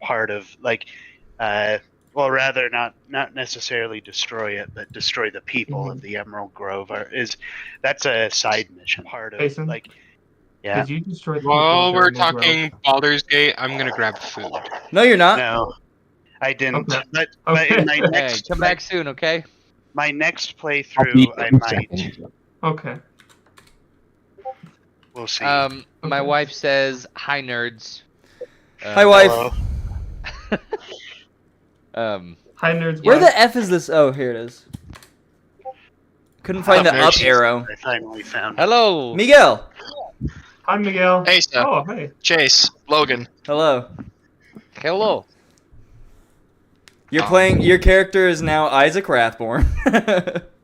part of like, well, rather not necessarily destroy it, but destroy the people of the Emerald Grove. That's a side mission part of Jason? like, yeah. Did you destroy the people While of we're Emerald Grove? talking Baldur's Gate, I'm gonna grab food. No, you're not. No, I didn't. Okay. But Okay. in my Hey, next come back soon, okay? my next playthrough, I might. Okay. We'll see. My Okay. wife says, "Hi, nerds." Hi, wife. Hello. Hi, nerds. Where wife. the F is this? Oh, here it is. Couldn't find the There up she is. arrow. I finally found it. Hello. Miguel. Hi, Miguel. Hey, Seth. Oh, hey. Chase, Logan. Hello. Hello. You're playing. Your character is now Isaac Rathborn.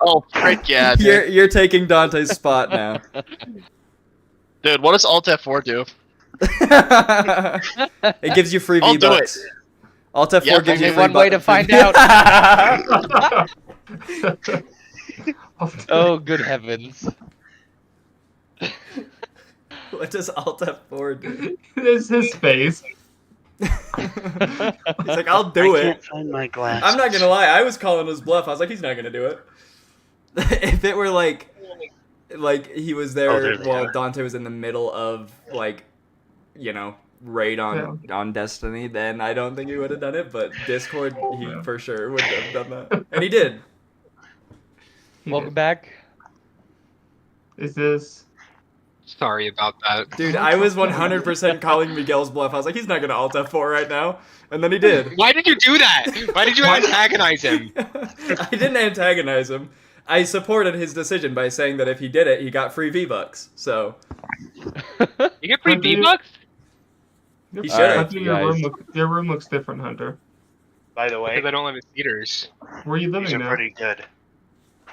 Oh, frick yeah, dude. You're taking Dante's spot now. Dude, what does Alt F4 do? It gives you free I'll do V-Bucks. Alt F4 Yeah, gives you only free one way to free- find out. Oh, good heavens. What does Alt F4 do? This is his face. He's like, I'll do I it. can't find my glasses. I'm not gonna lie, I was calling his bluff. I was like, he's not gonna do it. If it were like he was there there they while are. Dante was in the middle of raid on Destiny, then I don't think he would have done it. But Discord, he for sure would have done that, and he did. Welcome back. Is this? Sorry about that. Dude, I was 100% calling Miguel's bluff. I was like, he's not gonna Alt F4 right now, and then he did. Why did you do that? Why did you antagonize him? I didn't antagonize him. I supported his decision by saying that if he did it, he got free V-Bucks. So You get free Hunter, you- V-Bucks? He I should. think guys. your room looks different, Hunter. By the way, Because I don't live in theaters. Where are you these living are now? pretty good.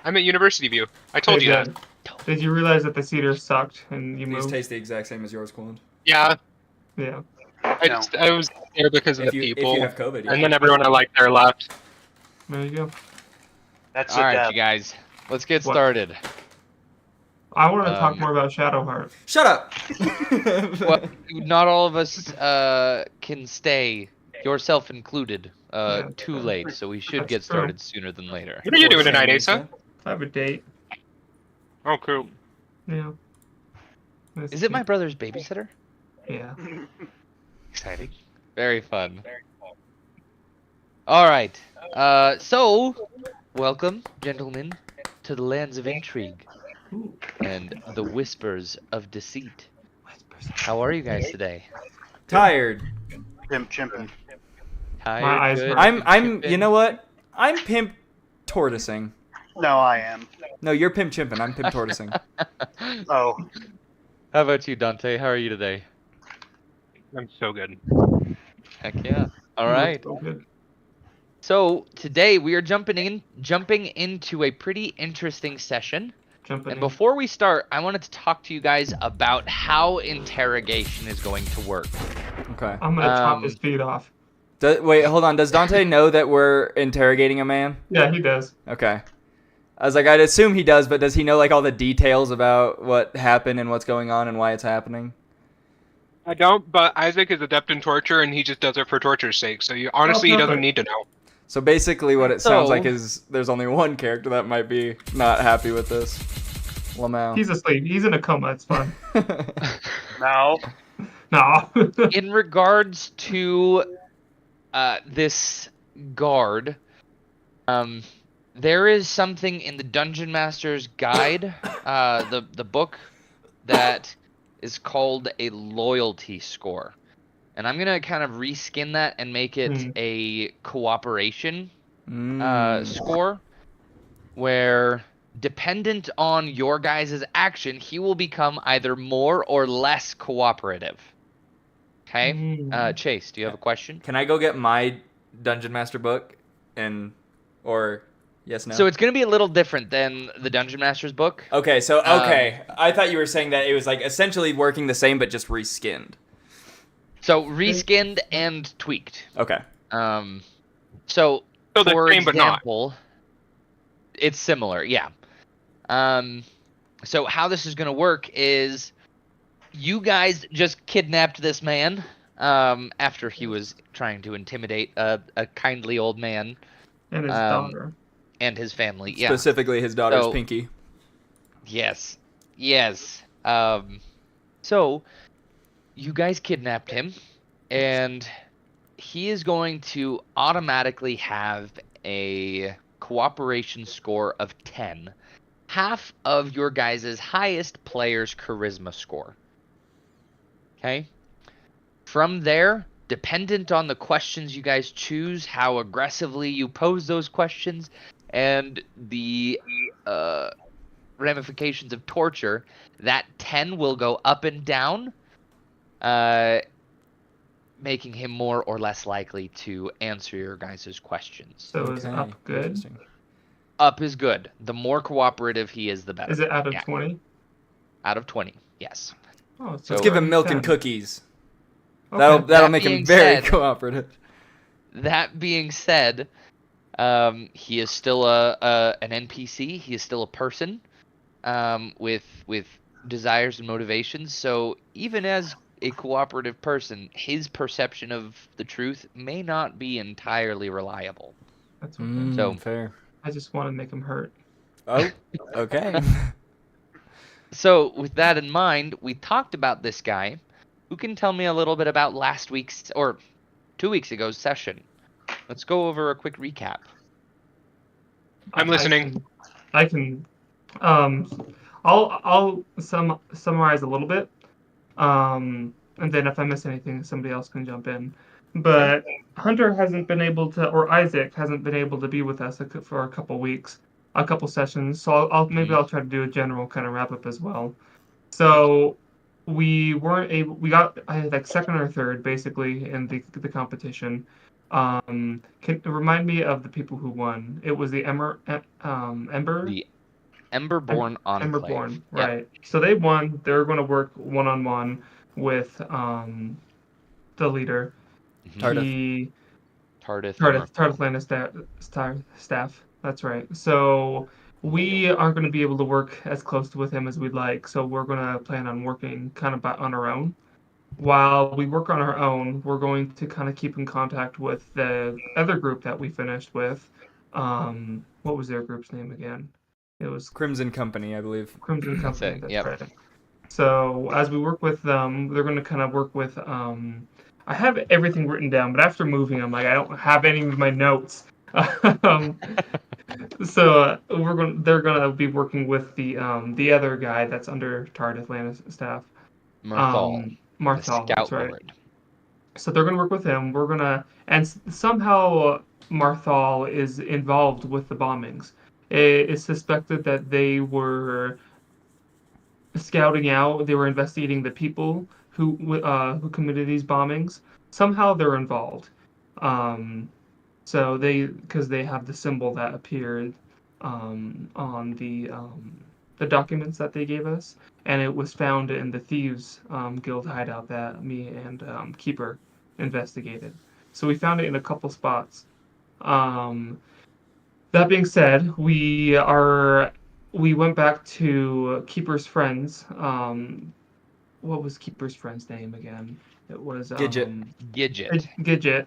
I'm at University View. I told Hey, you Dad, that. Did you realize that the cedar sucked and you these moved? taste the exact same as yours, Quillen. Yeah, Yeah. I was there because of If the you people. have COVID, yeah. And then everyone I liked there left. There you go. That's All a right, dub. you guys. Let's get What? started. I want to talk Um, more about Shadowheart. Shut up. Well, not all of us can stay, yourself included, Yeah. too late. So we should That's get true. started sooner than later. What are you doing tonight, Asa? I have a date. Oh, cool. Yeah. That's Is it my cute. brother's babysitter? Yeah. Exciting. Very fun. All right. So, welcome, gentlemen, to the lands of intrigue Ooh. and the whispers of deceit. How are you guys today? Tired. Pimp chimping. Tired, eyes good, hurt. I'm. chipping? You know what? I'm pimp tortoising. No, I am. No, you're pimp chimping. I'm pimp tortoising. Oh, How about you, Dante? How are you today? I'm so good. Heck yeah. All right. So good. So today we are jumping into a pretty interesting session. Jumping And in. before we start, I wanted to talk to you guys about how interrogation is going to work. Okay. I'm gonna chop um, his feet off. Wait, hold on. Does Dante know that we're interrogating a man? Yeah, he does. Okay. I was like, I'd assume he does, but does he know like all the details about what happened and what's going on and why it's happening? I don't, but Isaac is adept in torture, and he just does it for torture's sake. So honestly, he doesn't perfect. need to know. So basically, what it sounds So- like is there's only one character that might be not happy with this. Lamau. He's asleep. He's in a coma. It's fine. no. No. In regards to this guard, there is something in the Dungeon Master's Guide, the book, that is called a loyalty score. And I'm going to kind of reskin that and make it a cooperation score, where dependent on your guys' action, he will become either more or less cooperative. Okay? Chase, do you have a question? Can I go get my Dungeon Master book or yes, no? So it's going to be a little different than the Dungeon Master's book. Okay, I thought you were saying that it was like essentially working the same but just reskinned. So reskinned and tweaked. Okay. So So the for same, but not. example, it's similar, yeah. So how this is going to work is you guys just kidnapped this man. after he was trying to intimidate a kindly old man And his Um, daughter. and his family. Yeah. Specifically, his daughter's So- Pinky. Yes. Yes. So you guys kidnapped him, and he is going to automatically have a cooperation score of 10, half of your guys' highest player's charisma score. Okay? From there, dependent on the questions you guys choose, how aggressively you pose those questions, and the ramifications of torture, that 10 will go up and down, making him more or less likely to answer your guys' questions. So is up good? Interesting. Up is good. The more cooperative he is, the better. Is it out of Yeah. 20? Out of 20, yes. Oh, So- Let's give him milk and 10. cookies. Okay. That'll That make him being very said- cooperative. That being said, he is still an NPC. He is still a person with desires and motivations. So even as a cooperative person, his perception of the truth may not be entirely reliable. That's okay. So- Fair. I just want to make him hurt. Oh, okay. So with that in mind, we talked about this guy. Who can tell me a little bit about last week's or 2 weeks ago's session? Let's go over a quick recap. I'm listening. I can. I'll summarize a little bit. And then if I miss anything, somebody else can jump in. But Hunter hasn't been able to, or Isaac hasn't been able to be with us for a couple weeks, a couple sessions. So I'll try to do a general kind of wrap up as well. So we weren't able. We got I had like second or third basically in the competition. Can remind me of the people who won. It was the Ember. The Emberborn Enclave. Emberborn, Yep. right. So they won. They're going to work one-on-one with the leader. Tardif. He Tardif. Tardif Landis staff. That's right. So we aren't going to be able to work as close with him as we'd like. So we're going to plan on working kind of on our own. While we work on our own, we're going to kind of keep in contact with the other group that we finished with. What was their group's name again? It was Crimson Company, I believe. Crimson That's Company. it, That's yep. right. So as we work with them, they're going to kind of work with. I have everything written down, but after moving, I'm like I don't have any of my notes. So they're going to be working with the other guy that's under Tardif Landis staff. Marthal. the Marthal. Scout That's right. Lord. So they're going to work with him. We're going to, and somehow Marthal is involved with the bombings. It's suspected that they were scouting out, they were investigating the people who committed these bombings. Somehow they're involved. So because they have the symbol that appeared on the documents that they gave us, and it was found in the Thieves Guild hideout that me and Keeper investigated. So we found it in a couple spots. That being said, we went back to Keeper's friends. What was Keeper's friend's name again? It was Gidget. Gidget. Gidget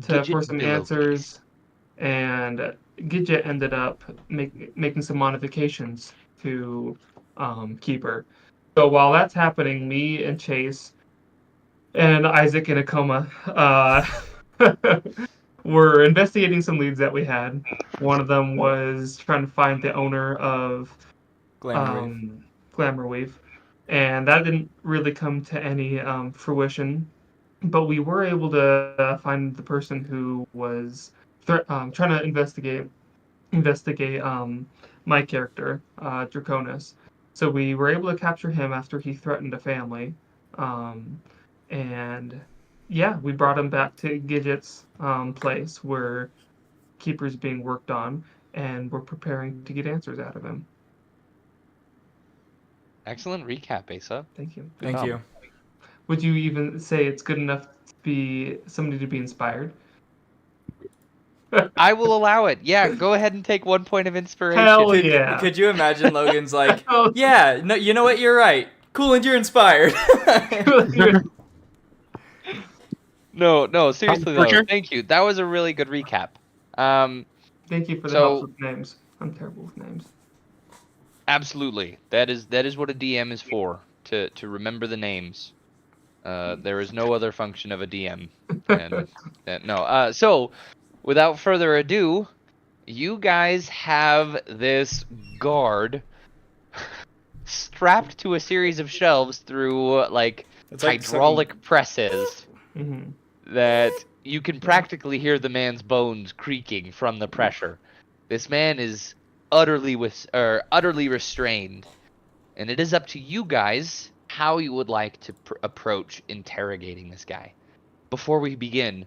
Gidget for some Billowface. answers, and Gidget ended up making some modifications to Keeper. So while that's happening, me and Chase and Isaac in a coma were investigating some leads that we had. One of them was trying to find the owner of Glamourweave, and that didn't really come to any fruition. But we were able to find the person who was trying to investigate my character, Draconis. So we were able to capture him after he threatened a family, and yeah, we brought him back to Gidget's place where Keeper's being worked on, and we're preparing to get answers out of him. Excellent recap, Asa. Thank you. Thank job. you. Would you even say it's good enough to be somebody to be inspired? I will allow it. Yeah, go ahead and take 1 point of inspiration. Hell Could, yeah. could you imagine Logan's like, Oh, yeah, no, you know what, you're right. Cool, and you're inspired. No, seriously though. Torture? Thank you. That was a really good recap. Thank you for the So- help with names. I'm terrible with names. Absolutely. That is what a DM is for. To remember the names. There is no other function of a DM. And no. So, without further ado, you guys have this guard strapped to a series of shelves through like It's like hydraulic presses hmm that you can practically hear the man's bones creaking from the pressure. This man is utterly restrained, and it is up to you guys how you would like to approach interrogating this guy. Before we begin,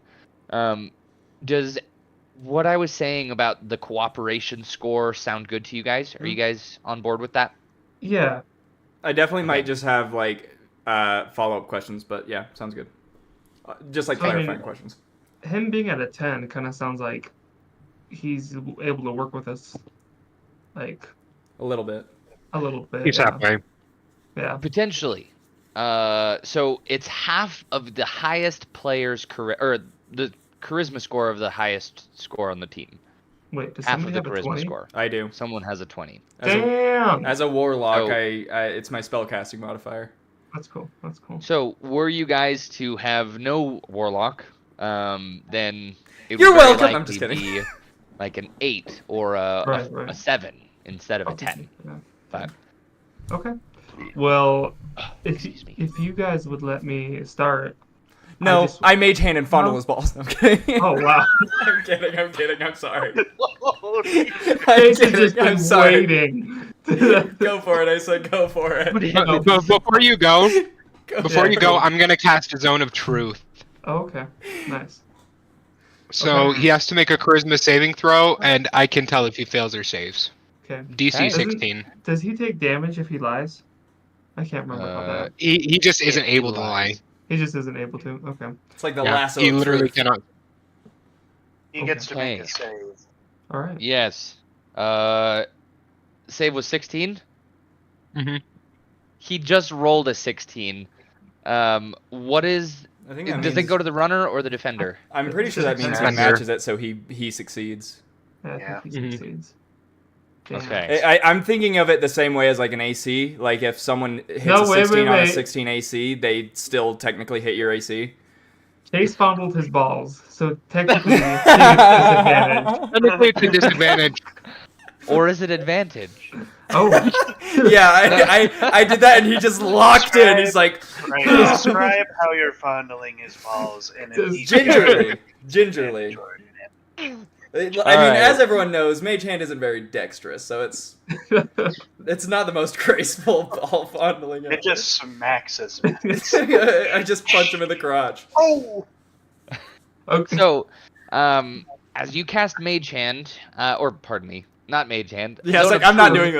does what I was saying about the cooperation score sound good to you guys? Are you guys on board with that? Yeah. I definitely Okay. might just have like follow-up questions, but yeah, sounds good. Just like So, I mean- clarifying questions. Him being at a 10 kind of sounds like he's able to work with us, like, A little bit. a little bit. He's yeah. halfway. Yeah. Potentially. So it's half of the highest player's or the charisma score of the highest score on the team. Wait, does Half of somebody the have a charisma 20? score. I do. Someone has a 20. Damn! As a warlock, Oh. it's my spellcasting modifier. That's cool. That's cool. So were you guys to have no warlock, then it You're would very welcome. I'm likely just kidding. be like an 8 or a Right. 7 instead of a 10. Yeah. But Okay. Well, excuse me. if you guys would let me start. No, just- I mage hand and fondle No. his balls. I'm kidding. Oh wow! I'm kidding. I'm sorry. Jason's just been I'm sorry. waiting. Go for it. I said go for it. No. But before you go, Yeah. I'm gonna cast a Zone of Truth. Oh, okay. Nice. So Okay. he has to make a Charisma saving throw, and I can tell if he fails or saves. Okay. DC Okay. 16. Does he take damage if he lies? I can't remember how that. He just isn't If he able to lie. lies. He just isn't able to. Okay. It's like the Yeah, lasso. he of literally truth. cannot. He gets to make a Okay. save. All right. Yes. Save was 16. Mhm. He just rolled a 16. What is? I think that Does it means- go to the runner or the defender? I'm pretty sure that means he Defender. matches it, so he succeeds. Yeah, I Yeah. think he Mhm. succeeds. Damn. Okay. I'm thinking of it the same way as like an AC. Like if someone hits No, a wait, 16 on a wait. 16 AC, they still technically hit your AC. Chase fondled his balls, so technically he gets disadvantage. Technically, it's a disadvantage. Or is it advantage? Oh, Yeah, I did that, and he just locked in. He's like Right. Describe how you're fondling his balls in an Just easy gingerly. I mean, Alright. as everyone knows, Mage Hand isn't very dexterous, so it's not the most graceful ball fondling. It just smacks us. I just punch him in the crotch. Oh! okay. So, as you cast Mage Hand, or pardon me, not Mage Hand. Yeah, it's Zone like of I'm not Truth,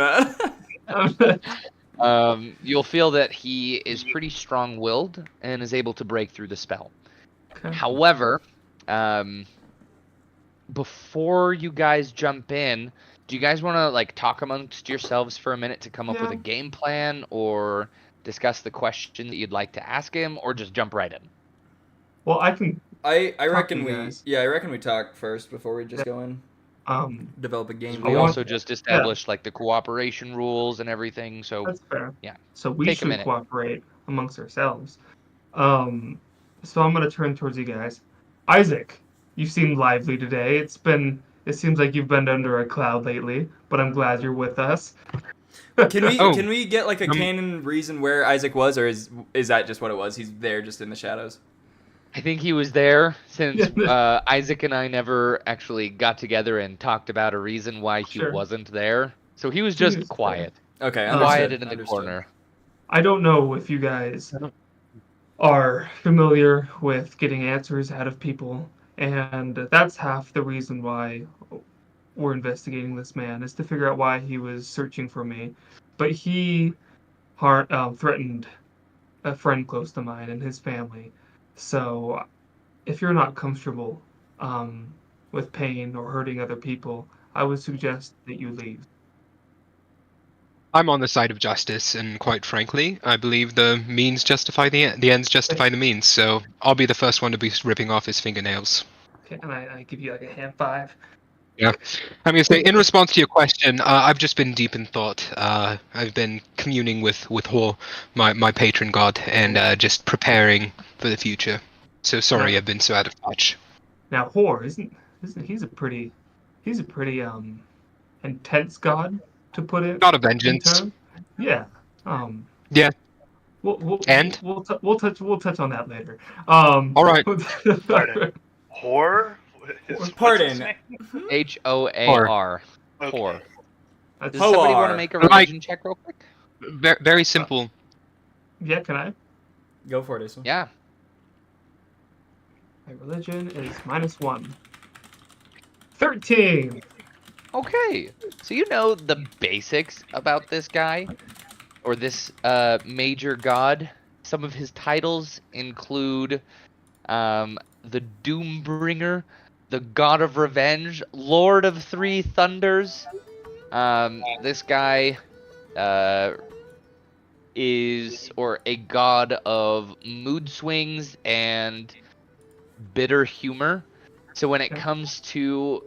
doing that. You'll feel that he is pretty strong-willed and is able to break through the spell. Okay. However, before you guys jump in, do you guys want to like talk amongst yourselves for a minute to come up with a Yeah. game plan, or discuss the question that you'd like to ask him, or just jump right in? Well, I can I Talk reckon to we you guys. I reckon we talk first before we just go in. Develop a game. We I want- also just established like the cooperation rules and everything. So That's fair. Yeah. So we Take a should minute. cooperate amongst ourselves. So I'm gonna turn towards you guys. Isaac, you seem lively today. It seems like you've been under a cloud lately, but I'm glad you're with us. Can we get like a Um, canon reason where Isaac was, or is that just what it was? He's there just in the shadows. I think he was there since Isaac and I never actually got together and talked about a reason why he Sure. wasn't there. So he was He just was quiet, Okay, quieted in the understood. corner. I don't know if you guys are familiar with getting answers out of people, and that's half the reason why we're investigating this man, is to figure out why he was searching for me. But he threatened a friend close to mine and his family. So if you're not comfortable with pain or hurting other people, I would suggest that you leave. I'm on the side of justice, and quite frankly, I believe the means justify the ends justify the means. So I'll be the first one to be ripping off his fingernails. Okay, and I give you like a hand five. Yeah, I'm gonna say in response to your question, I've just been deep in thought. I've been communing with Hor, my patron god, and just preparing for the future. So sorry, I've been so out of touch. Now, Hor isn't he's a pretty intense god, to put it God of in vengeance. terms. Yeah. Yeah. We'll And? we'll touch on that later. All right. Pardon. Horror? What's Pardon. his name? Hoar. Okay. Hoar. Does That's- somebody want Hoar. to make a Like- religion check real quick? Very simple. Yeah, can I? Go for it, Isma. Yeah. My religion is -1. 13. Okay. So you know the basics about this guy, or this major god. Some of his titles include the Doombringer, the God of Revenge, Lord of Three Thunders. This guy is a god of mood swings and bitter humor. So when it comes to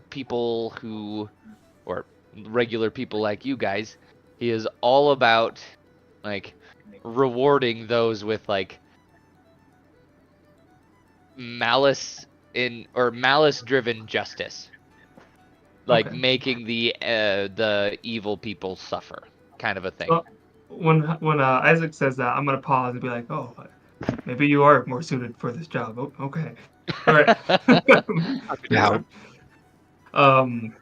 people who, or regular people like you guys, he is all about like rewarding those with like malice driven justice, like Okay. making the evil people suffer, kind of a thing. Well, when Isaac says that, I'm gonna pause and be like, oh, maybe you are more suited for this job. Oh, okay. All right. Yeah. And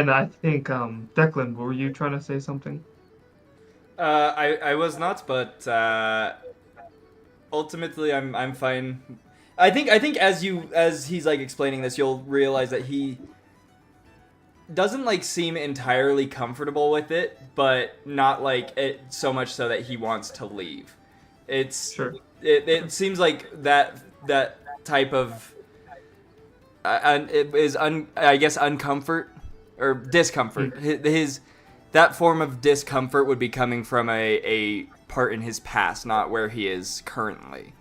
I think Declan, were you trying to say something? I was not, but ultimately I'm fine. I think as he's like explaining this, you'll realize that he doesn't like seem entirely comfortable with it, but not like it so much so that he wants to leave. It's Sure. It seems like that type of it is I guess uncomfort or discomfort. His that form of discomfort would be coming from a part in his past, not where he is currently.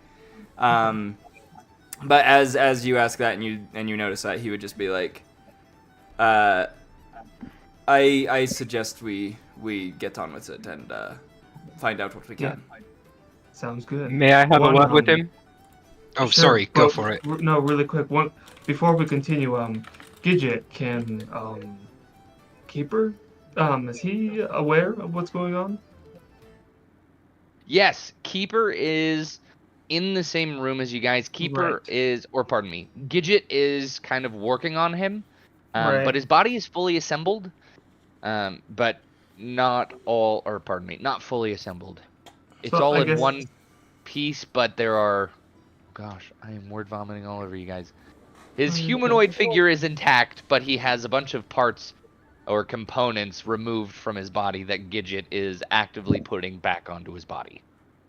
But as you ask that and you notice that, he would just be like, I suggest we get on with it and find out what we can. Sounds good. May I have a One, word with him? Oh, Sure, sorry. Go but for it. No, really quick. One before we continue. Gidget, can Keeper, is he aware of what's going on? Yes, Keeper is in the same room as you guys. Keeper is, or pardon me, Gidget is kind of working on him, but his body is fully assembled, but not fully assembled. It's So, all I in guess- one piece, but there are, gosh, I am word vomiting all over you guys. His humanoid figure is intact, but he has a bunch of parts or components removed from his body that Gidget is actively putting back onto his body.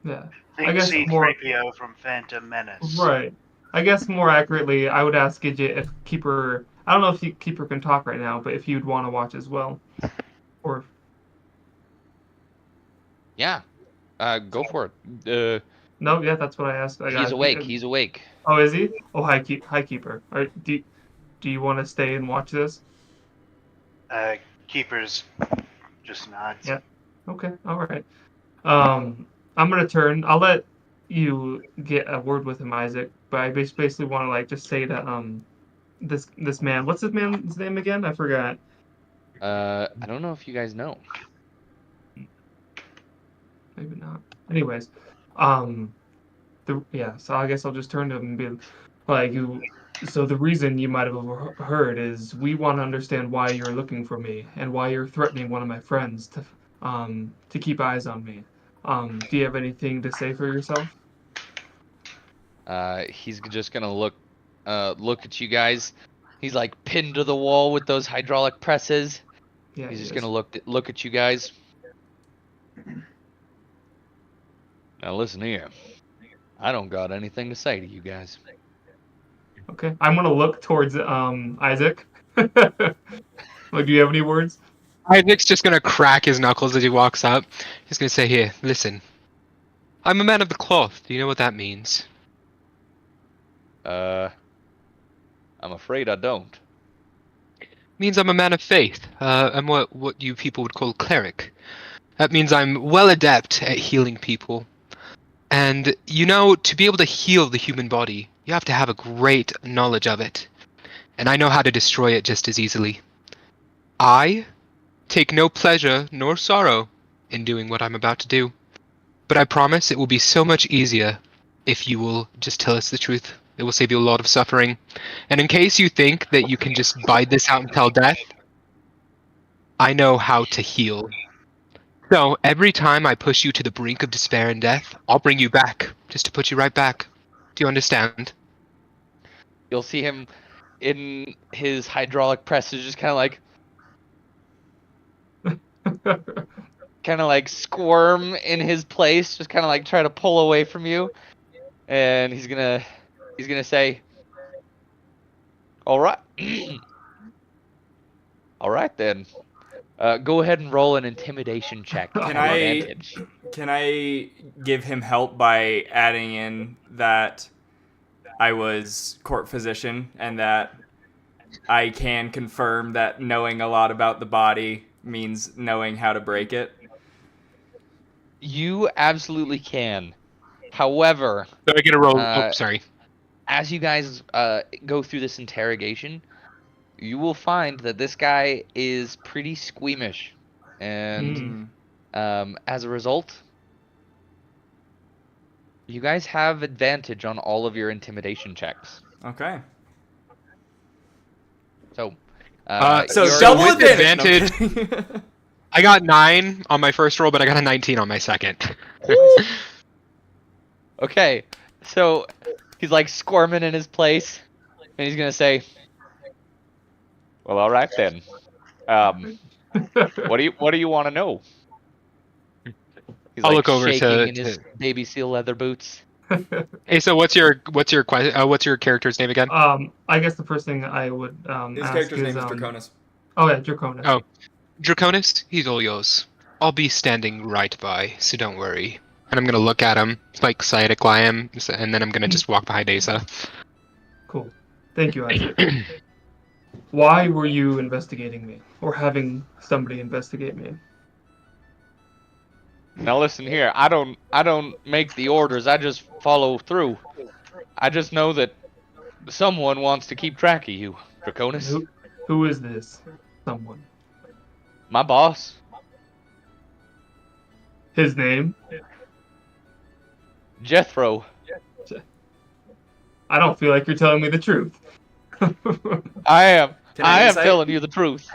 Yeah. Think guess C-3PO from Phantom Menace. Right. I guess more accurately, I would ask Gidget if Keeper. I don't know if Keeper can talk right now, but if you'd want to watch as well, or Yeah, go for it. no, yeah, that's what I asked. He's awake. He's awake. Oh, is he? Oh, hi, Keeper. All right, do you want to stay and watch this? Keeper's just nods. Yeah. Okay. All right. I'm gonna turn. I'll let you get a word with him, Isaac. But I basically want to like just say to this man. What's this man's name again? I forgot. I don't know if you guys know. Maybe not. Anyways, so I guess I'll just turn to him and be like, so the reason you might have overheard is we want to understand why you're looking for me and why you're threatening one of my friends to keep eyes on me. Do you have anything to say for yourself? He's just gonna look at you guys. He's like pinned to the wall with those hydraulic presses. Yeah. He's he just is. gonna look at you guys. Now listen here. I don't got anything to say to you guys. Okay. I'm gonna look towards Isaac. Like, do you have any words? Isaac's just gonna crack his knuckles as he walks up. He's gonna say, "Here, listen. I'm a man of the cloth. Do you know what that means?" I'm afraid I don't. Means I'm a man of faith. I'm what you people would call cleric. That means I'm well adept at healing people. And you know, to be able to heal the human body, you have to have a great knowledge of it. And I know how to destroy it just as easily. I take no pleasure nor sorrow in doing what I'm about to do. But I promise it will be so much easier if you will just tell us the truth. It will save you a lot of suffering. And in case you think that you can just bide this out until death, I know how to heal. So every time I push you to the brink of despair and death, I'll bring you back, just to put you right back. Do you understand? You'll see him in his hydraulic presses, just kind of like squirm in his place, just kind of like try to pull away from you. And he's gonna say, "All right, all right then. Go ahead and roll an intimidation check. Can at I- advantage." Can I give him help by adding in that I was court physician and that I can confirm that knowing a lot about the body means knowing how to break it? You absolutely can. However, So I get a roll. Uh, Sorry. as you guys go through this interrogation, you will find that this guy is pretty squeamish, and as a result, you guys have advantage on all of your intimidation checks. Okay. So, So you're- double with advantage. No, I'm kidding. I got 9 on my first roll, but I got a 19 on my second. Okay, so he's like squirming in his place, and he's gonna say, "Well, all right then. What do you want to know?" He's I'll like look over shaking to- in his baby seal leather boots. Hey, so what's your character's name again? I guess the first thing I would His ask character's is, name is Draconis. Oh yeah, Draconis. Oh. Draconis, he's all yours. I'll be standing right by, so don't worry. And I'm gonna look at him, like Sciatic I am, and then I'm gonna just walk behind Asa. Cool. Thank you, Isaac. Why were you investigating me, or having somebody investigate me? Now listen here, I don't make the orders, I just follow through. I just know that someone wants to keep track of you, Draconis. Who is this someone? My boss. His name? Jethro. I don't feel like you're telling me the truth. I am. Can I I am insight? telling you the truth.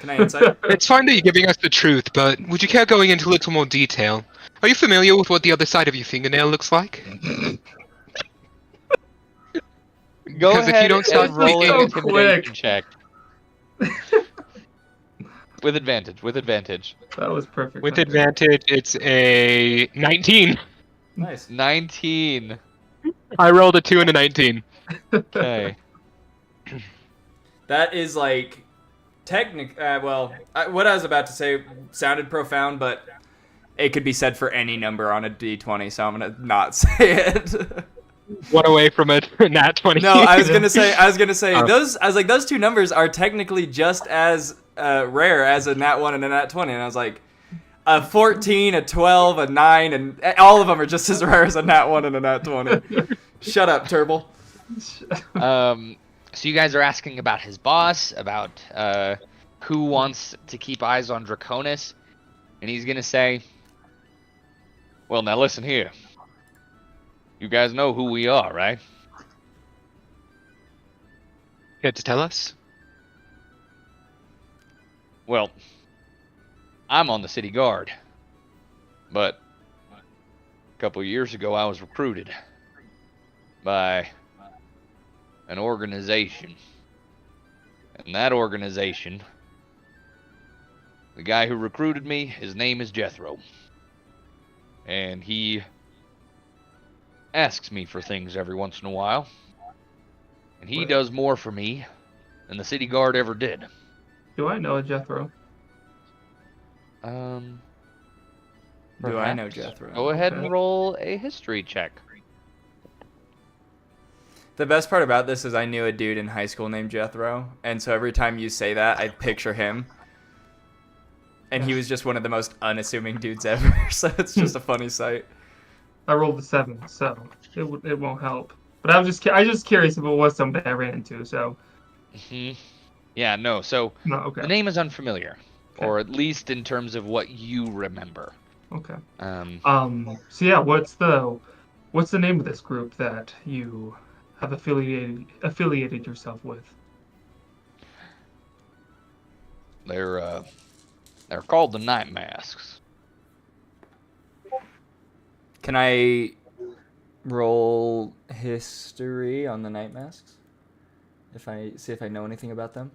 Can I insight? It's fine that you're giving us the truth, but would you care going into a little more detail? Are you familiar with what the other side of your fingernail looks like? Go 'Cause if ahead you don't start and roll an so intimidation quick. check. With advantage, with advantage. That was perfect. With Hunter. advantage, it's a 19. Nice. 19. I rolled a 2 and a 19. Okay. That is like what I was about to say sounded profound, but it could be said for any number on a d20, so I'm gonna not say it. 1 away from a nat 20. No, I was gonna say Oh. those two numbers are technically just as rare as a nat 1 and a nat 20, and I was like, a 14, a 12, a 9, and all of them are just as rare as a nat 1 and a nat 20. Shut up, Turble. So you guys are asking about his boss, about who wants to keep eyes on Draconis, and he's gonna say, "Well, now listen here. You guys know who we are, right?" You had to tell us? Well, I'm on the city guard, but a couple of years ago I was recruited by an organization, and that organization, the guy who recruited me, his name is Jethro, and he asks me for things every once in a while, and he does more for me than the city guard ever did. Do I know a Jethro? Do I know perhaps Jethro? Go ahead Okay. and roll a history check. The best part about this is I knew a dude in high school named Jethro, and so every time you say that, I picture him. And he was just one of the most unassuming dudes ever, so it's just a funny sight. I rolled a 7, so it won't help. But I was just curious if it was somebody I ran into. So Yeah, no. So no, okay, the name is unfamiliar, Okay. or at least in terms of what you remember. okay. Um, So yeah, what's the name of this group that you have affiliated yourself with? they're called the Night Masks. Can I roll history on the Night Masks? If I see if I know anything about them.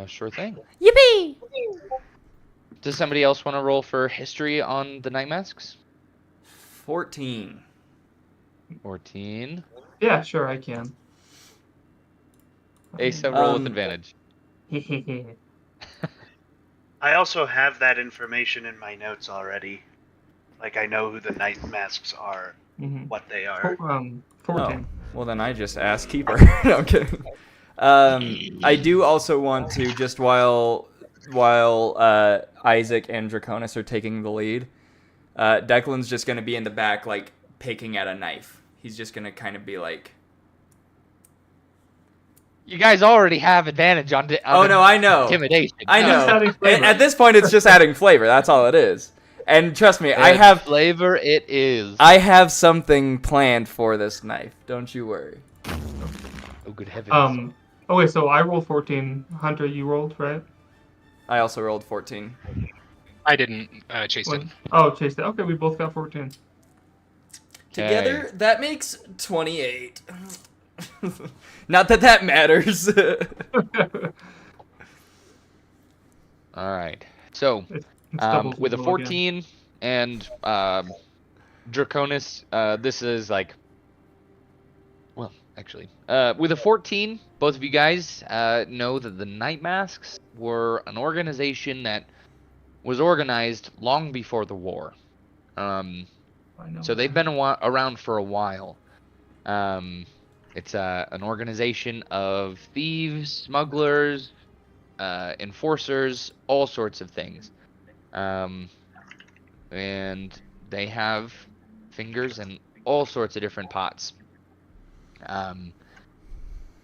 Sure thing. Yippee! Does somebody else want to roll for history on the Night Masks? 14. 14. Yeah, sure, I can. Asa, roll with Um, advantage. I also have that information in my notes already. Like I know who the night masks are, Mhm. what they are. 14. Well, then I just asked Keeper. No, I'm kidding. I do also want to, just while Isaac and Draconis are taking the lead, Declan's just going to be in the back, like, picking at a knife. He's just going to kind of be like... You guys already have advantage on, Oh, no, I know. intimidation. I It's just know. adding flavor. At this point, it's just adding flavor. That's all it is. And trust me, I And have flavor. It is. I have something planned for this knife. Don't you worry. Oh, good heavens. Okay, so I rolled 14. Hunter, you rolled, right? I also rolled 14. I didn't chase it. Oh, chased it. Okay, we both got 14. Together, that makes 28. Not that that matters. All right. So, It's double with a roll again. 14 and Draconis, this is like, well, actually, with a 14, both of you guys know that the Night Masks were an organization that was organized long before the war. I know So they've that. been around for a while. It's an organization of thieves, smugglers, enforcers, all sorts of things. And they have fingers in all sorts of different pots.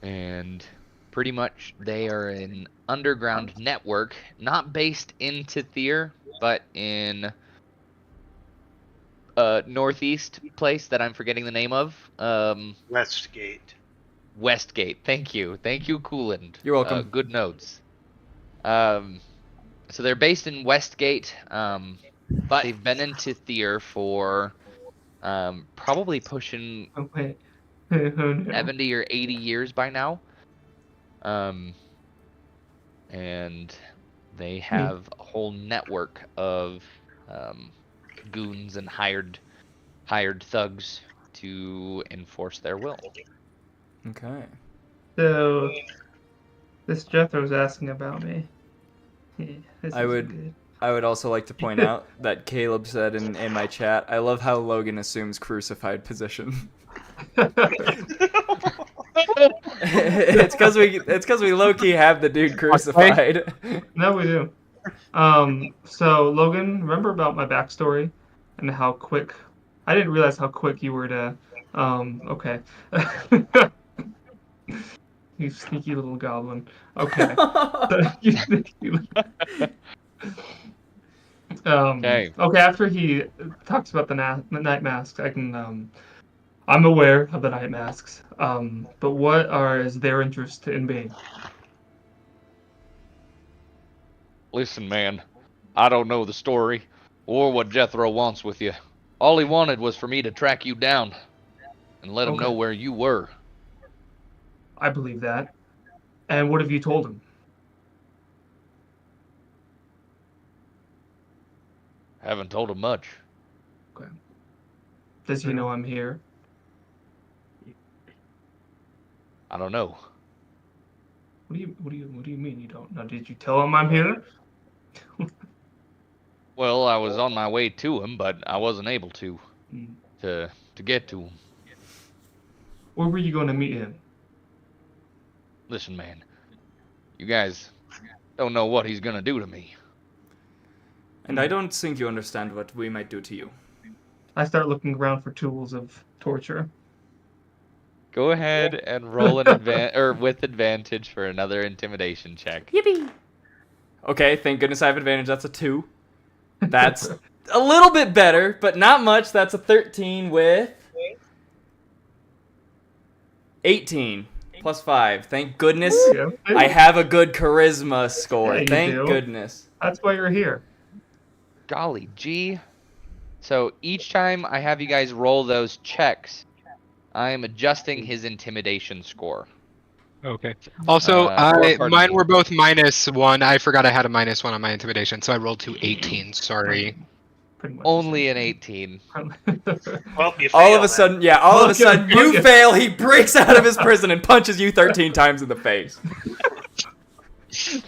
And pretty much they are an underground network, not based in Tithir, but in northeast place that I'm forgetting the name of. Westgate. Westgate. Thank you, Cooland. You're welcome. Good notes. So they're based in Westgate, but they've been in Tithir for probably pushing Oh, wait. Oh, no. 70 or 80 years by now. And they have a whole network of goons and hired thugs to enforce their will. Okay. So, this Jethro's asking about me. This I isn't would- good. I would also like to point out that Caleb said in my chat, I love how Logan assumes crucified position. it's because we low key have the dude crucified. No, we do. So Logan, remember about my backstory and how quick? I didn't realize how quick you were to. Okay. You sneaky little goblin. Okay. You sneaky little- Okay. Okay. After he talks about the night masks, I can. I'm aware of the night masks. But what is their interest in me? Listen, man, I don't know the story or what Jethro wants with you. All he wanted was for me to track you down and let him Okay. know where you were. I believe that. And what have you told him? Haven't told him much. Does he know I'm here? I don't know. What do you mean you don't know? Did you tell him I'm here? Well, I was on my way to him, but I wasn't able to Mm. to get to him. Where were you going to meet him? Listen, man, you guys don't know what he's gonna do to me. And I don't think you understand what we might do to you. I start looking around for tools of torture. Go ahead and roll with advantage for another intimidation check. Okay, thank goodness I have advantage. That's a 2. That's a little bit better, but not much. That's a 13 with 18 plus 5. Thank goodness Yeah, I have a good charisma score. Yeah, you Thank do. goodness. That's why you're here. Golly gee. So each time I have you guys roll those checks, I am adjusting his intimidation score. Okay. Also, pardon mine me. were both -1. I forgot I had a -1 on my intimidation, so I rolled to 18. Sorry. Pretty much. Only an 18. Well, you All of fail a sudden, yeah, all of a sudden you fail. He breaks out of his prison and punches you 13 times in the face.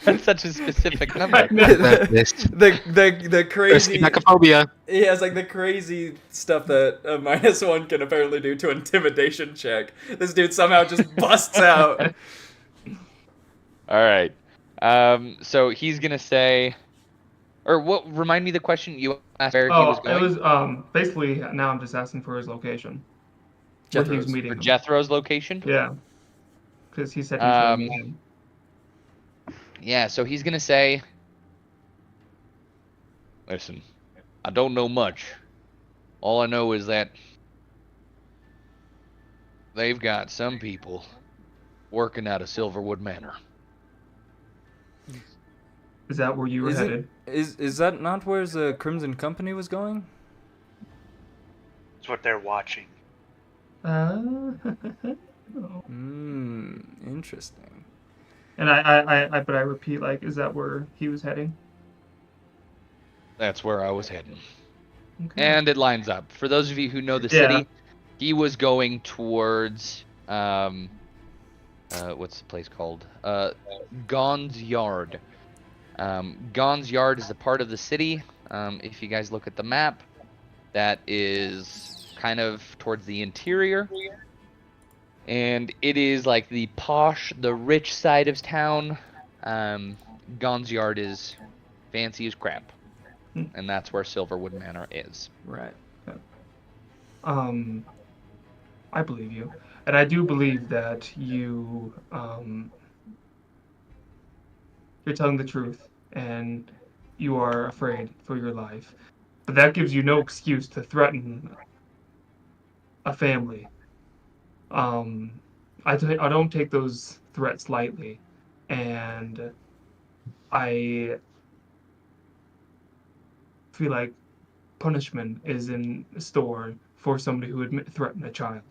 That's such a specific number. The crazy Decaphobia. he has like the crazy stuff that a -1 can apparently do to intimidation check. This dude somehow just busts out. All right. So he's gonna say, or what? Remind me the question you asked where he was Oh, going. it was basically now I'm just asking for his location. Where he was Jethro's. meeting For him. Jethro's location. Yeah. Because he said he was going to meet him. Yeah. So he's gonna say, "Listen, I don't know much. All I know is that they've got some people working out of Silverwood Manor." Is that where you were headed? Is that not where the Crimson Company was going? It's what they're watching. Oh. Interesting. And I repeat, like, is that where he was heading? That's where I was heading. Okay. And it lines up. For those of you who know the Yeah. city, he was going towards what's the place called? Gon's Yard. Gon's Yard is a part of the city. If you guys look at the map, that is kind of towards the interior. And it is like the posh, the rich side of town. Gon's Yard is fancy as crap. And that's where Silverwood Manor is. Right. I believe you, and I do believe that you're telling the truth, and you are afraid for your life. But that gives you no excuse to threaten a family. I don't take those threats lightly, and I feel like punishment is in store for somebody who would threaten a child.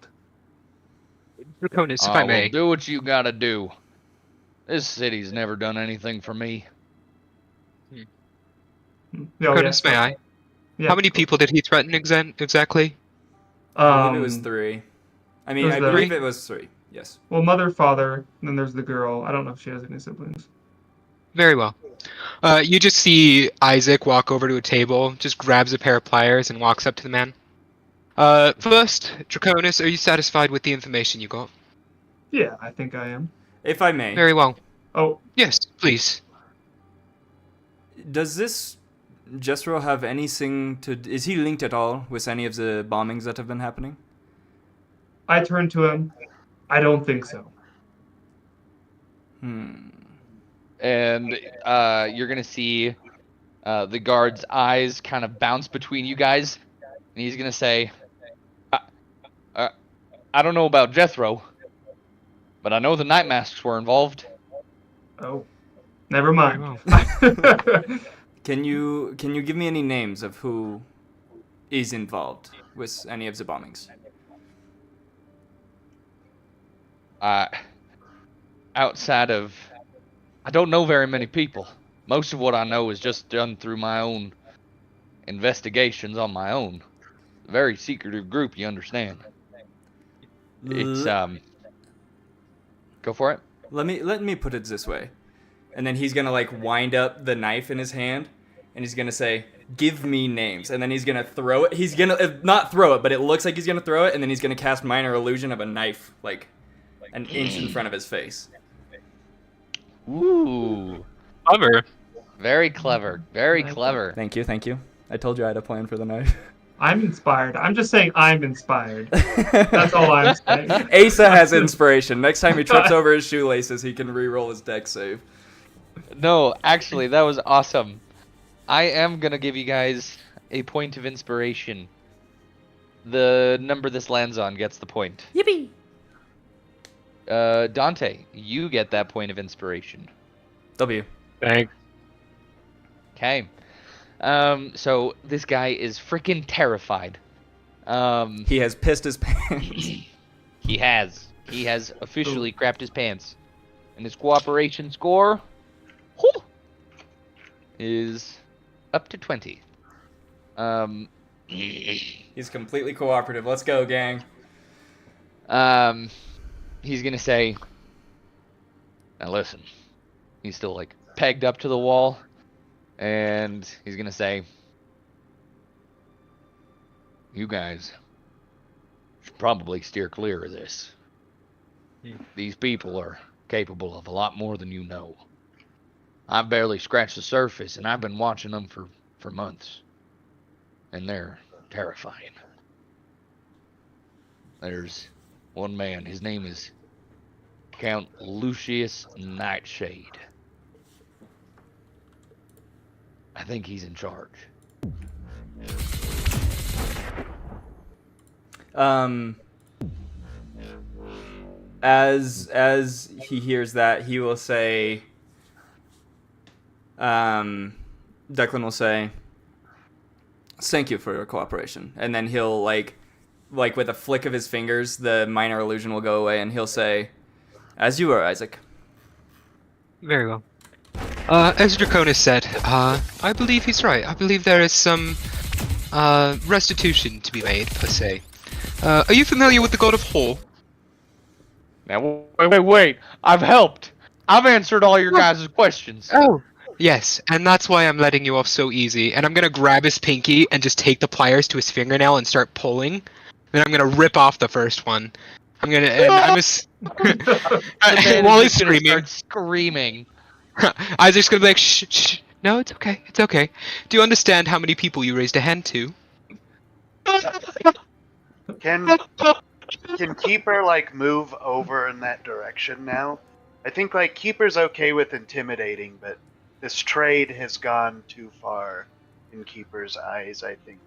Draconis, if I may. Well, do what you gotta do. This city's never done anything for me. Oh, Draconis, may I? Yeah. How many people did he threaten exactly? I believe it was 3. I mean, was I the- believe it was 3. Yes. Well, mother, father, then there's the girl. I don't know if she has any siblings. Very well. You just see Isaac walk over to a table, just grabs a pair of pliers, and walks up to the man. First, Draconis, are you satisfied with the information you got? Yeah, I think I am. If I may, Very well. Oh, Yes, please. does this Jethro have anything to? Is he linked at all with any of the bombings that have been happening? I turned to him. I don't think so. And you're gonna see the guard's eyes kind of bounce between you guys, and he's gonna say, "I don't know about Jethro, but I know the Night Masks were involved." Oh, never mind. Very Can you give me any names of who is involved with any of the bombings? Outside of, I don't know very many people. Most of what I know is just done through my own investigations on my own. A very secretive group, you understand. It's go for it. Let me put it this way, and then he's gonna like wind up the knife in his hand, and he's gonna say, give me names, and then he's gonna throw it. He's gonna not throw it, but it looks like he's gonna throw it, and then he's gonna cast minor illusion of a knife, like an inch in front of his face. Ooh, Clever. very clever, very clever. Thank you, thank you. I told you I had a plan for the knife. I'm inspired. I'm just saying I'm inspired. That's all I'm saying. Asa has inspiration. Next time he trips over his shoelaces, he can re-roll his dex save. No, actually, that was awesome. I am gonna give you guys a point of inspiration. The number this lands on gets the point. Yippee! Dante, you get that point of inspiration. W. Thanks. Okay. So this guy is freaking terrified. He has pissed his pants. He has officially crapped his pants. And his cooperation score whew, is up to 20. He's completely cooperative. Let's go, gang. He's gonna say, now listen, he's still like pegged up to the wall, and he's gonna say, you guys should probably steer clear of this. These people are capable of a lot more than you know. I've barely scratched the surface, and I've been watching them for months, and they're terrifying. There's one man, his name is Count Lucius Nightshade. I think he's in charge. As he hears that, he will say, Declan will say, thank you for your cooperation. And then he'll, like with a flick of his fingers, the minor illusion will go away, and he'll say, as you were, Isaac. Very well. As Draconis said, I believe he's right. I believe there is some restitution to be made, per se. Are you familiar with the god of Hor? Now, wait. I've helped. I've answered all your guys' questions. Oh. Yes, and that's why I'm letting you off so easy. And I'm gonna grab his pinky and just take the pliers to his fingernail and start pulling. Then I'm gonna rip off the first one. I'm gonna. And I'm just. While he's screaming. Isaac's gonna be like, shh, shh. No, it's okay. It's okay. Do you understand how many people you raised a hand to? Can Keeper like move over in that direction now? I think like Keeper's okay with intimidating, but this trade has gone too far in Keeper's eyes, I think.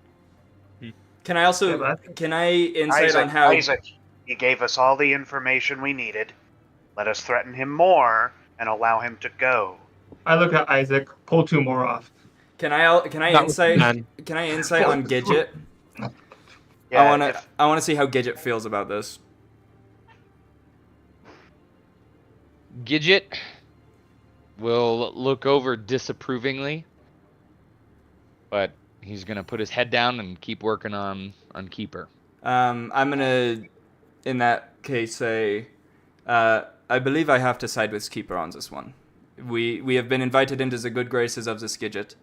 Can I also insight on how Isaac, he gave us all the information we needed. Let us threaten him more and allow him to go. I look at Isaac, pull 2 more off. Can I insight on Gidget? Yeah, I wanna see how Gidget feels about this. Gidget will look over disapprovingly, but he's gonna put his head down and keep working on Keeper. I'm gonna, in that case, say, I believe I have to side with Keeper on this one. We have been invited into the good graces of this Gidget,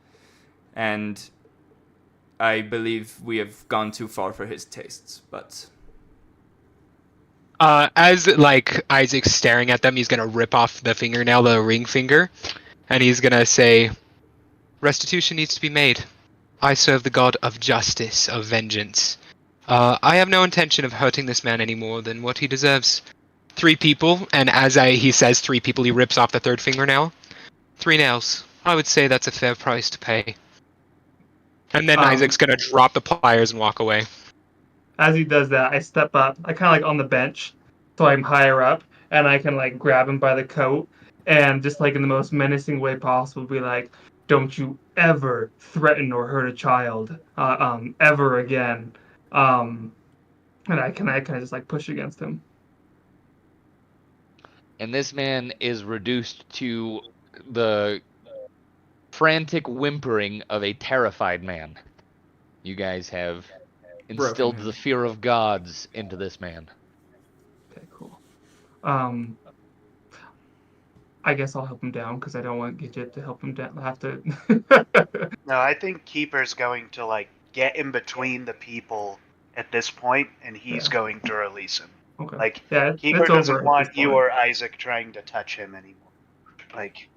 and I believe we have gone too far for his tastes, but... As, like, Isaac's staring at them, he's gonna rip off the fingernail, the ring finger, and he's gonna say, restitution needs to be made. I serve the god of justice, of vengeance. I have no intention of hurting this man any more than what he deserves. 3 people, and as he says 3 people, he rips off the 3rd fingernail. 3 nails. I would say that's a fair price to pay. And then Isaac's gonna drop the pliers and walk away. As he does that, I step up. I kind of like on the bench, so I'm higher up, and I can like grab him by the coat, and just like in the most menacing way possible, be like, "Don't you ever threaten or hurt a child, ever again." And I kind of just like push against him. And this man is reduced to the frantic whimpering of a terrified man. You guys have instilled the fear of gods into this man. Okay, cool. I guess I'll help him down because I don't want Gidget to help him down. I have to. No, I think Keeper's going to like get in between the people at this point, and he's Yeah. going to release him. Okay. Like Yeah, Keeper it's over doesn't at want this you point. or Isaac trying to touch him anymore. Like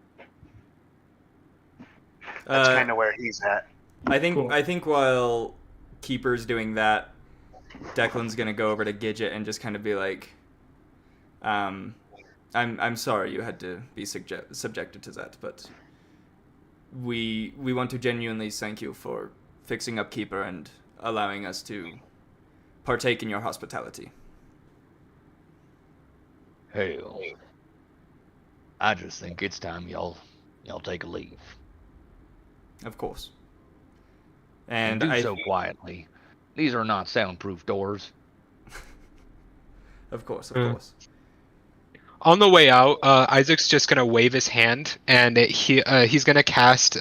that's kind of where he's at. I think Cool. I think while Keeper's doing that, Declan's gonna go over to Gidget and just kind of be like, I'm sorry you had to be subjected to that, but we want to genuinely thank you for fixing up Keeper and allowing us to partake in your hospitality. Hell, I just think it's time y'all take a leave. Of course. And And do I so quietly. These are not soundproof doors. of course. On the way out, Isaac's just gonna wave his hand, and he's gonna cast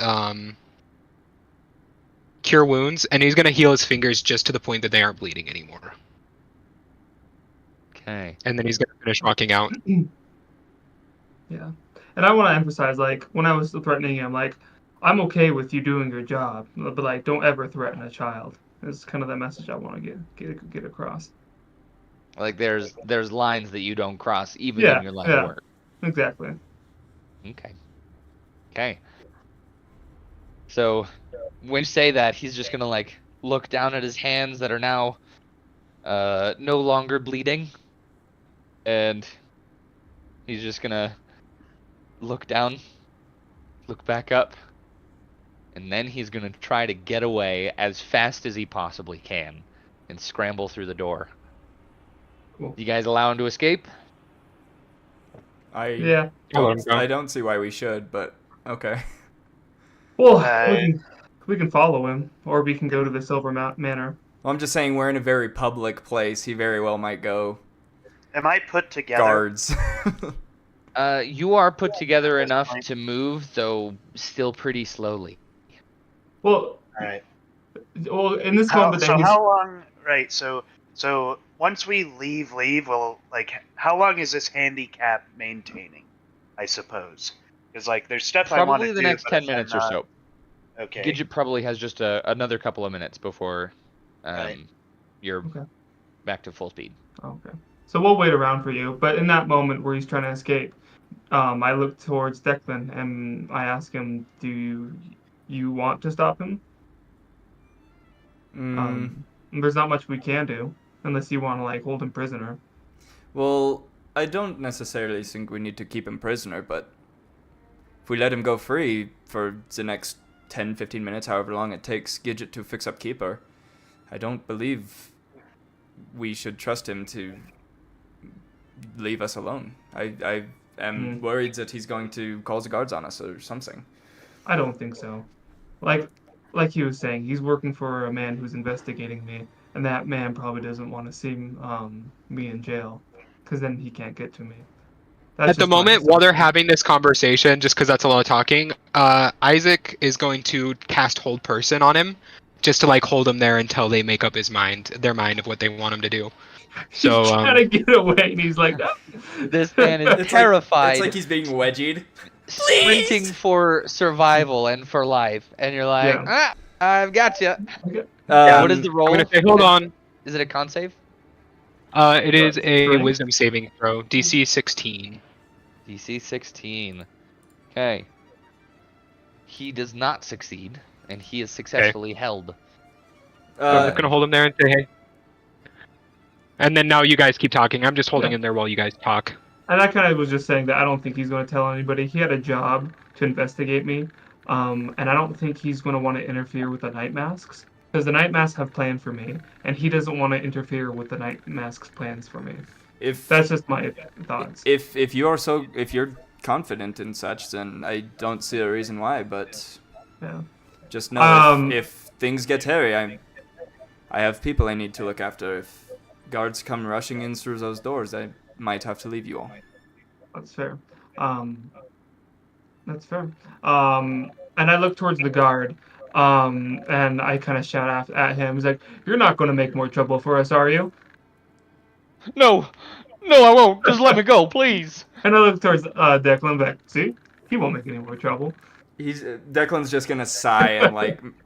Cure Wounds, and he's gonna heal his fingers just to the point that they aren't bleeding anymore. Okay. And then he's gonna finish walking out. Yeah. And I want to emphasize, like, when I was threatening him, like, I'm okay with you doing your job, but like, don't ever threaten a child. It's kind of the message I want to get across. Like there's lines that you don't cross even Yeah, in your line yeah. of work. Exactly. Okay. So when you say that, he's just gonna like look down at his hands that are now no longer bleeding, and he's just gonna look down, look back up, and then he's gonna try to get away as fast as he possibly can and scramble through the door. Cool. You guys allow him to escape? Yeah. I don't see why we should, but okay. Well, Uh, we can follow him, or we can go to the Silver Manor. Well, I'm just saying we're in a very public place. He very well might go Am I put together? guards. You are put together That's enough fine. to move, though still pretty slowly. Well, All right. in this How, moment, so then he's, how long? Right. So once we leave, well, like, how long is this handicap maintaining? I suppose because like there's stuff I want Probably to the do. next but 10 if minutes I'm or not- so. Okay. Gidget probably has just another couple of minutes before Right. you're Okay. back to full speed. Okay. So we'll wait around for you. But in that moment where he's trying to escape, I look towards Declan and I ask him, "Do you want to stop him?" There's not much we can do unless you want to like hold him prisoner. Well, I don't necessarily think we need to keep him prisoner, but if we let him go free for the next 10, 15 minutes, however long it takes Gidget to fix up Keeper, I don't believe we should trust him to leave us alone. I am worried that he's going to call the guards on us or something. I don't think so. Like he was saying, he's working for a man who's investigating me, and that man probably doesn't want to see me in jail, because then he can't get to me. That's At the just my moment, while they're assumption. having this conversation, just because that's a lot of talking, Isaac is going to cast Hold Person on him, just to like hold him there until they make up their mind of what they want him to do. So he's trying to get away, and he's like, "Ah." This man is It's terrified, like he's being wedgied. sprinting for survival and for life, and you're like, Yeah. I've got you. What is the I'm roll? gonna say, hold on. Is it a con save? It is a Strength? Wisdom saving throw, DC 16. DC 16. Okay. He does not succeed, and he is successfully held. So I'm just gonna hold him there and say, hey. And then now you guys keep talking. I'm just holding Yeah. him there while you guys talk. And I kind of was just saying that I don't think he's going to tell anybody. He had a job to investigate me, and I don't think he's going to want to interfere with the Night Masks, because the Night Masks have planned for me, and he doesn't want to interfere with the Night Masks' plans for me. If That's just my thoughts. if you're confident in such, then I don't see a reason why. But Yeah. just know if things get hairy, I have people I need to look after. If guards come rushing in through those doors, I might have to leave you all. That's fair. That's fair. And I look towards the guard, and I kind of shout at him. He's like, "You're not going to make more trouble for us, are you?" No, No, I won't. Just let me go, please. And I look towards Declan back. See? He won't make any more trouble. He's Declan's just gonna sigh and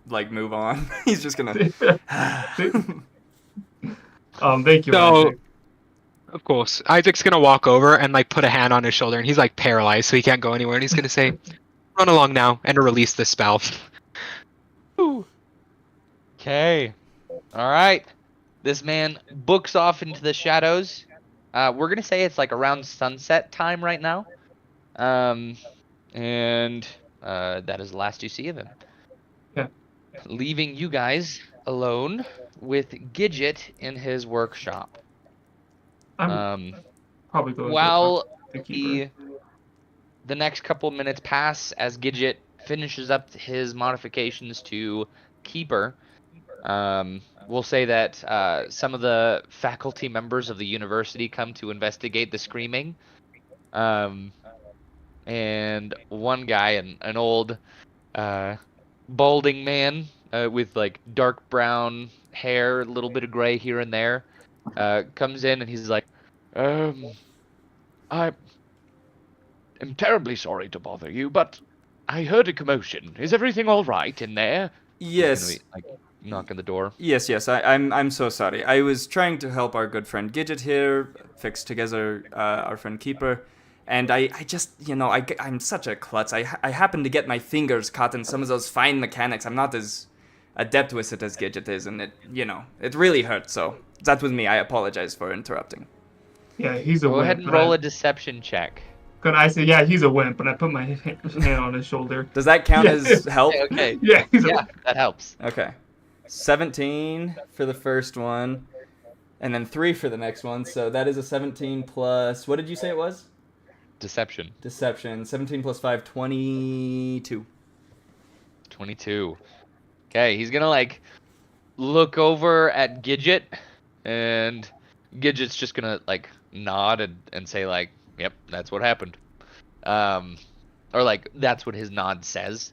like move on. He's just gonna. Thank you. So, Isaac. of course, Isaac's gonna walk over and like put a hand on his shoulder, and he's like paralyzed, so he can't go anywhere. And he's gonna say, "Run along now," and to release the spell. Okay. All right. This man books off into the shadows. We're gonna say it's like around sunset time right now. And that is the last you see of him. Yeah. Leaving you guys alone with Gidget in his workshop. I'm probably going While to talk to the keeper. the next couple of minutes pass as Gidget finishes up his modifications to Keeper, we'll say that some of the faculty members of the university come to investigate the screaming. And one guy, an old balding man with like dark brown hair, a little bit of gray here and there, comes in and he's like, I am terribly sorry to bother you, but I heard a commotion. Is everything all right in there? Yes. He's gonna be, like, knocking the door. Yes, I'm so sorry. I was trying to help our good friend Gidget here, fix together our friend Keeper, and I just, I'm such a klutz. I happen to get my fingers caught in some of those fine mechanics. I'm not as adept with it as Gidget is, and it really hurts, so that was me. I apologize for interrupting. Yeah, he's a Go wimp. ahead and roll a deception check. I say, yeah, he's a wimp, and I put my hand on his shoulder. Does that count Yeah. as help? Okay. Yeah, he's Yeah, that helps. Okay. 17 for the first one, and then 3 for the next one, so that is a 17 plus, what did you say it was? Deception. Deception. 17 plus 5, 22. 22. Okay, he's gonna like look over at Gidget, and Gidget's just gonna like nod and say like, "Yep, that's what happened," or like that's what his nod says,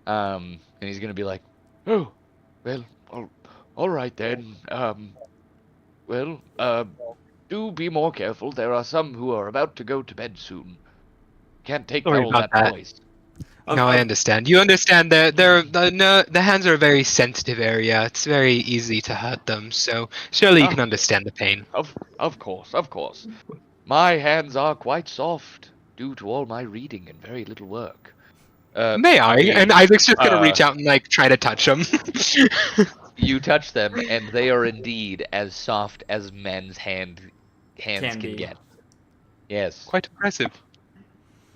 and he's gonna be like, "Oh, well, all right then. Do be more careful. There are some who are about to go to bed soon. Can't take Sorry all about that that. noise." No, I understand. You understand that the hands are a very sensitive area. It's very easy to hurt them. So surely you Oh. can understand the pain. Of course. My hands are quite soft due to all my reading and very little work. May I? Okay. And Isaac's just gonna Uh, reach out and like try to touch him. You touch them, and they are indeed as soft as men's hands Can can be. get. Yes. Quite impressive.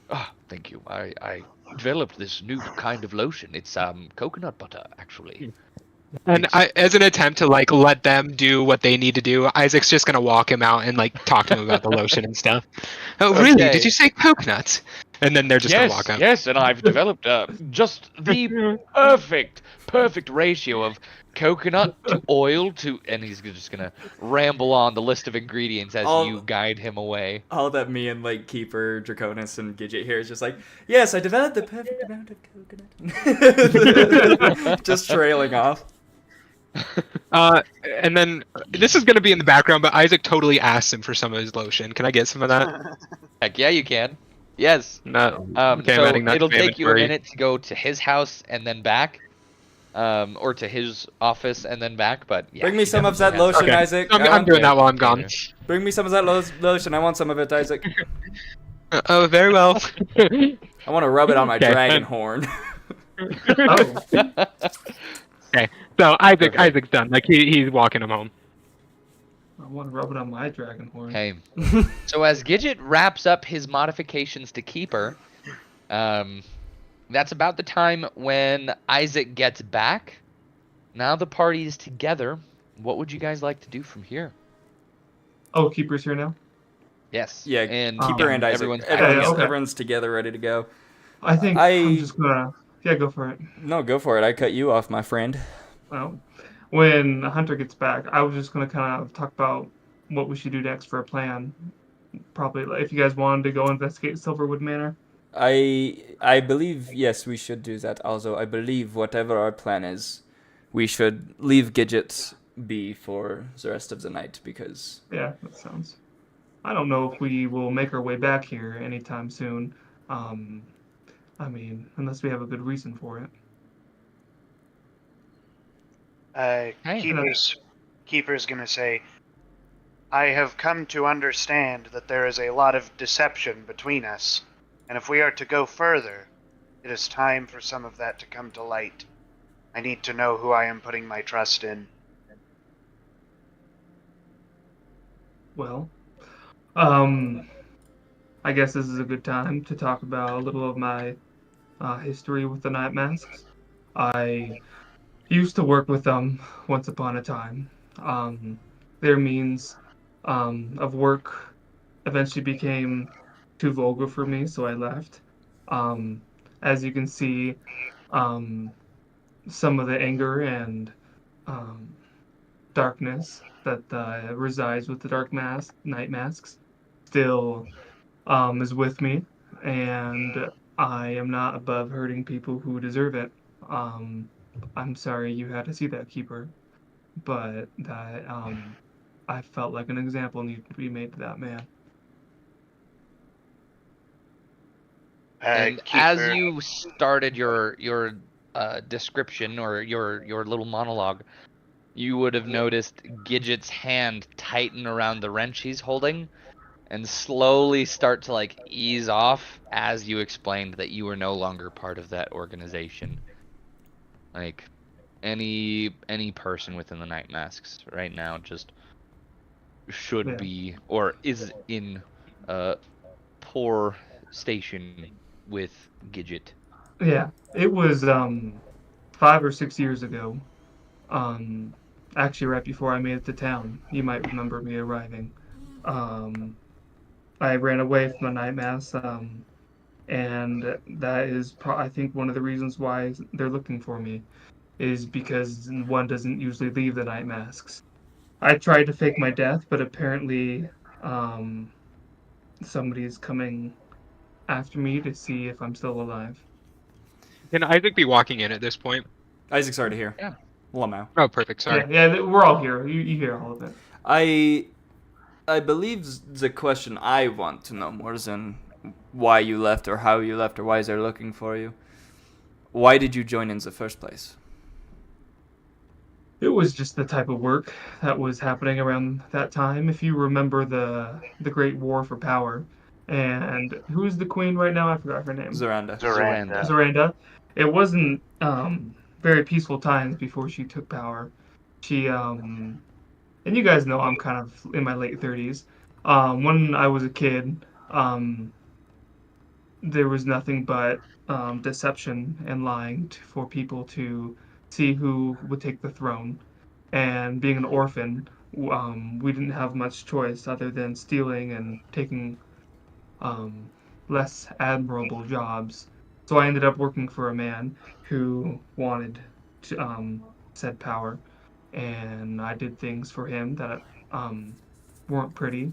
Ah, thank you. I developed this new kind of lotion. It's coconut butter, actually. And as an attempt to like let them do what they need to do, Isaac's just gonna walk him out and like talk to him about the lotion and stuff. Oh, really? Okay. Did you say coconuts? And then they're just gonna walk out. Yes, and I've developed just the perfect ratio of coconut to oil to, and he's just gonna ramble on the list of ingredients as All- you guide him away. All that me and like Keeper, Draconis, and Gidget here is just like, yes, I developed the perfect amount of coconut. Just trailing off. And then this is gonna be in the background, but Isaac totally asks him for some of his lotion. Can I get some of that? Heck yeah, you can. Yes. No. So Okay, I'm adding that it'll to my take you a inventory. minute to go to his house and then back, or to his office and then back. But yeah, Bring me you some of that definitely have- lotion, Okay. Isaac. I'm doing that while I'm gone. Bring me some of that lotion. I want some of it, Isaac. Oh, very well. I want to rub it on my Okay. dragon horn. Oh, So Perfect. Isaac's done. Like he's walking him home. I want to rub it on my dragon horn. Okay. So as Gidget wraps up his modifications to Keeper, that's about the time when Isaac gets back. Now the party is together. What would you guys like to do from here? Oh, Keeper's here now? Yes. Yeah, and Keeper and Isaac. everyone's Everyone's, okay. everyone's together, ready to go. I think I'm just gonna... Yeah, go for it. No, go for it. I cut you off, my friend. Well, when Hunter gets back, I was just gonna kind of talk about what we should do next for a plan. Probably, like, if you guys wanted to go investigate Silverwood Manor. I believe, yes, we should do that. Also, I believe whatever our plan is, we should leave Gidget be for the rest of the night because Yeah, that sounds. I don't know if we will make our way back here anytime soon. Um, I mean, unless we have a good reason for it. Hey. Keeper's gonna say, I have come to understand that there is a lot of deception between us, and if we are to go further, it is time for some of that to come to light. I need to know who I am putting my trust in. Well, I guess this is a good time to talk about a little of my history with the Night Masks. I used to work with them once upon a time. Their means of work eventually became too vulgar for me, so I left. Um, as you can see, um, some of the anger and um, darkness that resides with the Night Masks still is with me, and I am not above hurting people who deserve it. Um, I'm sorry you had to see that, Keeper, but that I felt like an example needed to be made to that man. And as you started your description or your little monologue, you would have noticed Gidget's hand tighten around the wrench he's holding and slowly start to like ease off as you explained that you were no longer part of that organization. Like any person within the Night Masks right now just should Yeah. be or is in a poor station with Gidget. Yeah, it was 5 or 6 years ago. Um, actually, right before I made it to town, you might remember me arriving. Um, I ran away from the night mass, and that is, I think, one of the reasons why they're looking for me, is because one doesn't usually leave the night masks. I tried to fake my death, but apparently, um, somebody's coming after me to see if I'm still alive. Can Isaac be walking in at this point? Isaac's already here. Yeah. Lamau. Oh, perfect. Sorry. Yeah, we're all here. You hear all of it. I believe the question I want to know more than why you left or how you left or why they're looking for you. Why did you join in the first place? It was just the type of work that was happening around that time. If you remember the Great War for Power, and who's the queen right now? I forgot her name. Zoranda. Zoranda. Zoranda. It wasn't very peaceful times before she took power. She and you guys know I'm kind of in my late 30s. When I was a kid, there was nothing but deception and lying for people to see who would take the throne. And being an orphan, we didn't have much choice other than stealing and taking um, less admirable jobs. So I ended up working for a man who wanted to, said power, and I did things for him that weren't pretty.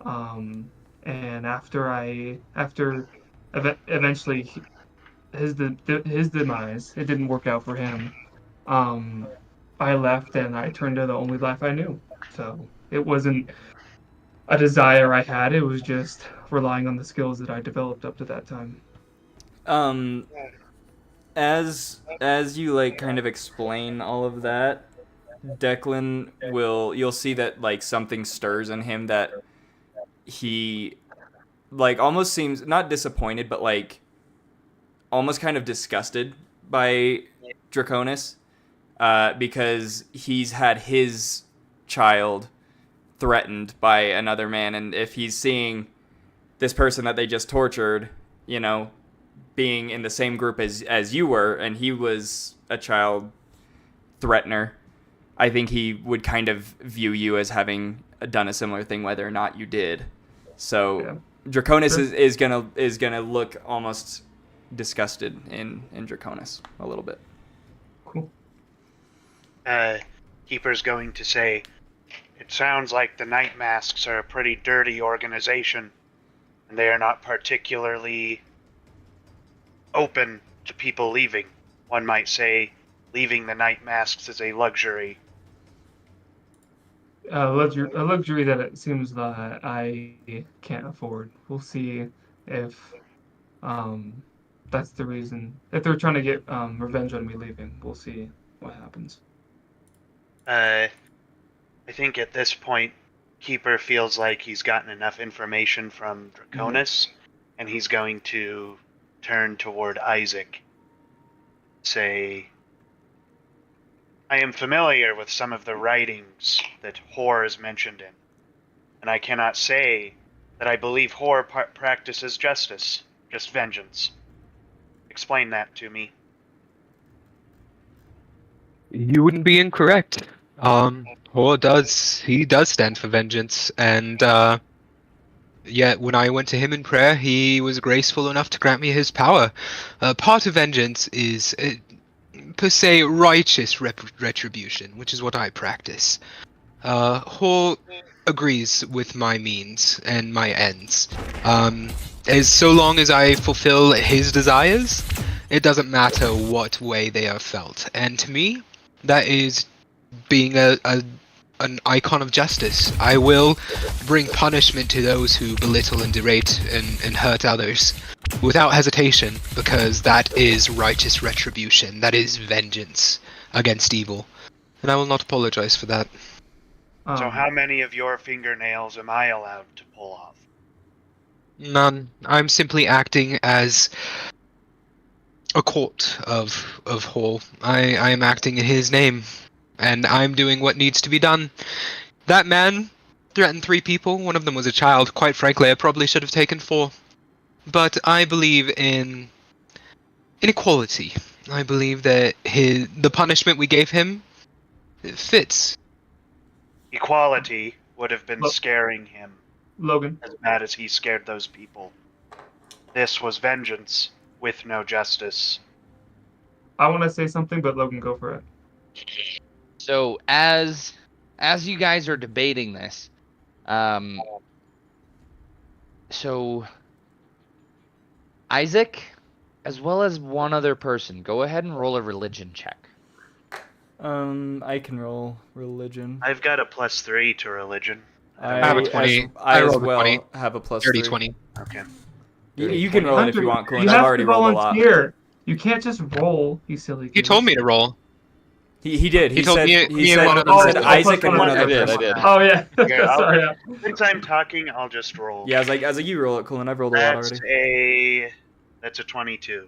Um, and eventually his demise, it didn't work out for him. Um, I left and I turned to the only life I knew. So it wasn't a desire I had. It was just relying on the skills that I developed up to that time. Um, as you like kind of explain all of that, Declan you'll see that like something stirs in him that he like almost seems not disappointed but like almost kind of disgusted by Draconis because he's had his child threatened by another man, and if he's seeing this person that they just tortured, you know, being in the same group as you were, and he was a child threatener, I think he would kind of view you as having done a similar thing, whether or not you did. So Yeah. Draconis is gonna look almost disgusted in Draconis a little bit. Cool. Keeper's going to say, it sounds like the Night Masks are a pretty dirty organization, and they are not particularly open to people leaving. One might say leaving the Night Masks is a luxury. a luxury that it seems that I can't afford. We'll see if um, that's the reason. If they're trying to get revenge on me leaving, we'll see what happens. I think at this point, Keeper feels like he's gotten enough information from Draconis, and he's going to turn toward Isaac. Say, I am familiar with some of the writings that Hor is mentioned in, and I cannot say that I believe Hor practices justice, just vengeance. Explain that to me. You wouldn't be incorrect. Hor does stand for vengeance, and yet when I went to him in prayer, he was graceful enough to grant me his power. Part of vengeance is, per se, righteous retribution, which is what I practice. Hor agrees with my means and my ends. As so long as I fulfill his desires, it doesn't matter what way they are felt. And to me, that is being an icon of justice. I will bring punishment to those who belittle and derate and hurt others without hesitation, because that is righteous retribution. That is vengeance against evil. And I will not apologize for that. So how many of your fingernails am I allowed to pull off? None. I'm simply acting as a court of Hall. I am acting in his name, and I'm doing what needs to be done. That man threatened 3 people. One of them was a child. Quite frankly, I probably should have taken 4. But I believe in equality. I believe that the punishment we gave him fits. Equality would have been scaring him Logan. as bad as he scared those people. This was vengeance with no justice. I want to say something, but Logan, go for it. So as you guys are debating this, so Isaac, as well as one other person, go ahead and roll a religion check. I can roll religion. I've got a +3 to religion. I have a 20. I I as rolled a well 20. have a plus 30, 3. 20. Okay. You can roll it if you want, Colin. You I've have already to rolled a lot. volunteer. You can't just roll, you silly. He told me to roll. He did. He told said, me- he me said, and one other he said person. Isaac and one I other did, person. I did. Oh yeah. Okay, Sorry. Since I'm talking, I'll just roll. Yeah, I was like, you roll it, Colin. I've rolled a lot already. That's a 22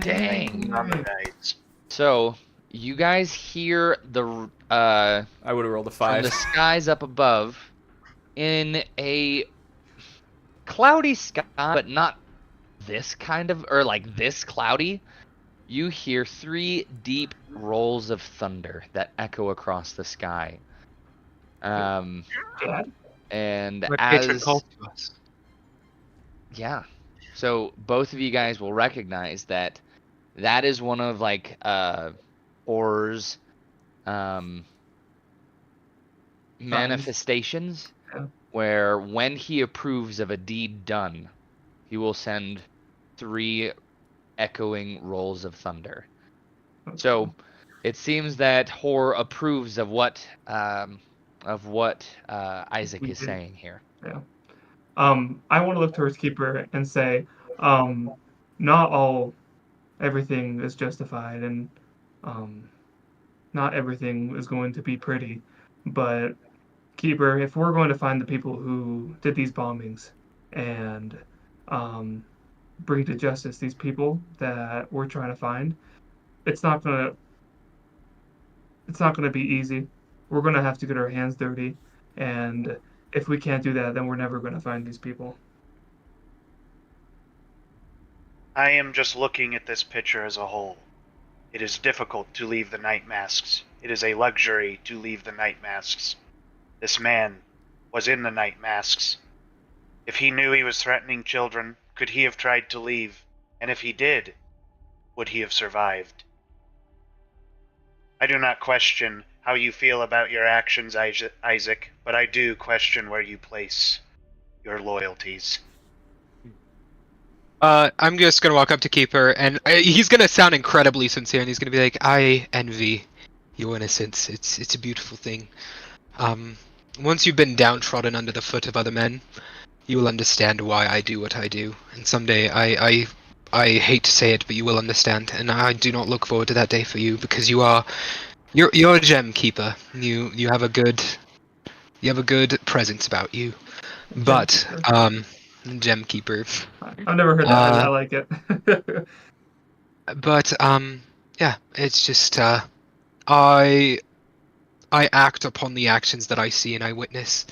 Dang. on the dice. So you guys hear the I would have rolled a from 5. the skies up above in a cloudy sky, but not this kind of, or like this cloudy. You hear 3 deep rolls of thunder that echo across the sky. Dad? And My patron as called to us. yeah, so both of you guys will recognize that is one of like Orr's manifestations, Yeah. where when he approves of a deed done, he will send 3 echoing rolls of thunder. So it seems that Hor approves of what Isaac We is did. saying here. I want to look towards Keeper and say, not everything is justified, and not everything is going to be pretty. But Keeper, if we're going to find the people who did these bombings and bring to justice these people that we're trying to find, it's not gonna be easy. We're gonna have to get our hands dirty, and if we can't do that, then we're never gonna find these people. I am just looking at this picture as a whole. It is difficult to leave the night masks. It is a luxury to leave the night masks. This man was in the night masks. If he knew he was threatening children, could he have tried to leave? And if he did, would he have survived? I do not question how you feel about your actions, Isaac, but I do question where you place your loyalties. I'm just gonna walk up to Keeper, and he's gonna sound incredibly sincere, and he's gonna be like, "I envy your innocence. It's a beautiful thing. Once you've been downtrodden under the foot of other men, you will understand why I do what I do. And someday, I hate to say it, but you will understand. And I do not look forward to that day for you, because you're a gem keeper. You have a good presence about you. But gem keeper. I've never heard that. I like it. But yeah, it's just I act upon the actions that I see and I witness.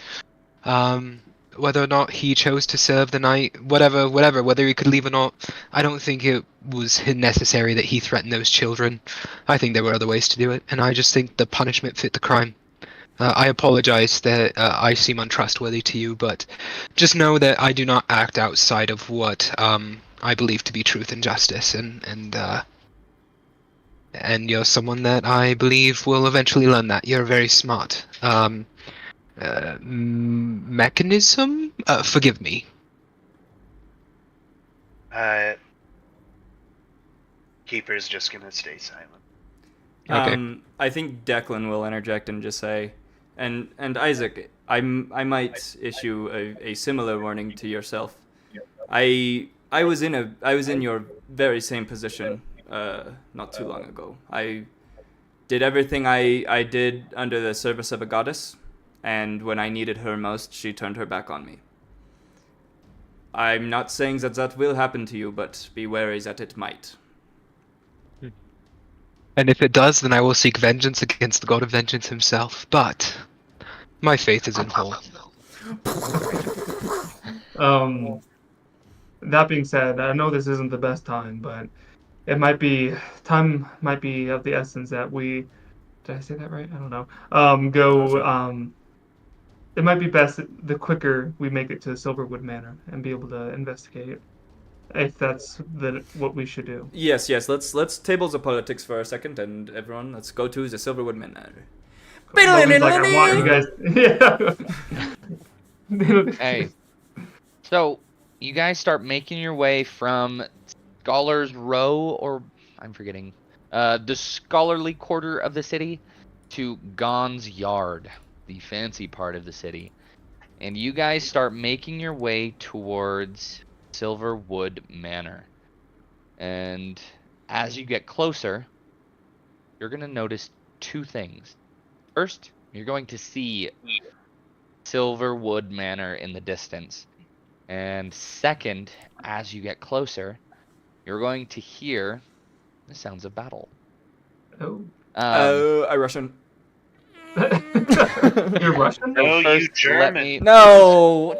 Whether or not he chose to serve the night, whatever, whether he could leave or not, I don't think it was necessary that he threatened those children. I think there were other ways to do it, and I just think the punishment fit the crime. I apologize that I seem untrustworthy to you, but just know that I do not act outside of what I believe to be truth and justice, and you're someone that I believe will eventually learn that. You're very smart. Mechanism? Forgive me. Keeper's just gonna stay silent. Okay. I think Declan will interject and just say, and Isaac, I might issue a similar warning to yourself. I was in your very same position not too long ago. I did everything I did under the service of a goddess, and when I needed her most, she turned her back on me. I'm not saying that will happen to you, but be wary that it might. And if it does, then I will seek vengeance against the god of vengeance himself. But my faith is in whole. That being said, I know this isn't the best time, but time might be of the essence that we. Did I say that right? I don't know. It might be best the quicker we make it to Silverwood Manor and be able to investigate, if that's what we should do. Yes. Let's tables of politics for a second, and everyone, let's go to the Silverwood Manor. Logan's like, I want you guys. Hey, so you guys start making your way from Scholar's Row, or I'm forgetting, the scholarly quarter of the city, to Gon's Yard, the fancy part of the city, and you guys start making your way towards Silverwood Manor. And as you get closer, you're going to notice two things. First, you're going to see Silverwood Manor in the distance. And second, as you get closer, you're going to hear the sounds of battle. Oh. I Russian. You're Russian? No, you First, German. No.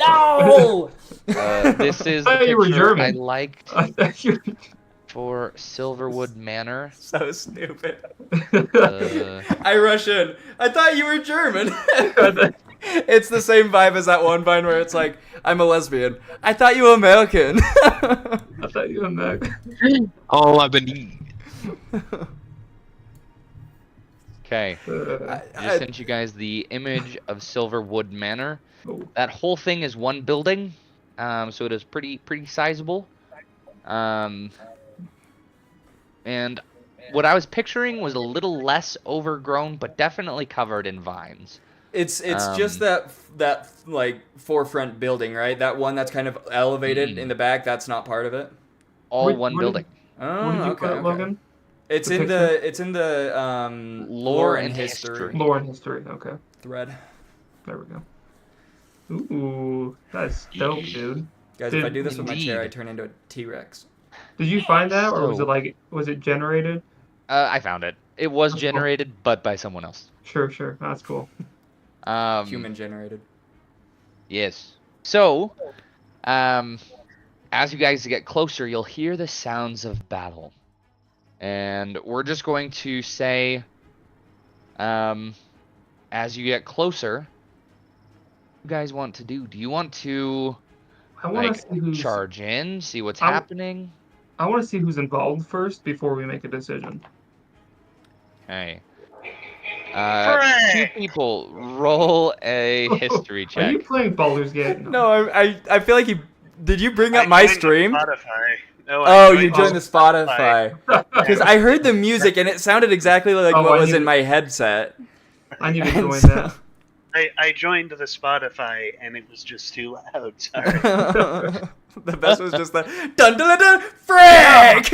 This is I the thought you were picture German. I liked I thought you for Silverwood Manor. So stupid. Uh, I Russian. I thought you were German. It's the same vibe as that one vine where it's like, I'm a lesbian. I thought you were American. I thought you were Mac. All I believe. Okay, I just sent you guys the image of Silverwood Manor. That whole thing is one building, so it is pretty sizable. And what I was picturing was a little less overgrown, but definitely covered in vines. It's just that like forefront building, right? That one that's kind of elevated in the back. That's not part of it. All Where- one where did- building. Oh, What did you okay, put, okay. Logan? It's The in picture? the Lore and history. Lore and history. Okay, thread. there we go. Ooh, that's dope, dude. Guys, if I do this with my chair, I Indeed. turn into a T-Rex. Did you find that, or was So- it was it generated? I found it. It was That's cool. generated, but by someone else. Sure. That's cool. Human generated. Yes. So, as you guys get closer, you'll hear the sounds of battle. And we're just going to say, as you get closer, what do you guys want to do? Do you want to I want like to see who's. charge in, see what's I- happening? I want to see who's involved first before we make a decision. Okay. Two people roll a history Are check. you playing Baldur's Gate? No, I feel like did you bring up I my joined stream? Spotify. No, Oh, I you joined the Spotify. Because I heard the music and it sounded exactly like Oh, what I was need in to- my headset. I need to And join so- that. I joined the Spotify and it was just too loud. Sorry. The best was just the dun dun dun, Frank.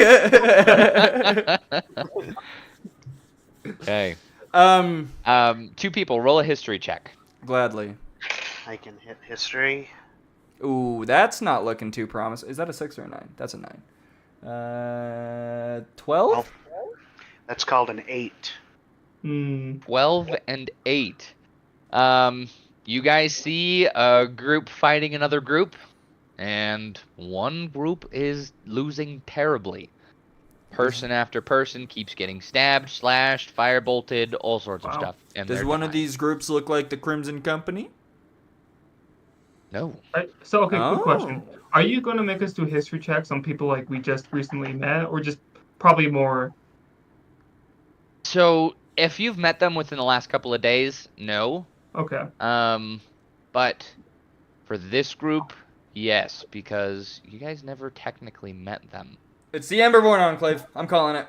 Okay. 2 people, roll a history check. Gladly. I can hit history. Ooh, that's not looking too promising. Is that a 6 or a 9? That's a 9. 12? That's called an 8. 12 and 8. You guys see a group fighting another group, and one group is losing terribly. Person after person keeps getting stabbed, slashed, firebolted, all sorts of Wow. stuff. And Does they're one of dying. these groups look like the Crimson Company? No. So, okay, quick question. Oh. Are you going to make us do history checks on people like we just recently met, or just probably more? So, if you've met them within the last couple of days, no. Okay. But for this group, yes, because you guys never technically met them. It's the Emberborn Enclave. I'm calling it.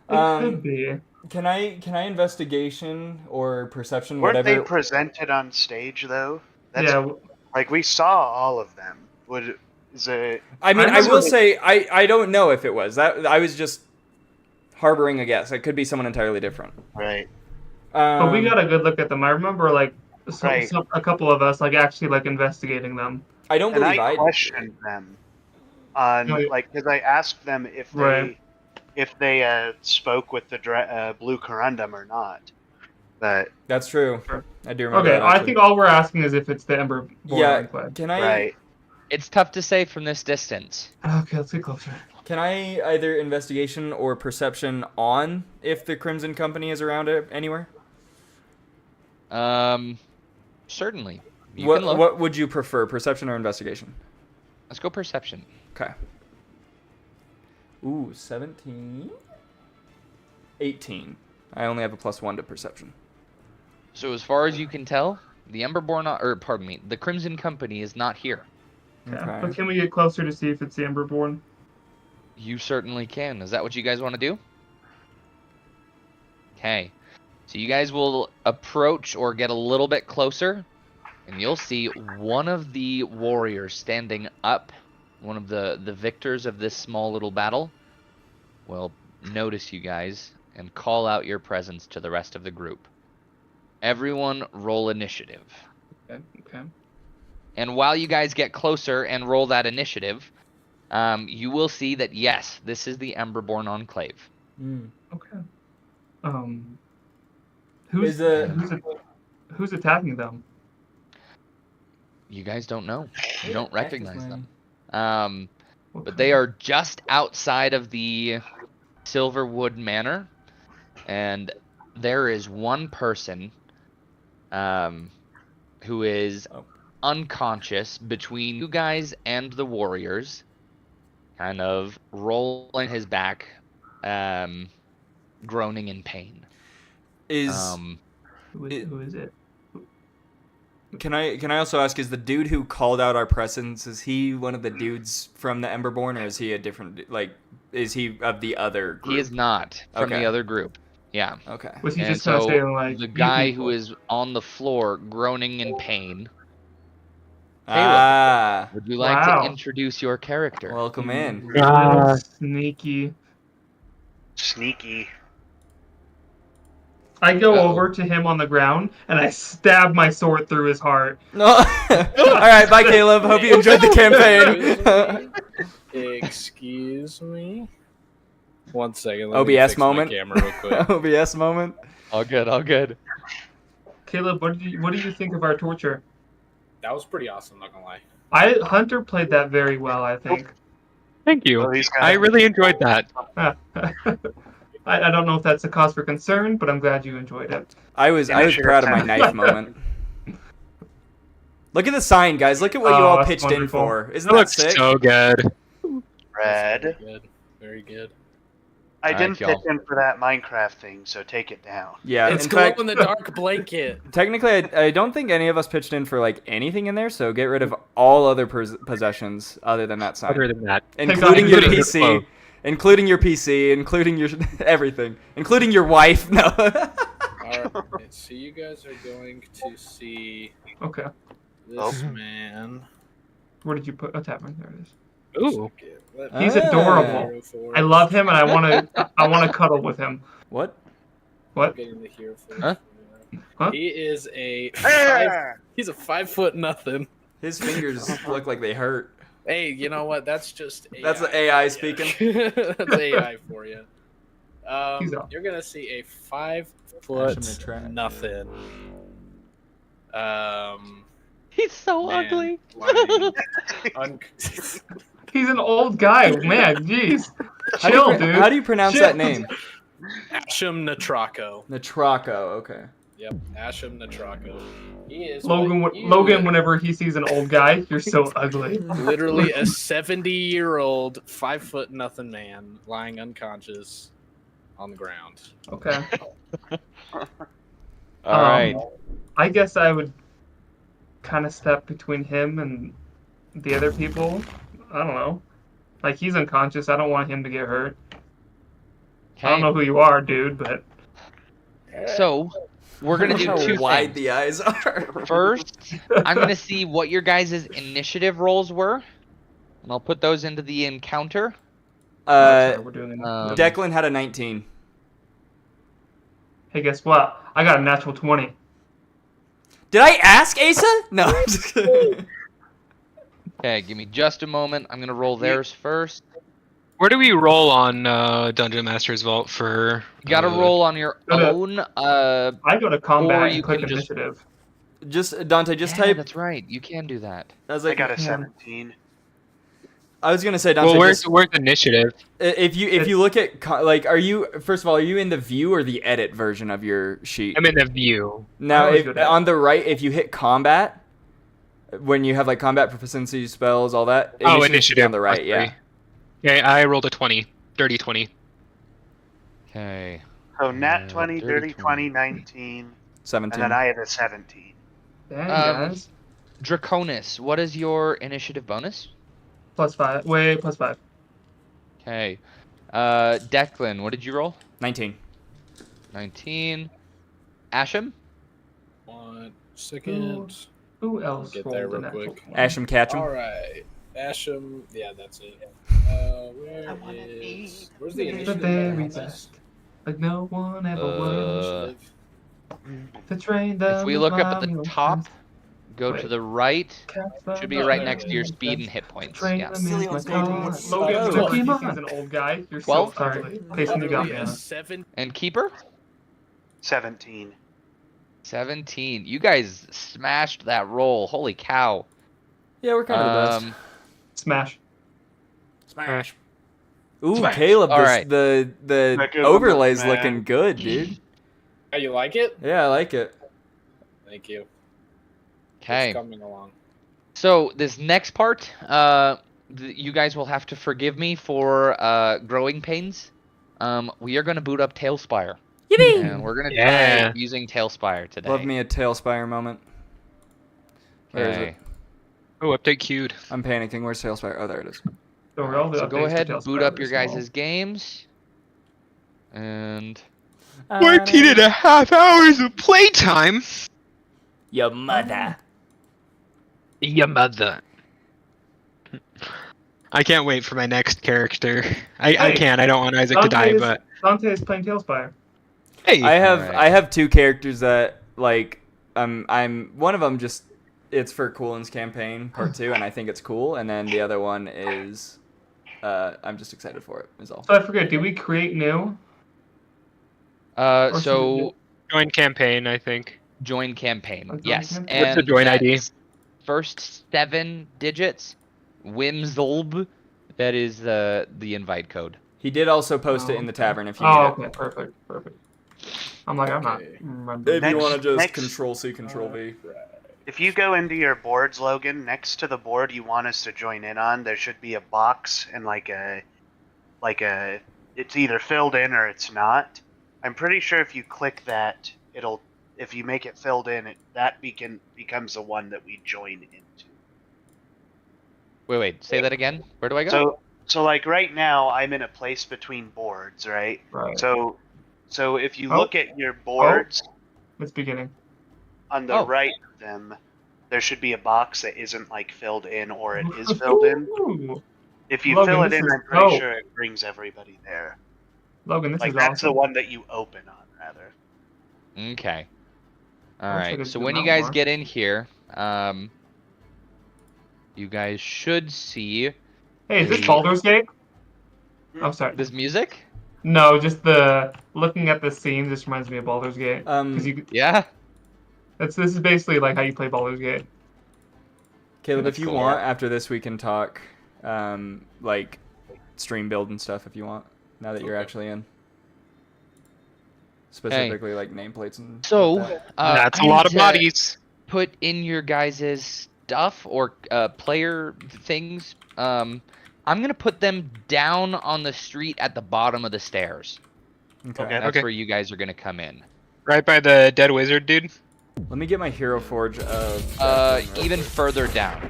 It could be. Can I investigation or perception, Weren't whatever? they presented on stage though? That's, Yeah. Like we saw all of them. Is it? I mean, I I will remember- say I don't know if it was that. I was just harboring a guess. It could be someone entirely different. Right. But we got a good look at them. I remember like Right. a couple of us like actually like investigating them. I don't And believe I I. questioned them on Oh, yeah. like because I asked them if they Right. spoke with the Blue Corundum or not. But That's true. Sure. I do remember. Okay, that, I actually. think all we're asking is if it's the Ember Born Yeah. Enclave. Can I? right. It's tough to say from this distance. Okay, let's get closer. Can I either investigation or perception on if the Crimson Company is around it anywhere? Certainly. You What can look. What would you prefer, perception or investigation? Let's go perception. Okay. Ooh, 17. 18. I only have a +1 to perception. So as far as you can tell, the the Crimson Company is not here. Yeah. Okay. But can we get closer to see if it's the Emberborn? You certainly can. Is that what you guys want to do? Okay. So you guys will approach or get a little bit closer, and you'll see one of the warriors standing up, one of the victors of this small little battle, will notice you guys and call out your presence to the rest of the group. Everyone roll initiative. Okay. And while you guys get closer and roll that initiative, you will see that, yes, this is the Emberborn Enclave. Okay. Who's who's attacking them? You guys don't know. You don't recognize them. What But kind they of- are just outside of the Silverwood Manor, and there is one person who is unconscious between you guys and the warriors, kind of rolling his back, groaning in pain. Is who is it? can I also ask, is the dude who called out our presence, is he one of the dudes from the Emberborn, or is he a different, like, is he of the other group? He is not from Okay. the other group. Yeah. Okay. Was he And just kind of so saying like the "You guy people"? who is on the floor groaning in pain, Ah, would you like Wow. to introduce your character? welcome in. Little sneaky. Sneaky. I go Uh-oh. over to him on the ground and I stab my sword through his heart. No. All right, bye, Caleb. Hope you enjoyed the campaign. Excuse me. 1 second. Let me OBS fix my moment. camera real quick. OBS moment. All good, all good. Caleb, what do you think of our torture? That was pretty awesome. Not gonna lie. Hunter played that very well, I think. Thank you. Well, he's got I really enjoyed that. I don't know if that's a cause for concern, but I'm glad you enjoyed it. I was Finish your proud of my attack. knife moment. Look at the sign, guys. Look at what you Oh, all that's pitched in wonderful. for. Isn't It that looks sick? so good. red. Very good. Very good. I Alright, didn't y'all. pitch in for that Minecraft thing, so take it down. Yeah, It's in glow fact, in the dark blanket. technically, I don't think any of us pitched in for like anything in there. So get rid of all other possessions other than that sign, Other than that, including your including your PC, clothes. including your PC, including your everything, including your wife. No. Alright, so you guys are going to see Okay. this man. Where did you put? Oh, Tavern. There it is. Ooh. He's adorable. I love him, and I want to cuddle with him. What? What? Getting the hero for Huh? Huh? He is a Ah! he's a 5 foot nothing. His fingers look like they hurt. Hey, you know what? That's just AI. That's the AI speaking. That's AI for you. He's up. You're gonna see a 5 Asham foot Natraka. nothing. He's so Man, ugly. lying. He's an old guy, man. Jeez. How do you Chill, pro- dude. How do you pronounce Chill. that name? Asham Natrako. Natrako. Okay. Yep, Asham Natrako. He is Logan, what you Logan, would- whenever he sees an old guy, you're so ugly. literally a 70-year-old 5 foot nothing man lying unconscious on the ground. Okay. All right. I guess I would kind of step between him and the other people. I don't know. Like, he's unconscious. I don't want him to get hurt. I don't know who you are, dude, but So we're gonna do How two wide things. the eyes are. First, I'm gonna see what your guys' initiative rolls were, and I'll put those into the encounter. sorry, we're doing it. Declan had a 19. Hey, guess what? I got a natural 20. Did I ask Asa? No. I'm just kidding. Okay, give me just a moment. I'm gonna roll theirs first. Where do we roll on Dungeon Master's Vault for? You gotta roll on your Go to- own. I go to combat Or and you click can just- initiative. Just Dante, just yeah, type. that's right. You can do that. I was I like, got a Yeah. 17. I was gonna say Dante. Well, where's just, initiative? if you look at like, are you first of all, are you in the view or the edit version of your sheet? I'm in the view. Now, I always if, go down. on the right, if you hit combat, when you have like combat proficiency spells, all that. Oh, should be initiative on the right. plus Yeah. 3. Okay, I rolled a 20. Dirty 20. Okay. So nat 20, dirty dirty 20. 20, 19, 17. and then I had a 17. Dang, Um, guys. Draconis, what is your initiative bonus? +5. Wait, +5. Okay. Declan, what did you roll? 19. 19. Asham? 1 second. Who else get rolled there a real natural quick. 20? Asham Catchum. All right, Asham. Yeah, that's it. Where is? Where's the The initiative? very bonus? best. Like no one ever was. Initiative. The train down If we the look up at the line, top, go to Wait. the right. cats Should be fly right by, next to your the speed and hit points. train Yeah. that makes my Silly car. ones. Logan, Oh, whenever he Pokemon. sees an old guy, you're 12? so ugly. Pacing you got Literally me a on. 7. And Keeper? 17. 17. You guys smashed that roll. Holy cow. Yeah, we're kind of the best. Smash. Smash. Ooh, Smash. Caleb, All right. the Look at overlay's him, man. looking good, dude. Oh, you like it? Yeah, I like it. Thank you. Okay. It's coming along. So this next part, you guys will have to forgive me for growing pains. We are going to boot up Tailspire. And we're going to Yeah. try using Tailspire today. Love me a Tailspire moment. Where is Okay. it? Oh, update queued. I'm panicking. Where's Tailspire? Oh, there it is. So, we're all the So go updates ahead to and boot Tailspire up your as well. guys' games. And 14 and a half hours of playtime. Your mother. Your mother. I can't wait for my next character. I Hey, can't. I don't want Isaac to die, but Dante is playing Tailspire. hey. Alright. I have two characters that like I'm one of them just it's for Coolin's campaign part 2 and I think it's cool, and then the other one is I'm just excited for it is all. So I forget, did we create new? Or should so Join campaign, I think. join campaign. Join Yes. campaign? And What's the join that ID? First 7 digits, Wimzulb. That is the invite code. He did also post it in the okay. tavern if you Oh, need okay, perfect. I'm like, I'm not Okay. remembering. it. If you Next- want to just next- Control C, Control V. If you go into your boards, Logan, next to the board you want us to join in on, there should be a box and like a it's either filled in or it's not. I'm pretty sure if you click that, if you make it filled in, that becomes the one that we join into. Wait. Say that again. Where do I go? So like right now I'm in a place between boards, right? Right. So if you Oh. look at your boards, It's beginning. On the Oh. right of them, there should be a box that isn't like filled in, or it is filled in. Ooh. If you Logan, fill it this in, is I'm pretty dope. sure it brings everybody there. Logan, this Like is that's the awesome. one that you open on, rather. Okay. All Looks like right. it's So doing when you that guys more. get in here, you guys should see Hey, is this Hey. Baldur's Gate? Oh, sorry. this music. No, just the looking at the scene just reminds me of Baldur's Gate. Because Yeah. this is basically like how you play Baldur's Gate. Caleb, That's if you cool. want, after this we can talk, like stream build and stuff if you want. Now that you're actually in, specifically like nameplates and. So like that. That's a I'm lot of gonna bodies. Put in your guys' stuff or player things. I'm gonna put them down on the street at the bottom of the stairs. Okay. That's Okay. where you guys are gonna come in. Right by the dead wizard dude. Let me get my Hero Forge. Even further down.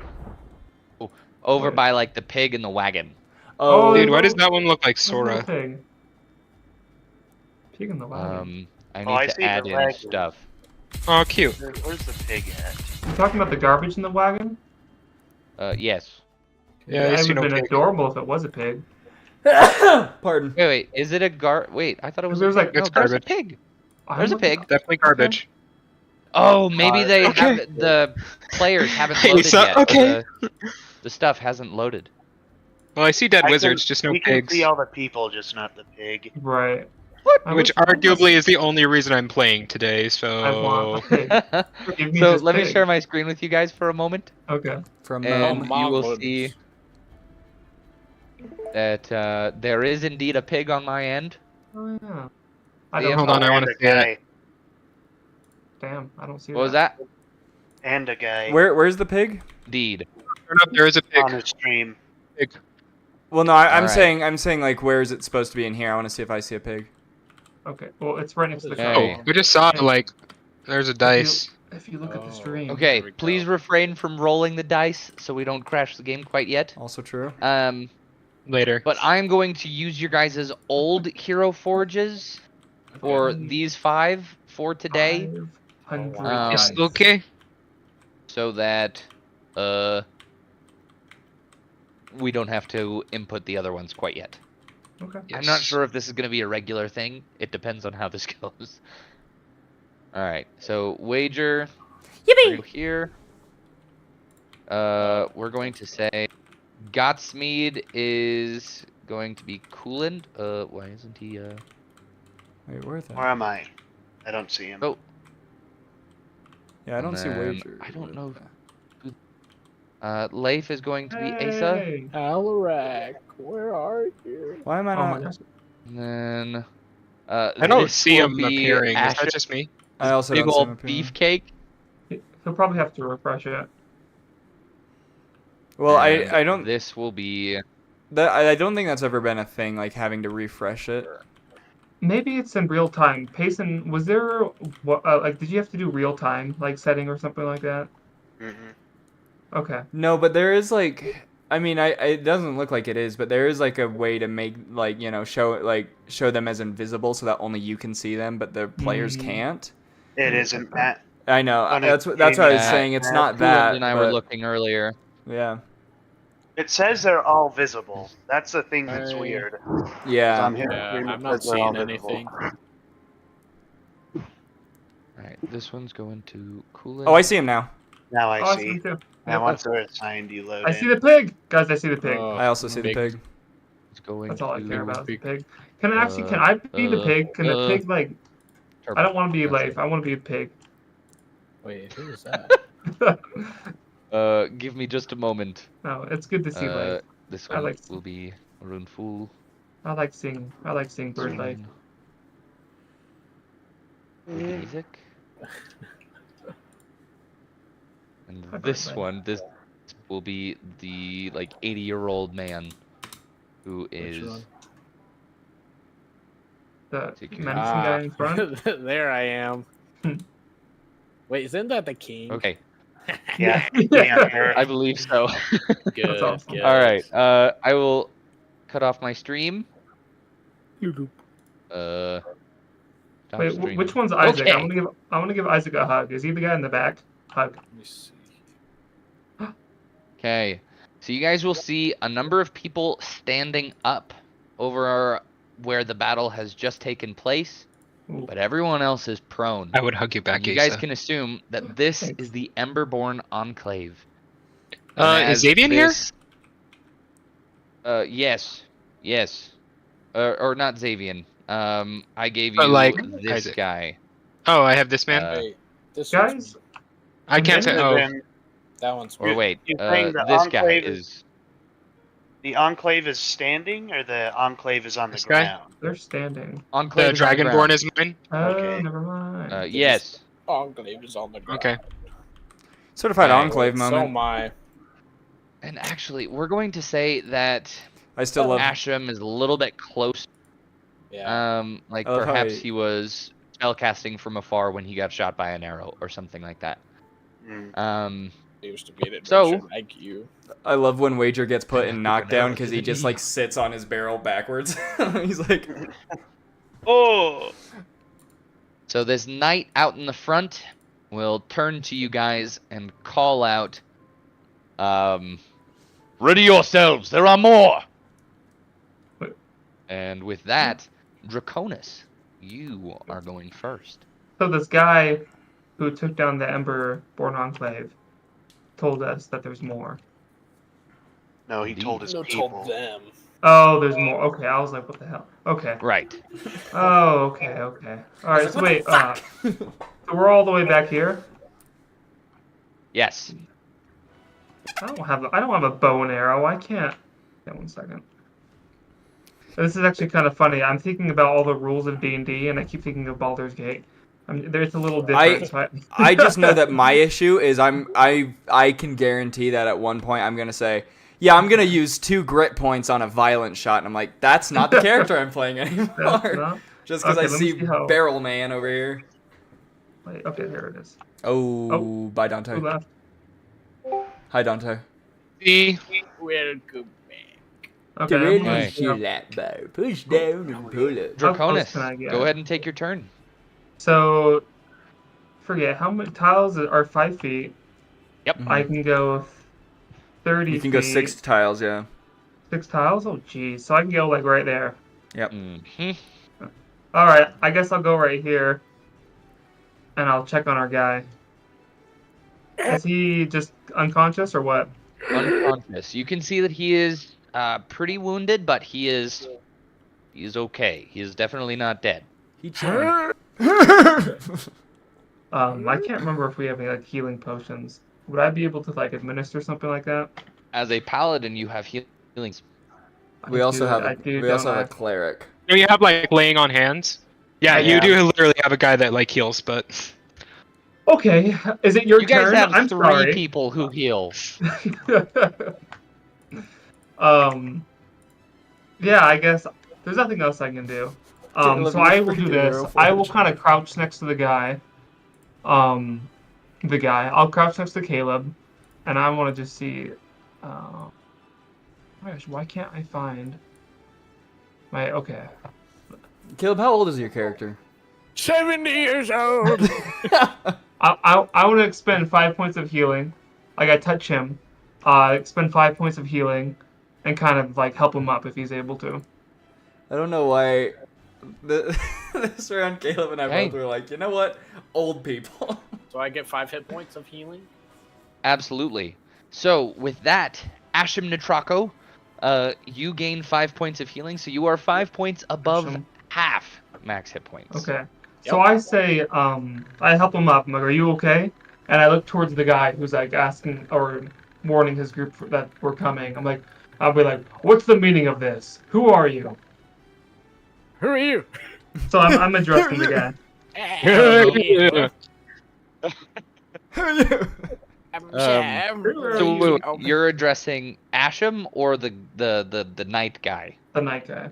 Over Wait. by like the pig and the wagon. Oh, Dude, why no. does that one look like There's no Sora? pig. Pig in the wagon. I Oh, I need see to add the in wagon. stuff. Oh, cute. Where's the pig at? You talking about the garbage in the wagon? Yes. Yeah, I it see would no have been pig. adorable if it was a pig. Pardon. Wait. Is it a Wait, I thought it was. There's like- no, It's there's a garbage. pig. I'm There's a looking- pig. Definitely garbage. Oh, maybe they okay. have the players haven't Hey, loaded so- yet. okay. The stuff hasn't loaded. Well, I see dead I can- wizards, just no we can pigs. see all the people, just not the pig. Right. I Which wish- arguably is the only reason I'm playing today, so... I want a pig. Give me So this let me pig. share my screen with you guys for a moment, Okay. From and my you will goodness. see that there is indeed a pig on my end. Oh yeah. I Yeah, don't. Hold on, I and want a to see it. guy. Damn, I don't see What was that? And a guy where's the pig? Indeed. Turn up, there is a on pig. his stream. Well, no, I'm Alright. I'm saying like where is it supposed to be in here? I want to see if I see a pig. Okay. Well, it's right next to the Hey. car. Oh, I just saw it, like, there's a dice. If you look at the Oh. stream. Okay, There we please go. refrain from rolling the dice so we don't crash the game quite yet. Also true. Later. But I'm going to use your guys' old hero forges for Okay. these 5 for today, 500. It's Um, okay. so that we don't have to input the other ones quite yet. Okay. I'm not Yes. sure if this is going to be a regular thing. It depends on how this goes. All right, so wager. Yippee! Here. We're going to say Godsmead is going to be Coolant. Why isn't he? Wait, where is Where that? am I? I don't see him. Oh. Yeah, I don't see And then wager. I don't know. Leif is going to be Asa. Hey. Alarak, where are you? Why am I Oh my not? gosh. And then I don't this see will him be appearing. Is Asher, that just me? I also big don't see him old appearing. beefcake. He'll probably have to refresh it. Well, and I don't This will be. I don't think that's ever been a thing, like having to refresh it. Maybe it's in real time. Payson, was there what like did you have to do real time like setting or something like that? hmm Okay. No, but there is like, I mean, it doesn't look like it is, but there is like a way to make like show them as invisible so that only you can see them, but the players Mm. can't. It isn't that. I know. On a That's what I was game saying. It's not Coolant that. and I were but- looking earlier. Yeah. It says they're all visible. That's the thing that's I- weird. Yeah. On his Yeah, stream, it I'm not says they're all seeing visible. anything. All right, this one's going to Coolant. Oh, I see him now. Now I Oh, I see see. him too. Now Yep, once they're assigned, you load I in. see the pig, guys. I see the pig. Oh, I also see the big- pig. It's going That's all I to care about. Is the pig. pig. Can I actually? Can I be the pig? Can the pig like? I don't want to be Leif. I want to be a pig. Wait, who is that? Give me just a moment. No, it's good to see Leif. This I one like- will be Maroon Fool. I like seeing bird life. Music. And Hi, this Bird one, this will be the like 80-year-old man who Which is one? The Take medicine it. guy in front. There I am. Hmm. Wait, isn't that the king? okay. Yeah. Yeah. Yeah, sure. I believe so. Good. That's awesome. good. All right. I will cut off my stream. Stop Wait, streaming. which one's Isaac? Okay. I want to give Isaac a hug. Is he the guy in the back? Hug. Let me see. Okay. So you guys will see a number of people standing up over where the battle has just taken place, Ooh. but everyone else is prone. I would hug you back, You guys Asa. can assume that this Thanks. is the Emberborn Enclave. And Is as Xavian here? this- yes. Yes. Or not Xavian. I gave you But, like, this Isaac. guy. Oh, I have this man. Wait, this Guys, one's I can't say. And Oh, then that one's Or wait, you're saying the this guy Enclave is... the Enclave is standing, or the Enclave is on the This guy? ground? they're standing. Enclave the is on the Dragonborn ground. is mine. Oh, Okay. never mind. Yes. Enclave is on the ground. Okay. Certified Alright, Enclave So moment. my And actually, we're going to say that I still love. Ashram is a little bit close. yeah. Like I love how perhaps he- he was spellcasting from afar when he got shot by an arrow or something like that. Mm. Used to be an So- adventure like you. I love when Wager gets put in Freaking knockdown hell, because he dude. just like sits on his barrel backwards. He's like, Oh, So this knight out in the front will turn to you guys and call out, "Ready yourselves! There are more!" Wait. And with that, Draconis, you are going first. So this guy who took down the Emberborn Enclave told us that there's more. no, he told his people. Told them. Oh, there's more. Okay, I was like, what the hell? Okay. Right. Oh, okay. All right. like, So what wait. the fuck? So we're all the way back here. Yes. I don't have a bow and arrow. I can't. Yeah, 1 second. This is actually kind of funny. I'm thinking about all the rules of D&D, and I keep thinking of Baldur's Gate. There's a little difference. I just know that my issue is I can guarantee that at one point I'm gonna say, yeah, I'm gonna use 2 grit points on a violent shot, and I'm like, that's not the character I'm playing anymore. No? Just because Okay, I let me see see how- Barrel Man over here. Wait, okay, here it is. Oh, bye Dante. Who left? Hi Dante. The Welcome back. Okay. Really I'm gonna Hey. see how- that bow. Push down and pull it. How close Draconis, can I get? go ahead and take your turn. So, forget how many tiles are 5 feet. Yep. I can go 30 You can feet. go 6 tiles, yeah. 6 tiles? Oh, geez. So I can go, like, right there. Hmm. All right. I guess I'll go right here. And I'll check on our guy. Is he just unconscious or what? Unconscious. You can see that he is pretty wounded, but he is okay. He is definitely not dead. He chilling. I can't remember if we have any, like, healing potions. Would I be able to, like, administer something like that? As a paladin, you have healings. We also have a don't I? cleric. do you have like laying on hands? Yeah, Yeah. you do literally have a guy that like heals, but Okay. Is it your You guys turn? have I'm 3 sorry. people who heal. Yeah, I guess there's nothing else I can do. Caleb, So you I will freaking do this. hero I will forge. kind of crouch next to the guy. I'll crouch next to Caleb, and I want to just see. Gosh, why can't I find my? Okay. Caleb, how old is your character? 70 years old. I want to expend 5 points of healing. Like I touch him, expend 5 points of healing, and kind of like help him up if he's able to. I don't know why. This round, Caleb and I Hey. both were like, you know what? Old people. So I get 5 hit points of healing. Absolutely. So with that, Ashim Nitrako, you gain 5 points of healing, so you are 5 points above Ashim. half max hit points. Okay. So I say, I help him up. I'm like, "Are you okay?" And I look towards the guy who's like asking or warning his group that we're coming. I'll be like, "What's the meaning of this? Who are you?" Who are you? So I'm addressing the guy. So wait, you're addressing Ashim or the knight guy? The night guy.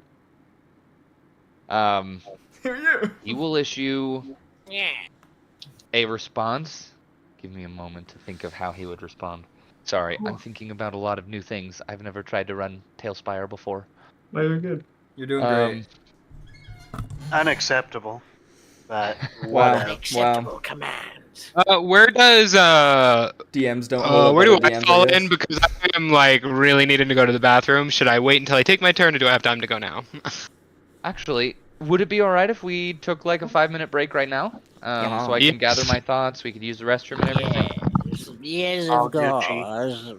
He will issue a response. Give me a moment to think of how he would respond. Sorry, I'm thinking about a lot of new things. I've never tried to run Tailspire before. Very good. You're doing great. Unacceptable. But Wow. whatever. Unacceptable commands. Where does DMs don't hold up where do other I DMs, fall guess. in? Because I am like really needing to go to the bathroom. Should I wait until I take my turn, or do I have time to go now? Actually, would it be alright if we took like a 5-minute break right now? So I Yes. can gather my thoughts, we could use the restroom and everything. Yes, All of Gucci. course.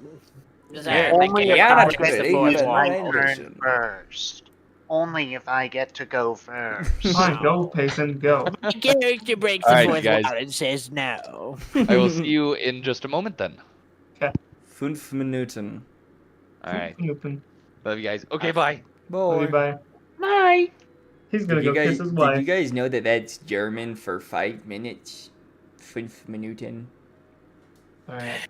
Only if Yeah, I that's get the to boy use my won't turn listen. first. Only if I get to go first. Fine, go, Payson, go. Character breaks All right, before guys. Warren says no. I will see you in just a moment then. 5 Minuten. Alright. Open. Love you guys. Okay, bye. Love you, bye. Bye. He's gonna go kiss his wife. guys know that that's German for 5 minutes? 5 Minuten. Alright.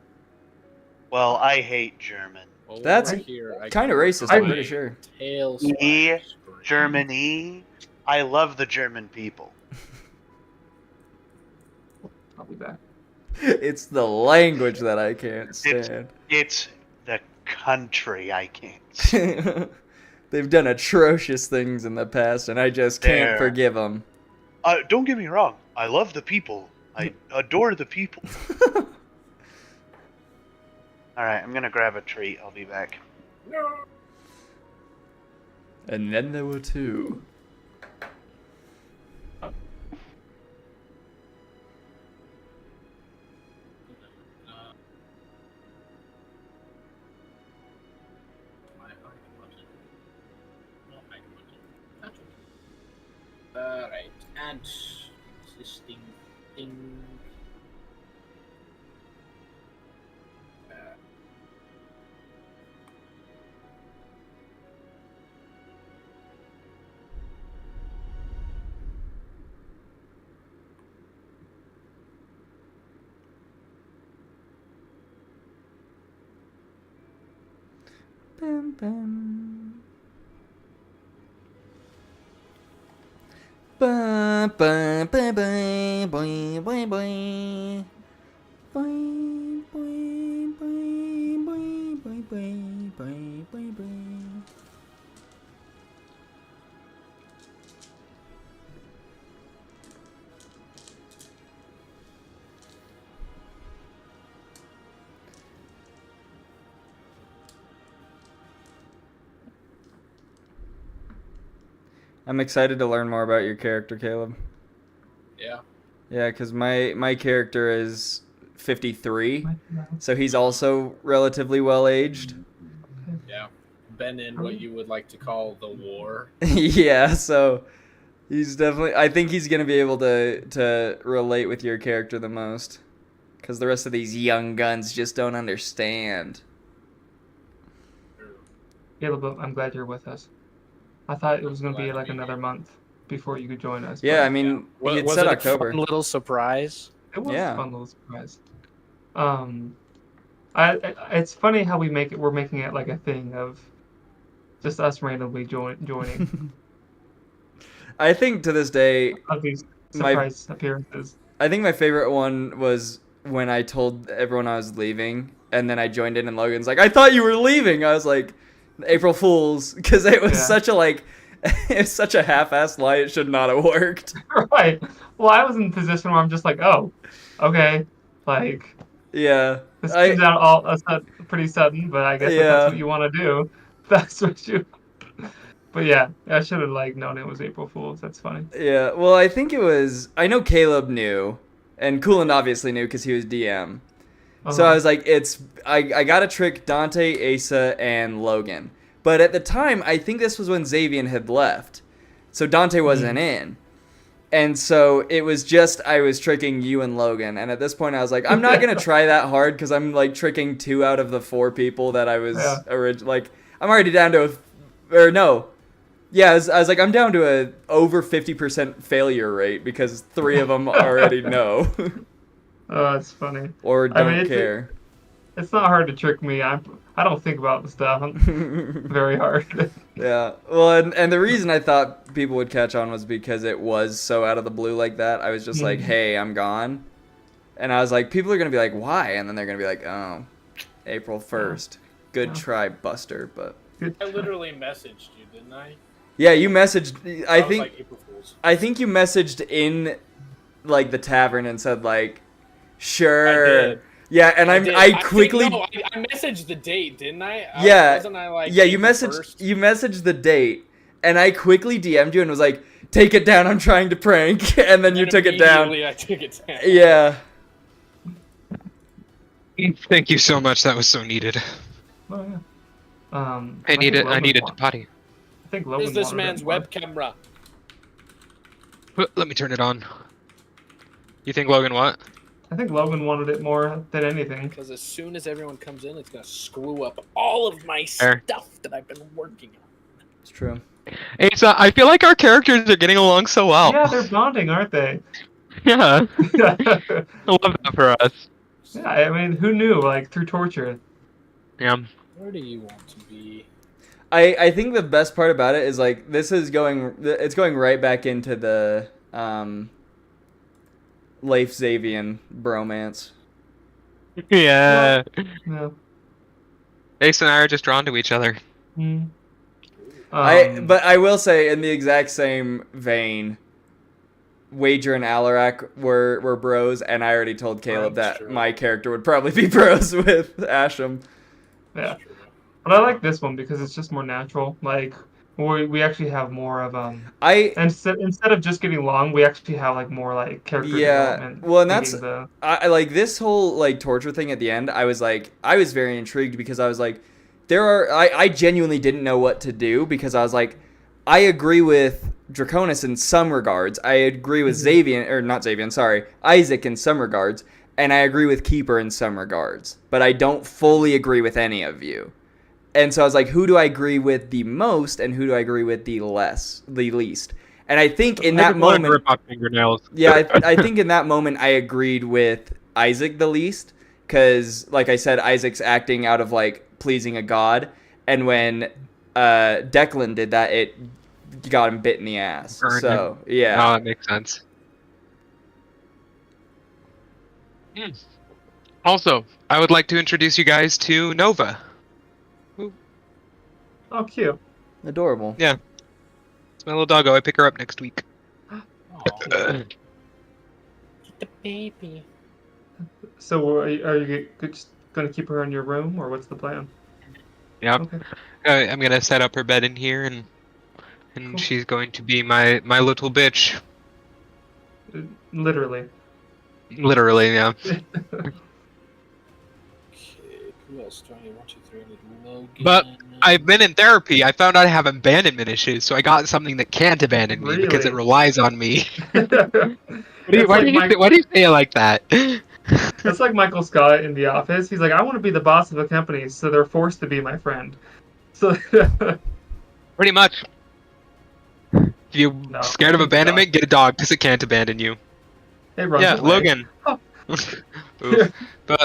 Well, I hate German. That's kind of racist, I'm I- pretty sure. E, Germany. I love the German people. I'll be back. It's the language that I can't stand. It's the country I can't. They've done atrocious things in the past, and I just can't There. forgive them. Don't get me wrong. I love the people. I adore the people. Alright, I'm gonna grab a treat. I'll be back. And then there were 2. Alright, and existing thing. Bam, bam. Ba, ba, ba, ba, boy, boy, boy. Boy, boy, boy, boy, boy, boy, boy, boy, boy. I'm excited to learn more about your character, Caleb. Yeah. Yeah, because my character is 53, so he's also relatively well aged. Yeah. Been in what you would like to call the war. Yeah, so he's definitely. I think he's gonna be able to relate with your character the most, because the rest of these young guns just don't understand. Caleb, I'm glad you're with us. I thought it was gonna be like another month before you could join us. Yeah, but I mean, he had Was said it October. a fun little surprise? it was yeah. a fun little surprise. It's funny how we're making it like a thing of just us randomly joining I think to this day, of these My- surprise appearances. I think my favorite one was when I told everyone I was leaving, and then I joined in, and Logan's like, "I thought you were leaving." I was like, "April Fools," because it was Yeah. such a it's such a half-assed lie. It should not have worked. Right. Well, I was in a position where I'm just like, oh, okay, like Yeah, this comes out all pretty sudden, but I guess if Yeah. that's what you want to do, that's what you. But yeah, I should have like known it was April Fools. That's funny. yeah. Well, I think it was. I know Caleb knew, and Coolant obviously knew because he was DM. So Uh-huh. I was like, I gotta trick Dante, Asa, and Logan. But at the time, I think this was when Xavier had left. So Dante wasn't in. And so it was just, I was tricking you and Logan. And at this point, I was like, I'm not gonna try that hard because I'm like tricking 2 out of the 4 people that I was like, I'm already down to I was like, I'm down to a over 50% failure rate because 3 of them already know. Oh, that's funny. Or don't mean, care. It's not hard to trick me. I don't think about the stuff. I'm very hard. Yeah. Well, and the reason I thought people would catch on was because it was so out of the blue like that. I was just like, hey, I'm gone. And I was like, people are going to be like, why? And then they're going to be like, oh, April 1st. Good try, Buster. But I literally messaged you, didn't I? yeah, you messaged. I was think like April Fool's. is. I think you messaged in like the tavern and said like, sure. I did. Yeah, and I quickly. No, I messaged the date, didn't I? Yeah. Wasn't I like? Yeah, you April messaged 1st? you messaged the date, and I quickly DM'd you and was like, "Take it down, I'm trying to prank," and then you And took it down. immediately I took it down. Yeah. Thank you so much. That was so needed. Oh, yeah. I think needed Logan to won- potty. I think Logan Is this wanted man's it more. web camera? Let me turn it on. You think Logan what? I think Logan wanted it more than anything. Because as soon as everyone comes in, it's gonna screw up all of my Fair. stuff that I've been working on. It's true. Asa, I feel like our characters are getting along so well. Yeah, they're bonding, aren't they? Yeah. Yeah, I love that for us. I mean, who knew? Like through torture. Yeah. Where do you want to be? I think the best part about it is like it's going right back into the Leif Xavian bromance. Yeah. Yeah. Ace and I are just drawn to each other. Hmm. But I will say in the exact same vein, Wager and Alarak were bros, and I already told Caleb That's that true. my character would probably be bros with Asham. Yeah. But I like this one because it's just more natural. Like we actually have more of I instead of just getting along, we actually have like more like character Yeah, development. well, and that's- meaning the, I like this whole like torture thing at the end. I was very intrigued because I was like, I genuinely didn't know what to do because I was like, I agree with Draconis in some regards. I agree with Isaac in some regards, and I agree with Keeper in some regards. But I don't fully agree with any of you. And so I was like, who do I agree with the most, and who do I agree with the least? And I think in that moment, rip off fingernails. yeah, I think in that moment I agreed with Isaac the least, because like I said, Isaac's acting out of like pleasing a god, and when Declan did that, it got him bit in the ass. Burned So Oh, yeah, that makes sense. Also, I would like to introduce you guys to Nova. oh, cute. adorable. It's my little doggo. I pick her up next week. The baby. So are you just gonna keep her in your room, or what's the plan? Yeah. Okay. I'm gonna set up her bed in here, and Cool. she's going to be my little bitch. Literally. Literally, yeah. Okay, who else do I want you through? Logan. But I've been in therapy. I found out I have abandonment issues, so I got something that can't abandon me because it Really? relies on me. It's Why like do you say it like that? That's like Michael Scott in The Office. He's like, I want to be the boss of a company, so they're forced to be my friend. So Pretty much. If you're No, scared of it's abandonment, get a dog because it can't abandon you. it runs Yeah, away. Logan. Oh. Oof. But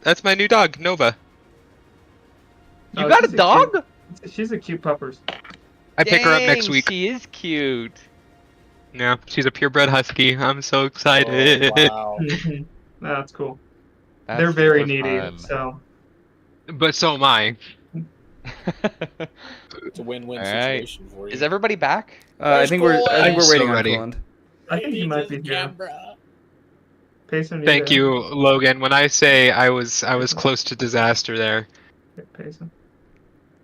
that's my new dog, Nova. You Oh, got a she's dog? She's a cute puppers. I pick her up next Dang, week. She is cute. Yeah, she's a purebred husky. I'm so excited. Oh, wow. That's cool. That's They're very super needy, fun. so But so am I. It's a win-win All right. situation for you. Is everybody back? I think we're I'm waiting so on ready. Coland. I think he might be here. Camera. Payson, Thank there? you, Logan. When I say I was close to disaster there. Payson.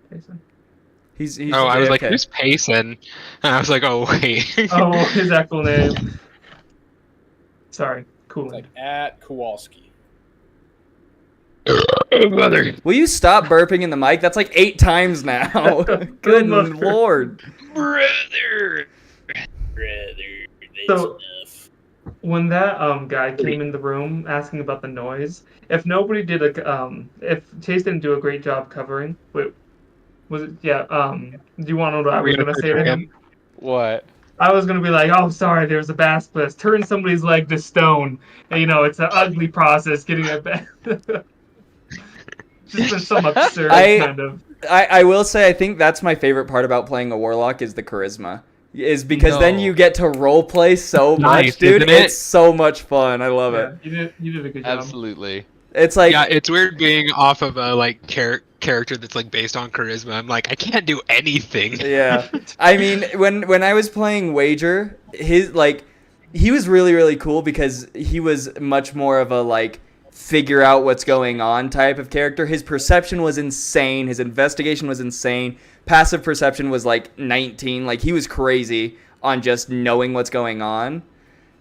Payson. He's Oh, I was like, AFK. who's Payson? And I was like, oh wait. Oh, his actual name. Sorry, cool. It's like at Kowalski. Mother. Will you stop burping in the mic? That's like 8 times now. Good Mother. lord. Brother. So when that guy came in the room asking about the noise, if nobody did if Chase didn't do a great job covering, wait, was it? Yeah. Do you want to know what I Are we was gonna gonna say to him? What? I was gonna be like, oh, sorry, there's a basilisk. Turn somebody's leg to stone. And, it's an ugly process getting it back. Just been some absurd kind of. I will say I think that's my favorite part about playing a warlock is the charisma. Is because then No. you get to role play so Nice, much, dude. isn't it? It's so much fun. I love Yeah, it. you did a good job. Absolutely. It's like Yeah, it's weird being off of a character that's like based on charisma, I'm like, I can't do anything. Yeah. I mean, when I was playing Wager, he was really cool because he was much more of a like figure out what's going on type of character. His perception was insane. His investigation was insane. Passive perception was like 19. Like he was crazy on just knowing what's going on.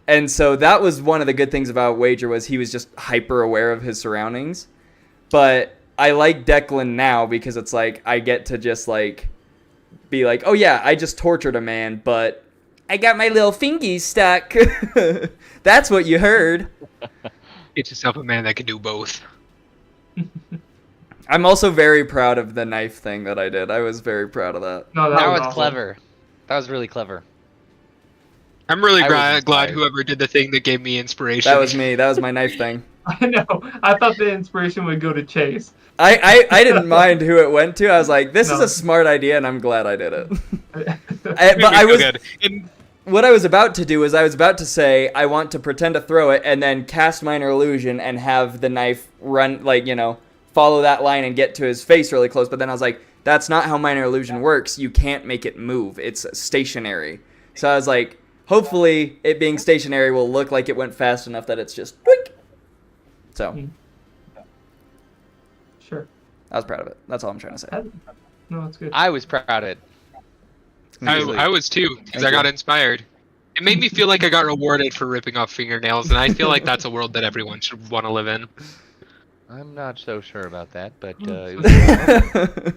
And so that was one of the good things about Wager was he was just hyper aware of his surroundings. But I like Declan now because it's like I get to just like be like, oh yeah, I just tortured a man, but I got my little fingies stuck. That's what you heard. Get yourself a man that can do both. I'm also very proud of the knife thing that I did. I was very proud of that. No, that That was was awesome. clever. That was really clever. I'm really I was glad inspired. whoever did the thing that gave me inspiration. That was me. That was my knife thing. I know. I thought the inspiration would go to Chase. I didn't mind who it went to. I was like, this is No. a smart idea, and I'm glad I did it. But Made me I feel was good. And what I was about to do is I was about to say I want to pretend to throw it and then cast minor illusion and have the knife run like follow that line and get to his face really close. But then I was like, that's not how minor illusion works. You can't make it move. It's stationary. So I was like, hopefully it being stationary will look like it went fast enough that it's just doink. So Sure. I was proud of it. That's all I'm trying to say. No, it's good. I was proud of it. I was too, because Thank I got you. inspired. It made me feel like I got rewarded for ripping off fingernails, and I feel like that's a world that everyone should want to live in. I'm not so sure about that, but it was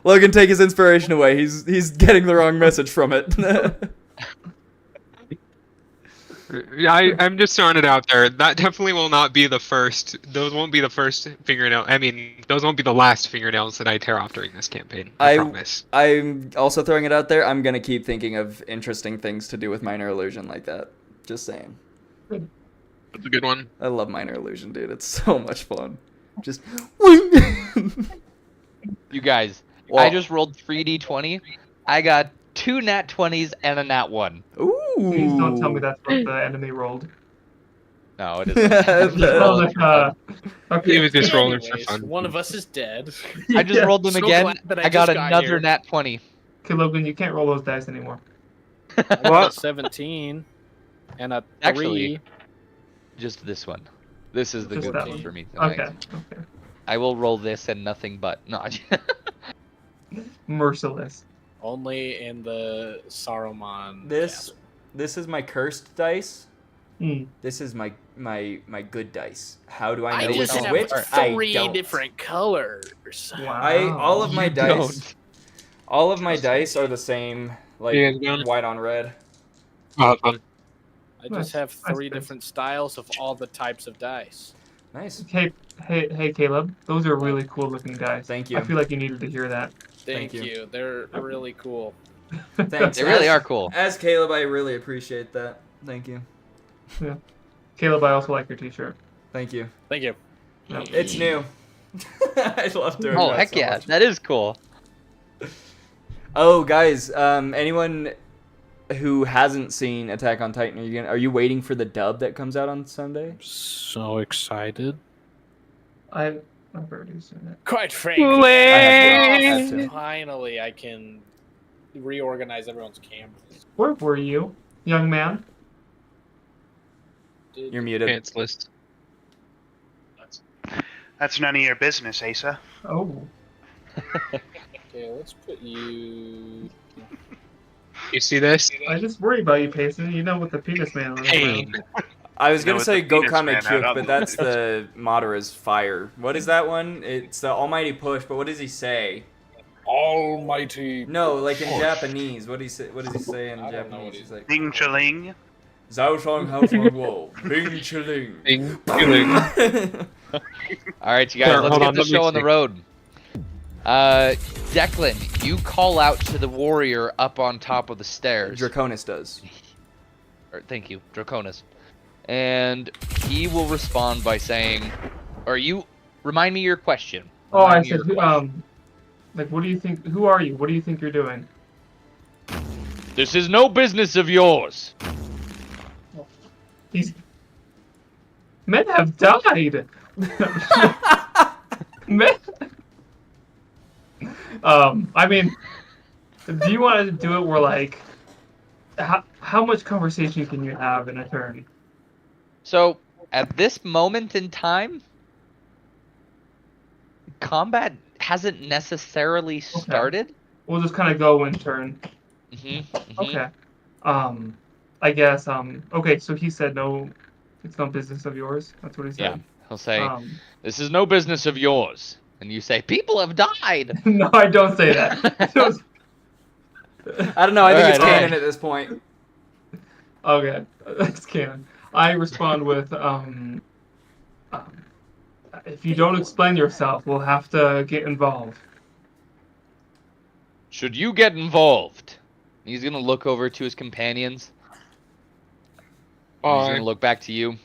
Logan, take his inspiration away. He's getting the wrong message from it. I'm just throwing it out there. That definitely will not be the first. Those won't be the first fingernail. I mean, those won't be the last fingernails that I tear off during this campaign. I promise. I'm also throwing it out there. I'm gonna keep thinking of interesting things to do with minor illusion like that. Just saying. That's a good one. I love minor illusion, dude. It's so much fun. Just. you guys. Well- I just rolled 3d20. I got 2 nat 20s and a nat 1. Ooh. Please don't tell me that's what the enemy rolled. No, it isn't. I was like, He okay. was just rolling for Anyways, fun. one of us is dead. I just Yeah. rolled them So again. glad that I I got just got another here. nat 20. Okay, Logan, you can't roll those dice anymore. I got a 17 and a 3. Actually, just this one. This is the Just good that one one. for me. Okay. tonight. Okay. I will roll this and nothing but. No. Merciless. Only in the Saruman. This is my cursed dice. Hmm. This is my good dice. How do I I know just which have is which? I 3 don't. different colors. Wow. All of my You dice. don't. All of my dice are the same, like You guys done? white on red. Oh, fun. I Nice. just have Nice, 3 nice. different styles of all the types of dice. Nice. Hey, Caleb. Those are really cool looking dice. Thank you. I feel like you needed to hear that. Thank, Thank you. you. They're really cool. Thanks. They really are cool. As Caleb, I really appreciate that. Thank you. Caleb, I also like your T-shirt. Thank you. Thank you. Yeah. It's new. I love doing Oh, that heck so yeah. much. That is cool. Oh, guys, anyone who hasn't seen Attack on Titan, are you waiting for the dub that comes out on Sunday? So excited. I've already seen it. Quite frankly, I have to. finally I can reorganize everyone's cameras. Where were you, young man? You're muted. Pants list. That's none of your business, Asa. Oh. Okay, let's put you. You see this? I just worry about you, Payson. You know what the penis man was. Pain. I was No, gonna it's say the penis Gokame man out Kyuk, on but the that's the Madara's fire. What is that one? It's the Almighty Push, but what does he say? Almighty. No, like in Japanese. What does he say in I don't know what Japanese? he's- He's like Ding Chaling. Zhao Shang Hao Shang Wo Bing Chiling. Ding, feeling. All right, you guys, Sure, let's hold get on, the let me show on the see. road. Declan, you call out to the warrior up on top of the stairs. Draconis does. Thank you, Draconis. And he will respond by saying, remind me your question. Oh, I Remind me said, your question. like, what do you think? Who are you? What do you think you're doing? This is no business of yours. These men have died. Men. I mean, do you want to do it where like, how much conversation can you have in a turn? So at this moment in time, combat hasn't necessarily started. We'll just kind of go in turn. Okay. I guess. Okay. So he said no. It's no business of yours. That's what he Yeah, said. he'll say, Um, "This is no business of yours," and you say, "People have died." no, I don't say that. I don't know. I think it's Alright, canon at this point. Okay, that's canon. I respond with, if you don't explain yourself, we'll have to get involved. Should you get involved? He's gonna look over to his companions. He's gonna look back to you.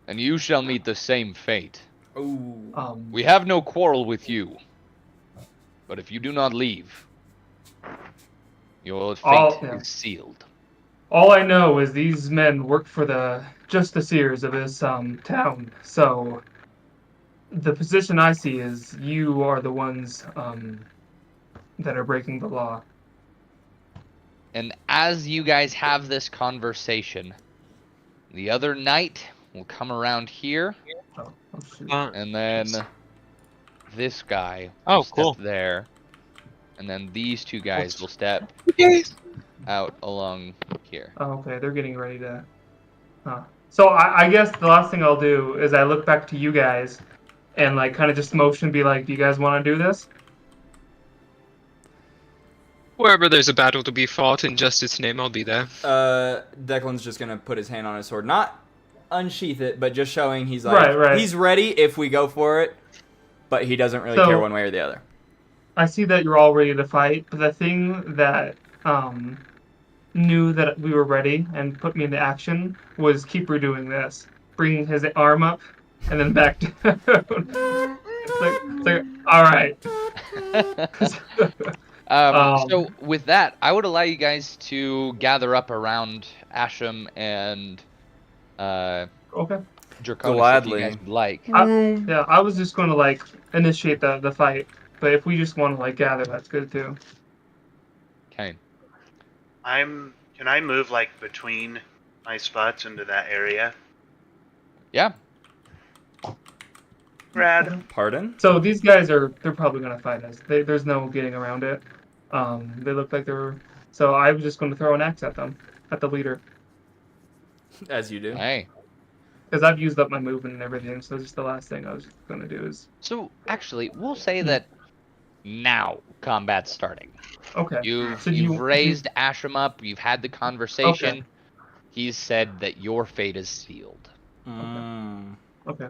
And you shall meet the same fate. Ooh. We have no quarrel with you. But if you do not leave, your fate is sealed. All I know is these men work for the justiciars of this town. So the position I see is you are the ones that are breaking the law. And as you guys have this conversation, the other knight will come around here, Oh, shoot. and then this guy Oh, will step cool. there, and then these two guys will step out along here. Oh, okay, they're getting ready to. So I guess the last thing I'll do is I look back to you guys, and like kind of just motion, be like, "Do you guys want to do this?" Wherever there's a battle to be fought in justice's name, I'll be there. Declan's just gonna put his hand on his sword, not unsheath it, but just showing he's like Right. he's ready if we go for it, but he doesn't really So- care one way or the other. I see that you're all ready to fight, but the thing that knew that we were ready and put me into action was Keeper doing this, bringing his arm up and then back down. it's like all right. So with that, I would allow you guys to gather up around Asham and Okay. Draconis Gladly. if you guys would like. Yeah, I was just going to like initiate the fight, but if we just want to like gather, that's good too. Okay. Can I move like between my spots into that area? Yeah. Rad. Pardon? So these guys they're probably going to fight us. There's no getting around it. They look like they're. So I was just going to throw an axe at them, at the leader, As you do. Hey. because I've used up my movement and everything. So just the last thing I was going to do is. So actually, we'll say that now combat's starting. Okay. You've So you've raised Asham up. You've had the conversation. Okay. He's said that your fate is sealed. Okay.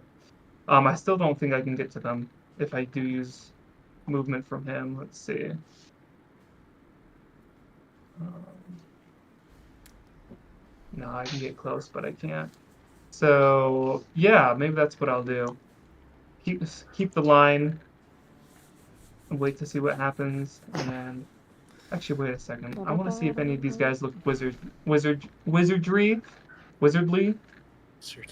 I still don't think I can get to them if I do use movement from him. Let's see. No, I can get close, but I can't. So yeah, maybe that's what I'll do. Keep the line. And wait to see what happens. And actually, wait a second. I want to see if any of these guys look wizardly, and if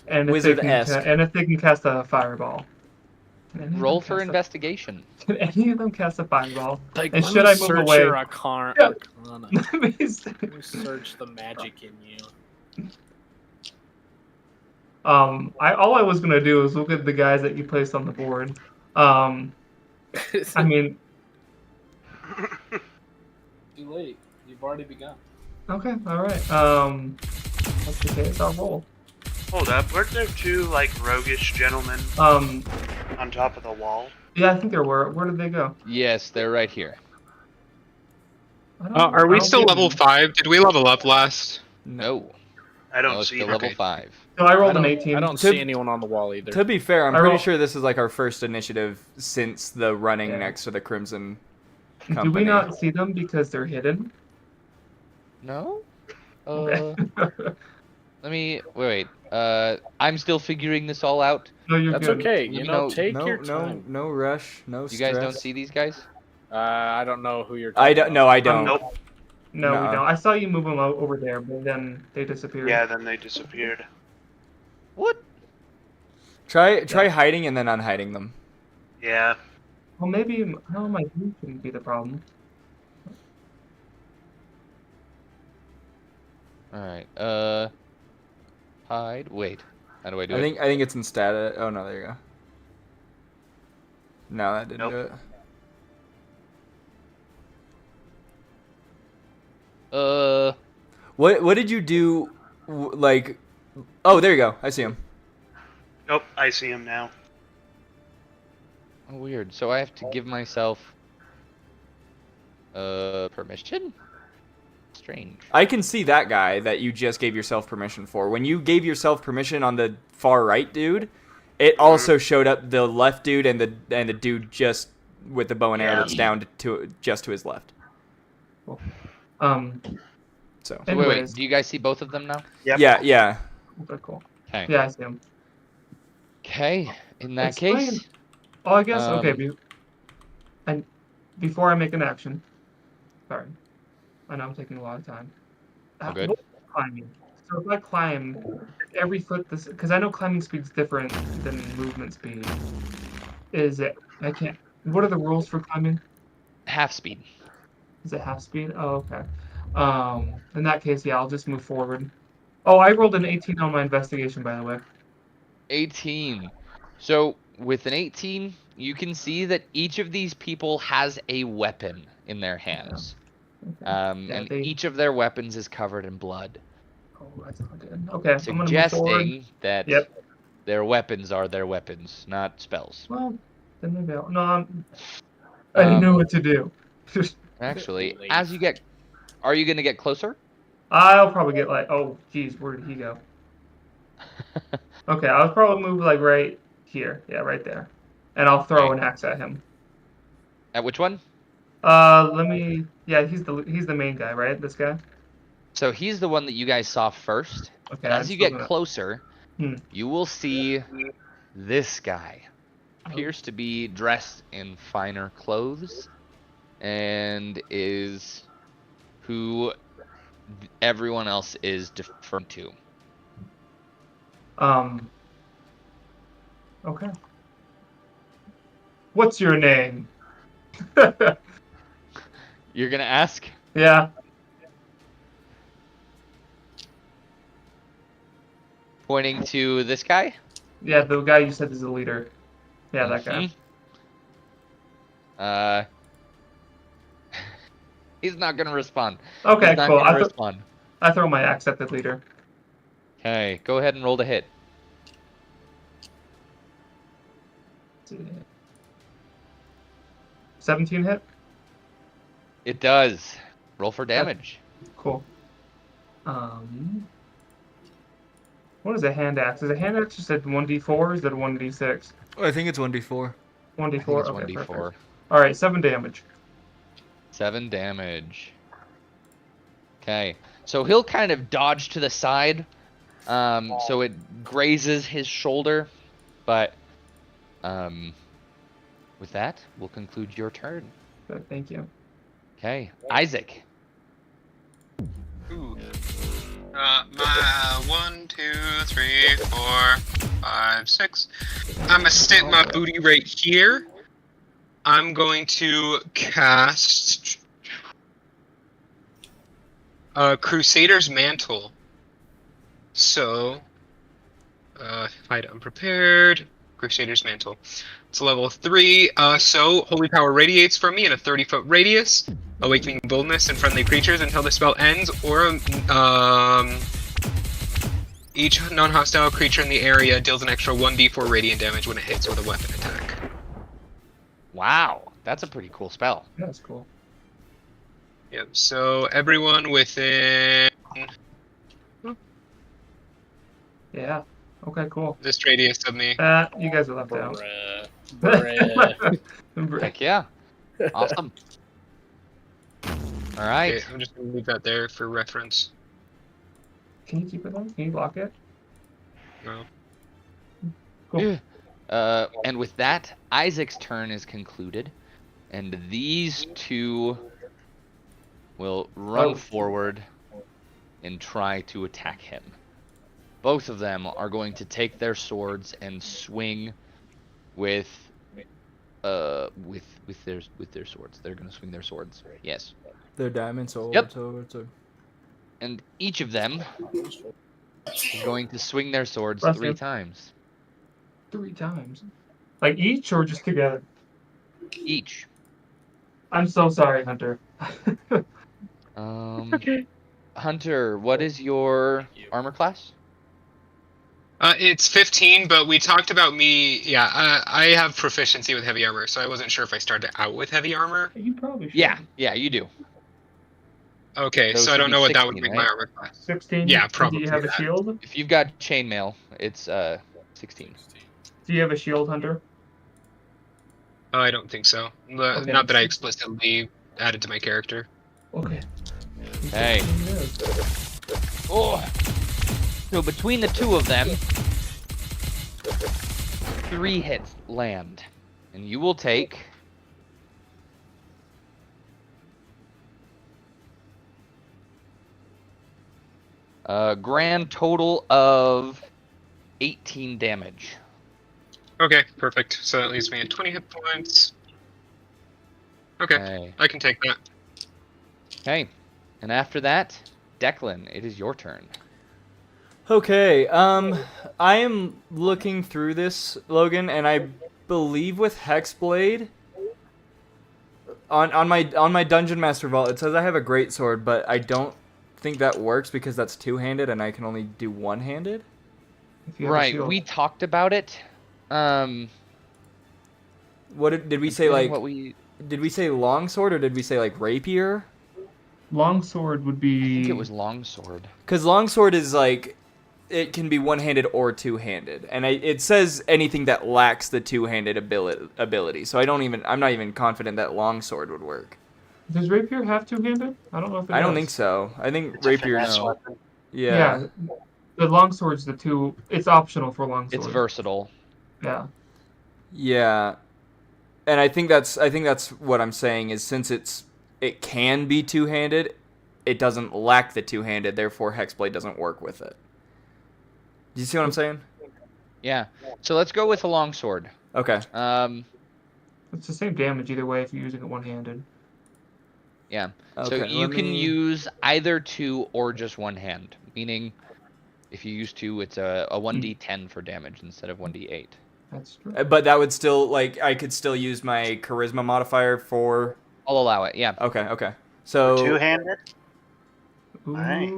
they can Wizard-esque. and if they can cast a fireball. Can any of Roll them for cast investigation. Can any of them cast a fireball? Like, And let should me I move search away? your arcana. Yeah. Let me search the magic in you. All I was gonna do is look at the guys that you placed on the board. I mean, Too late. You've already begun. okay, all right. That's the case. I'll roll. Hold up, weren't there two like roguish gentlemen Um, on top of the wall? yeah, I think there were. Where did they go? Yes, they're right here. I don't Are I we don't still see level them. 5? Did we level up last? No. I don't No, it's see still them. level 5. So I I rolled don't, an 18. I don't To- see anyone on the wall either. To be fair, I'm I pretty roll- sure this is like our first initiative since the running Yeah. next to the Crimson Do Company. we not see them because they're hidden? No? Okay. Let me wait. I'm still figuring this all out. No, you're That's good. okay. You You know, know, take your time. no rush, no You guys don't see these guys? I don't know who you're. I talking don't. No, about. I don't. Nope. No, Nuh-uh. we don't. I saw you move them over there, but then they disappeared. Yeah, then they disappeared. What? Try hiding and then unhiding them. Yeah. Well, maybe no, my view shouldn't be the problem. All right. Hide. Wait. How do I do I it? think it's in stat. Oh no, there you go. No, that didn't Nope. do it. What did you do? Like, oh, there you go. I see him. Nope, I see him now. Oh, weird. So I have to give myself permission? Strange. I can see that guy that you just gave yourself permission for. When you gave yourself permission on the far right dude, it also showed up the left dude and the dude just with the bow and arrow that's down to just to his left. Um. So So wait, Anyways. do you guys see both of them now? Yep. yeah. Okay, cool. Okay. Yeah, I see him. Okay. In that Explain. case, Oh, I guess okay. Um, And before I make an action, sorry, I know I'm taking a lot of time. All good. What is climbing? So if I climb every foot, this because I know climbing speed's different than movement speed. Is it? I can't. What are the rules for climbing? half speed. Is it half speed? Oh, okay. In that case, yeah, I'll just move forward. Oh, I rolled an 18 on my investigation, by the way. 18. So with an 18, you can see that each of these people has a weapon in their hands. Okay. Yeah, And they- each of their weapons is covered in blood, Oh, that's not good. Okay, I'm gonna move forward. suggesting that Yep. their weapons are their weapons, not spells. Well, then maybe I'll. No, I didn't know what to do. Actually, Late. as you get, are you gonna get closer? I'll probably get like, oh, geez, where did he go? Okay, I'll probably move like right here. Yeah, right there. And I'll throw an axe at him. At which one? Let me. Yeah, he's the main guy, right? This guy. So he's the one that you guys saw first. Okay. And I'm as you still get gonna- closer, Hmm. you will see this guy. Appears to be dressed in finer clothes and is who everyone else is deferring to. Okay. What's your name? You're gonna ask? Yeah. Pointing to this guy? Yeah, the guy you said is the leader. Yeah, that guy. Mhm. He's not gonna respond. Okay, He's not cool. gonna respond. I throw my axe at the leader. Okay, go ahead and roll to hit. 17 hit. It does. Roll for damage. Cool. What is a hand axe? Is a hand axe just a 1d4 or is it a 1d6? I think it's 1d4. 1d4. I think it's Okay, 1d4. perfect. All right, 7 damage. 7 damage. Okay, so he'll kind of dodge to the side, so it grazes his shoulder, but with that, we'll conclude your turn. Good, thank you. Okay, Isaac. Ooh. My 1, 2, 3, 4, 5, 6. I'm gonna stick my booty right here. I'm going to cast Crusader's Mantle. So, fight unprepared. Crusader's Mantle. It's level 3. So holy power radiates from me in a 30-foot radius, awakening boldness in friendly creatures until the spell ends, or each non-hostile creature in the area deals an extra 1d4 radiant damage when it hits with a weapon attack. Wow, that's a pretty cool spell. That's cool. Yep. So everyone within Yeah. Okay, cool. this radius of me. You guys are left out. Bruh. Heck yeah. Awesome. All right. Okay, I'm just gonna leave that there for reference. Can you keep it on? Can you block it? No. Cool. And with that, Isaac's turn is concluded, and these two will run forward and try to attack him. Both of them are going to take their swords and swing with with their swords. They're gonna swing their swords. Yes. They're diamond sword. Yep. Sword. And each of them is going to swing their swords Bless 3 you. times. 3 times. Like each or just together? Each. I'm so sorry, Hunter. Okay. Hunter, what is your armor class? It's 15, but we talked about me. Yeah, I have proficiency with heavy armor, so I wasn't sure if I started out with heavy armor. You probably should. Yeah, you do. Okay, So it so I should don't be know what that would 16, make right? my armor class. 16? Yeah, And probably do you have a that. shield? If you've got chainmail, it's 16. Do you have a shield, Hunter? I don't think so. Okay. Not that I explicitly added to my character. Okay. Hey. Oh. So between the two of them, 3 hits land, and you will take a grand total of 18 damage. Okay, perfect. So that leaves me at 20 hit points. Okay, Okay. I can take that. Okay. And after that, Declan, it is your turn. Okay, I am looking through this, Logan, and I believe with Hexblade on my Dungeon Master Vault, it says I have a great sword, but I don't think that works because that's two-handed and I can only do one-handed. If you have a Right, shield. we talked about it. What did we say? Like, what we did we say longsword or did we say like rapier? Longsword would I be. think it was longsword. Because longsword is like, it can be one-handed or two-handed, and it says anything that lacks the two-handed ability. So I'm not even confident that longsword would work. Does rapier have two-handed? I don't know if it I don't does. think so. I think It's a rapier. finesse No. weapon. Yeah. The longsword's the two. It's optional for longsword. It's versatile. Yeah. Yeah. And I think that's what I'm saying is since it can be two-handed, it doesn't lack the two-handed. Therefore, Hexblade doesn't work with it. Do you see what I'm saying? Yeah. So let's go with a longsword. Okay. It's the same damage either way if you're using it one-handed. Yeah. Okay, So you let can me- use either 2 or just one hand. Meaning, if you use 2, it's a 1d10 for damage instead of 1d8. That's true. But that would still, like, I could still use my charisma modifier for... I'll allow it. Yeah. Okay. So... Two-handed? Ooh. Alright.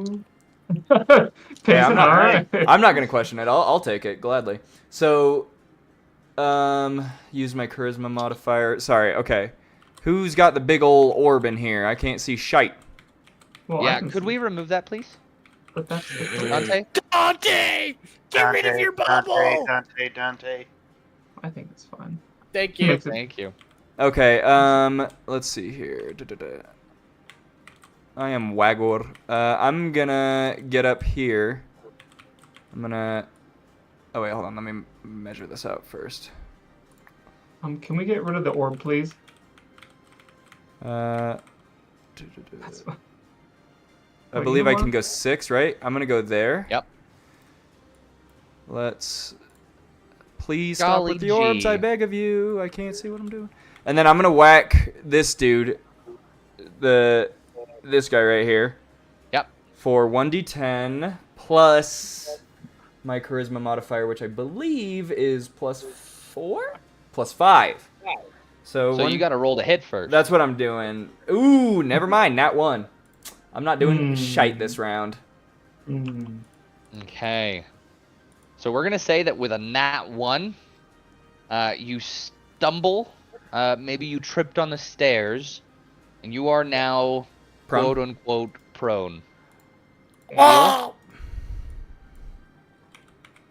Hey, I'm Pacing, not, alright. I'm not going to question it. I'll take it, gladly. So, use my charisma modifier. Sorry, okay. Who's got the big ol' orb in here? I can't see shite. Well, I Yeah. can Could see- we remove that, please, But that's the Dante? Dante! Get rid of your bubble! Dante. I think it's fine. Thank He you. makes it- Thank you. Okay, let's see here. I am Wagor. I'm gonna get up here. I'm gonna... Oh, wait, hold on. Let me measure this out first. Can we get rid of the orb, please? Uh, That's I Wait, believe you know I can what? go 6, right? I'm gonna go there. Yep. Let's... Please stop Golly with the orbs, gee. I beg of you. I can't see what I'm doing. And then I'm gonna whack this dude, this guy right here. Yep. For 1d10 plus my charisma modifier, which I believe is +4? +5. So So you got to roll to hit first. that's what I'm doing. Ooh, never mind. Nat 1. I'm not doing Hmm. shite this round. Mm. Okay. So we're gonna say that with a nat 1, you stumble. Maybe you tripped on the stairs, and you are now Prone. quote unquote prone. Oh!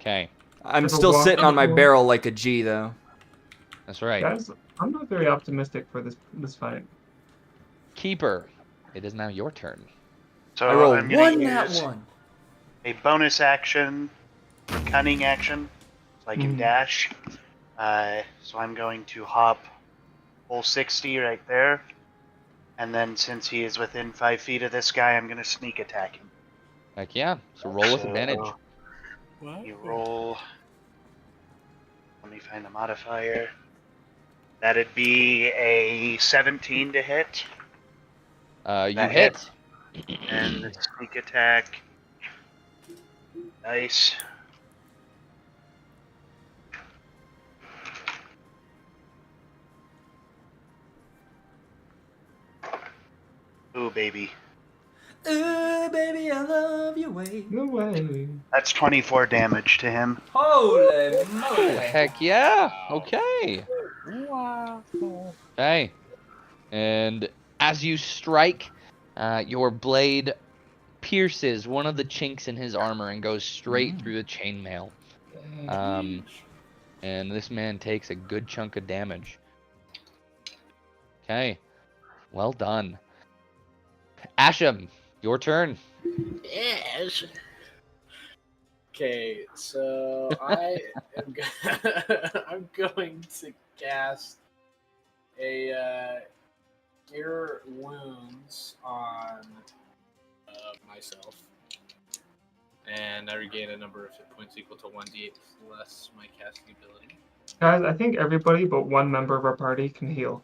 Okay, I'm Like a still walk sitting on my before? barrel like a G, though. that's right. Guys, I'm not very optimistic for this fight. Keeper, it is now your turn. So I roll I'm gonna 1 nat use 1. a bonus action, or cunning action, so I can Mhm. dash. So I'm going to hop full 60 right there. And then since he is within 5 feet of this guy, I'm going to sneak attack him. Heck yeah. So roll with So, advantage. What? You roll. Let me find the modifier. That'd be a 17 to hit. You That hit. And the sneak attack. Nice. Ooh, baby. Ooh, baby, I love your way. No way. That's 24 damage to him. Holy Oh, moly. heck yeah. Okay. Wow. Okay. And as you strike, your blade pierces one of the chinks in his armor and goes straight through the chainmail. And this man takes a good chunk of damage. Okay. Well done. Asham, your turn. Yes. Okay, so I am I'm going to cast a Cure Wounds on myself, and I regain a number of hit points equal to 1d8 plus my casting ability. Guys, I think everybody but one member of our party can heal.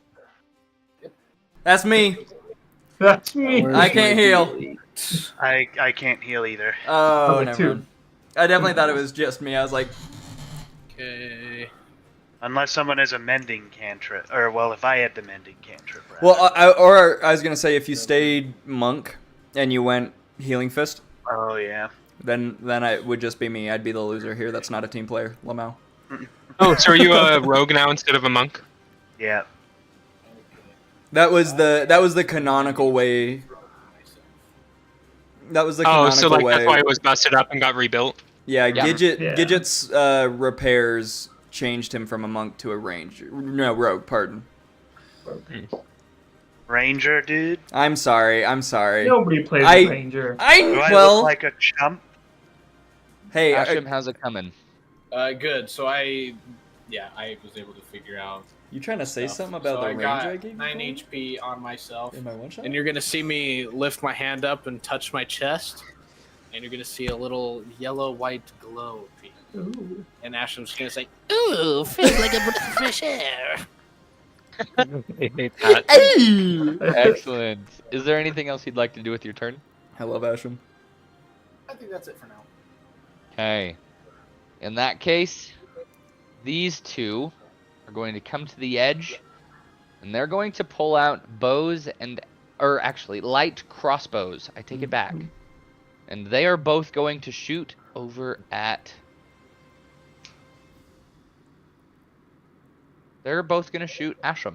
That's me. That's me. I can't heal. I can't heal either. Oh, Okay, never two. mind. I definitely thought it was just me. I was like, Okay. Unless someone has a mending cantrip. Or, well, if I had the mending cantrip. Rather. well, I was gonna say if you stayed monk and you went healing fist, Oh, yeah. then it would just be me. I'd be the loser here. That's not a team player, Lamau. Oh, so are you a rogue now instead of a monk? Yeah. That was the canonical way. That was the Oh, canonical so like way. that's why it was busted up and got rebuilt. Yeah, Yeah. Gidget's repairs changed him from a monk to a rogue. Pardon. Ranger, dude. I'm sorry. Nobody plays I- a ranger. Do I look like a chump? Hey, Asham, how's it coming? Good. So I was able to figure out. you trying to say stuff. something about So the I ranger got I gave you? 9 HP on myself, In my one shot? and you're gonna see me lift my hand up and touch my chest, and you're gonna see a little yellow-white glow appear. Ooh. And Asham's gonna say, "Ooh, feels like a breath of fresh air." I hate that. Excellent. Is there anything else you'd like to do with your turn? I love Asham. I think that's it for now. Okay. In that case, these two are going to come to the edge, and they're going to pull out bows or actually light crossbows. I take it back. And they are both going to shoot over at. They're both going to shoot Asham.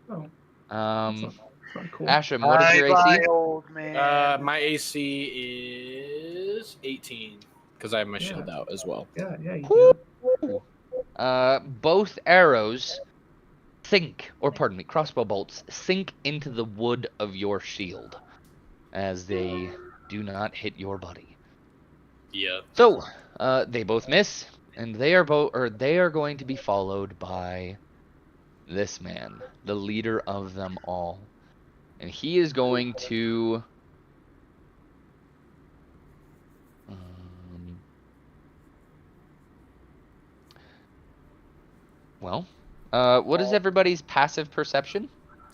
Oh, Um, that's not cool. Asham, what is your AC? Old man. My AC is 18 because I have my shield out as well. Yeah, you do. Both arrows crossbow bolts sink into the wood of your shield as they do not hit your body. Yeah. So, they both miss, and they are going to be followed by this man, the leader of them all. And he is going to what is everybody's passive perception?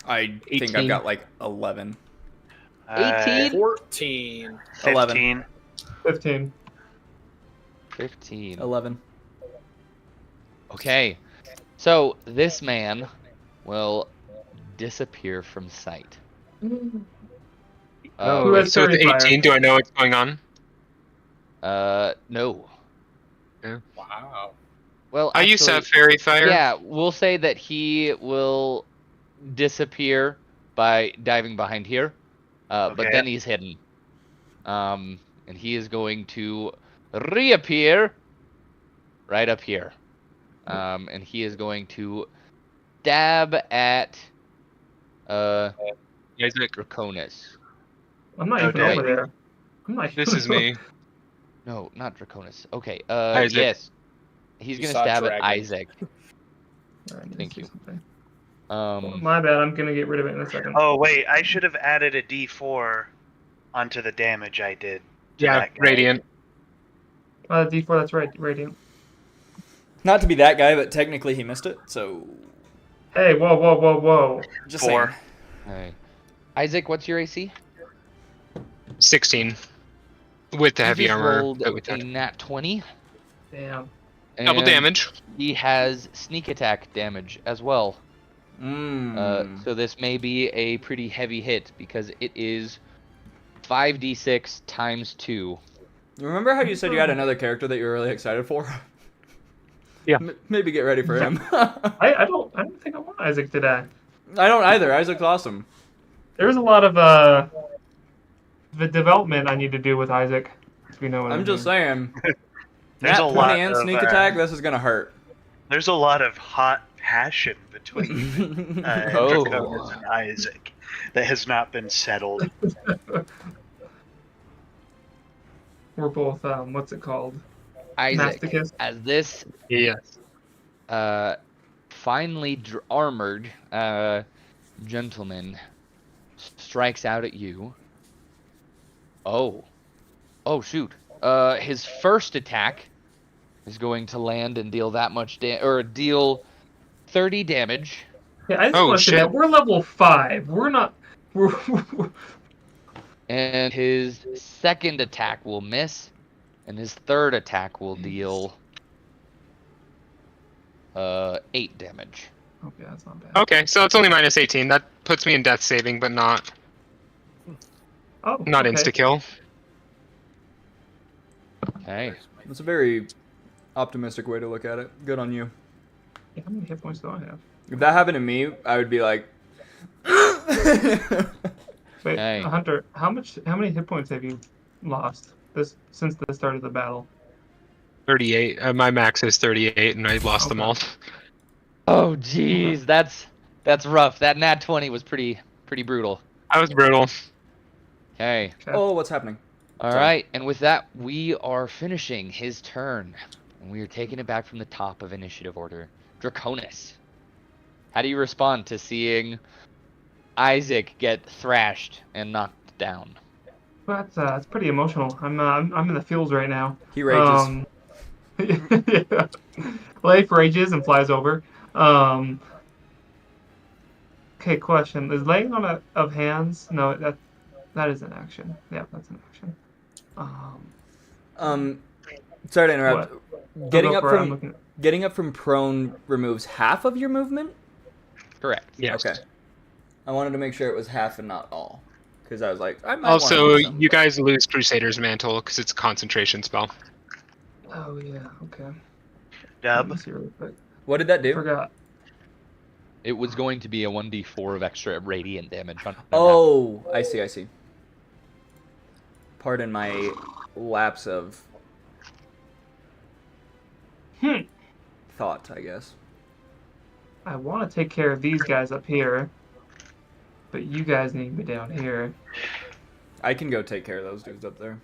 I think 18. I've got like 11. 18? 14. 15. 15. 15. 11. Okay. So, this man will disappear from sight. Oh, Who has So it's fairy fire? 18. Do I know what's going on? No. Wow. Well, I used to have actually, fairy fire. yeah, we'll say that he will disappear by diving behind here, but Okay. then he's hidden. And he is going to reappear right up here. And he is going to dab at Isaac, Draconis. I'm not Oh, even dang. over there. I'm not this even is me. No, not Draconis. Okay, Isaac. yes. He's You gonna saw stab at dragon. Isaac. Alright, let's Thank do you. something. My bad. I'm gonna get rid of it in a second. Oh, wait. I should have added a d4 onto the damage I did. to Yeah, that guy. radiant. D4. That's right. Radiant. Not to be that guy, but technically he missed it, so Hey, whoa, whoa, whoa, whoa. Just 4. saying. Alright. Isaac, what's your AC? 16 with the He heavy just armor rolled that we a talked. nat 20. Damn. Double and damage. He has sneak attack damage as well. So this may be a pretty heavy hit because it is 5d6 times 2. Remember how you said you had another character that you were really excited for? Yeah. Maybe get ready for him. I don't think I want Isaac today. I don't either. Isaac's awesome. There's a lot of the development I need to do with Isaac. If you know what I I'm just mean. saying. There's Nat a 20 lot and of, sneak attack, this is gonna hurt. There's a lot of hot passion between Oh. Draconis and Isaac that has not been settled. We're both Um, what's it called? Isaac, Masochist. as this Yes. finely armored gentleman strikes out at you. Oh shoot. His first attack is going to land and deal that much deal 30 damage. Yeah, I just Oh, want to say shit. that we're level 5. We're not. We're And his second attack will miss, and his third attack will deal 8 damage. okay, that's not bad. Okay, so it's only minus 18. That puts me in death saving, but not Oh, okay. insta kill. Okay. That's a very optimistic way to look at it. Good on you. Yeah, how many hit points do I have? If that happened to me, I would be like. Wait, Hey. Hunter, how many hit points have you lost since the start of the battle? 38. My max is 38, and I lost them all. Oh jeez, that's rough. That nat 20 was pretty brutal. That was brutal. Okay. Oh, what's happening? All right, and with that, we are finishing his turn, and we are taking it back from the top of initiative order. Draconis, how do you respond to seeing Isaac get thrashed and knocked down? Well, that's pretty emotional. I'm in the feels right now. He rages. Yeah. Leif rages and flies over. Okay, question: is laying on of hands? No, that is an action. Yeah, that's an action. Sorry to interrupt. What? Getting Go up for it, I'm from looking- getting up from prone removes half of your movement. Correct. Yes. Okay. I wanted to make sure it was half and not all, because I was like, I might wanna Also, do something. you guys lose Crusader's Mantle because it's a concentration spell. Oh yeah, okay. Let Dub. me see really quick. What did that do? Forgot. It was going to be a 1d4 of extra radiant damage on. Oh, I see. Pardon my lapse of thought, I guess. I want to take care of these guys up here, but you guys need me down here. I can go take care of those dudes up there.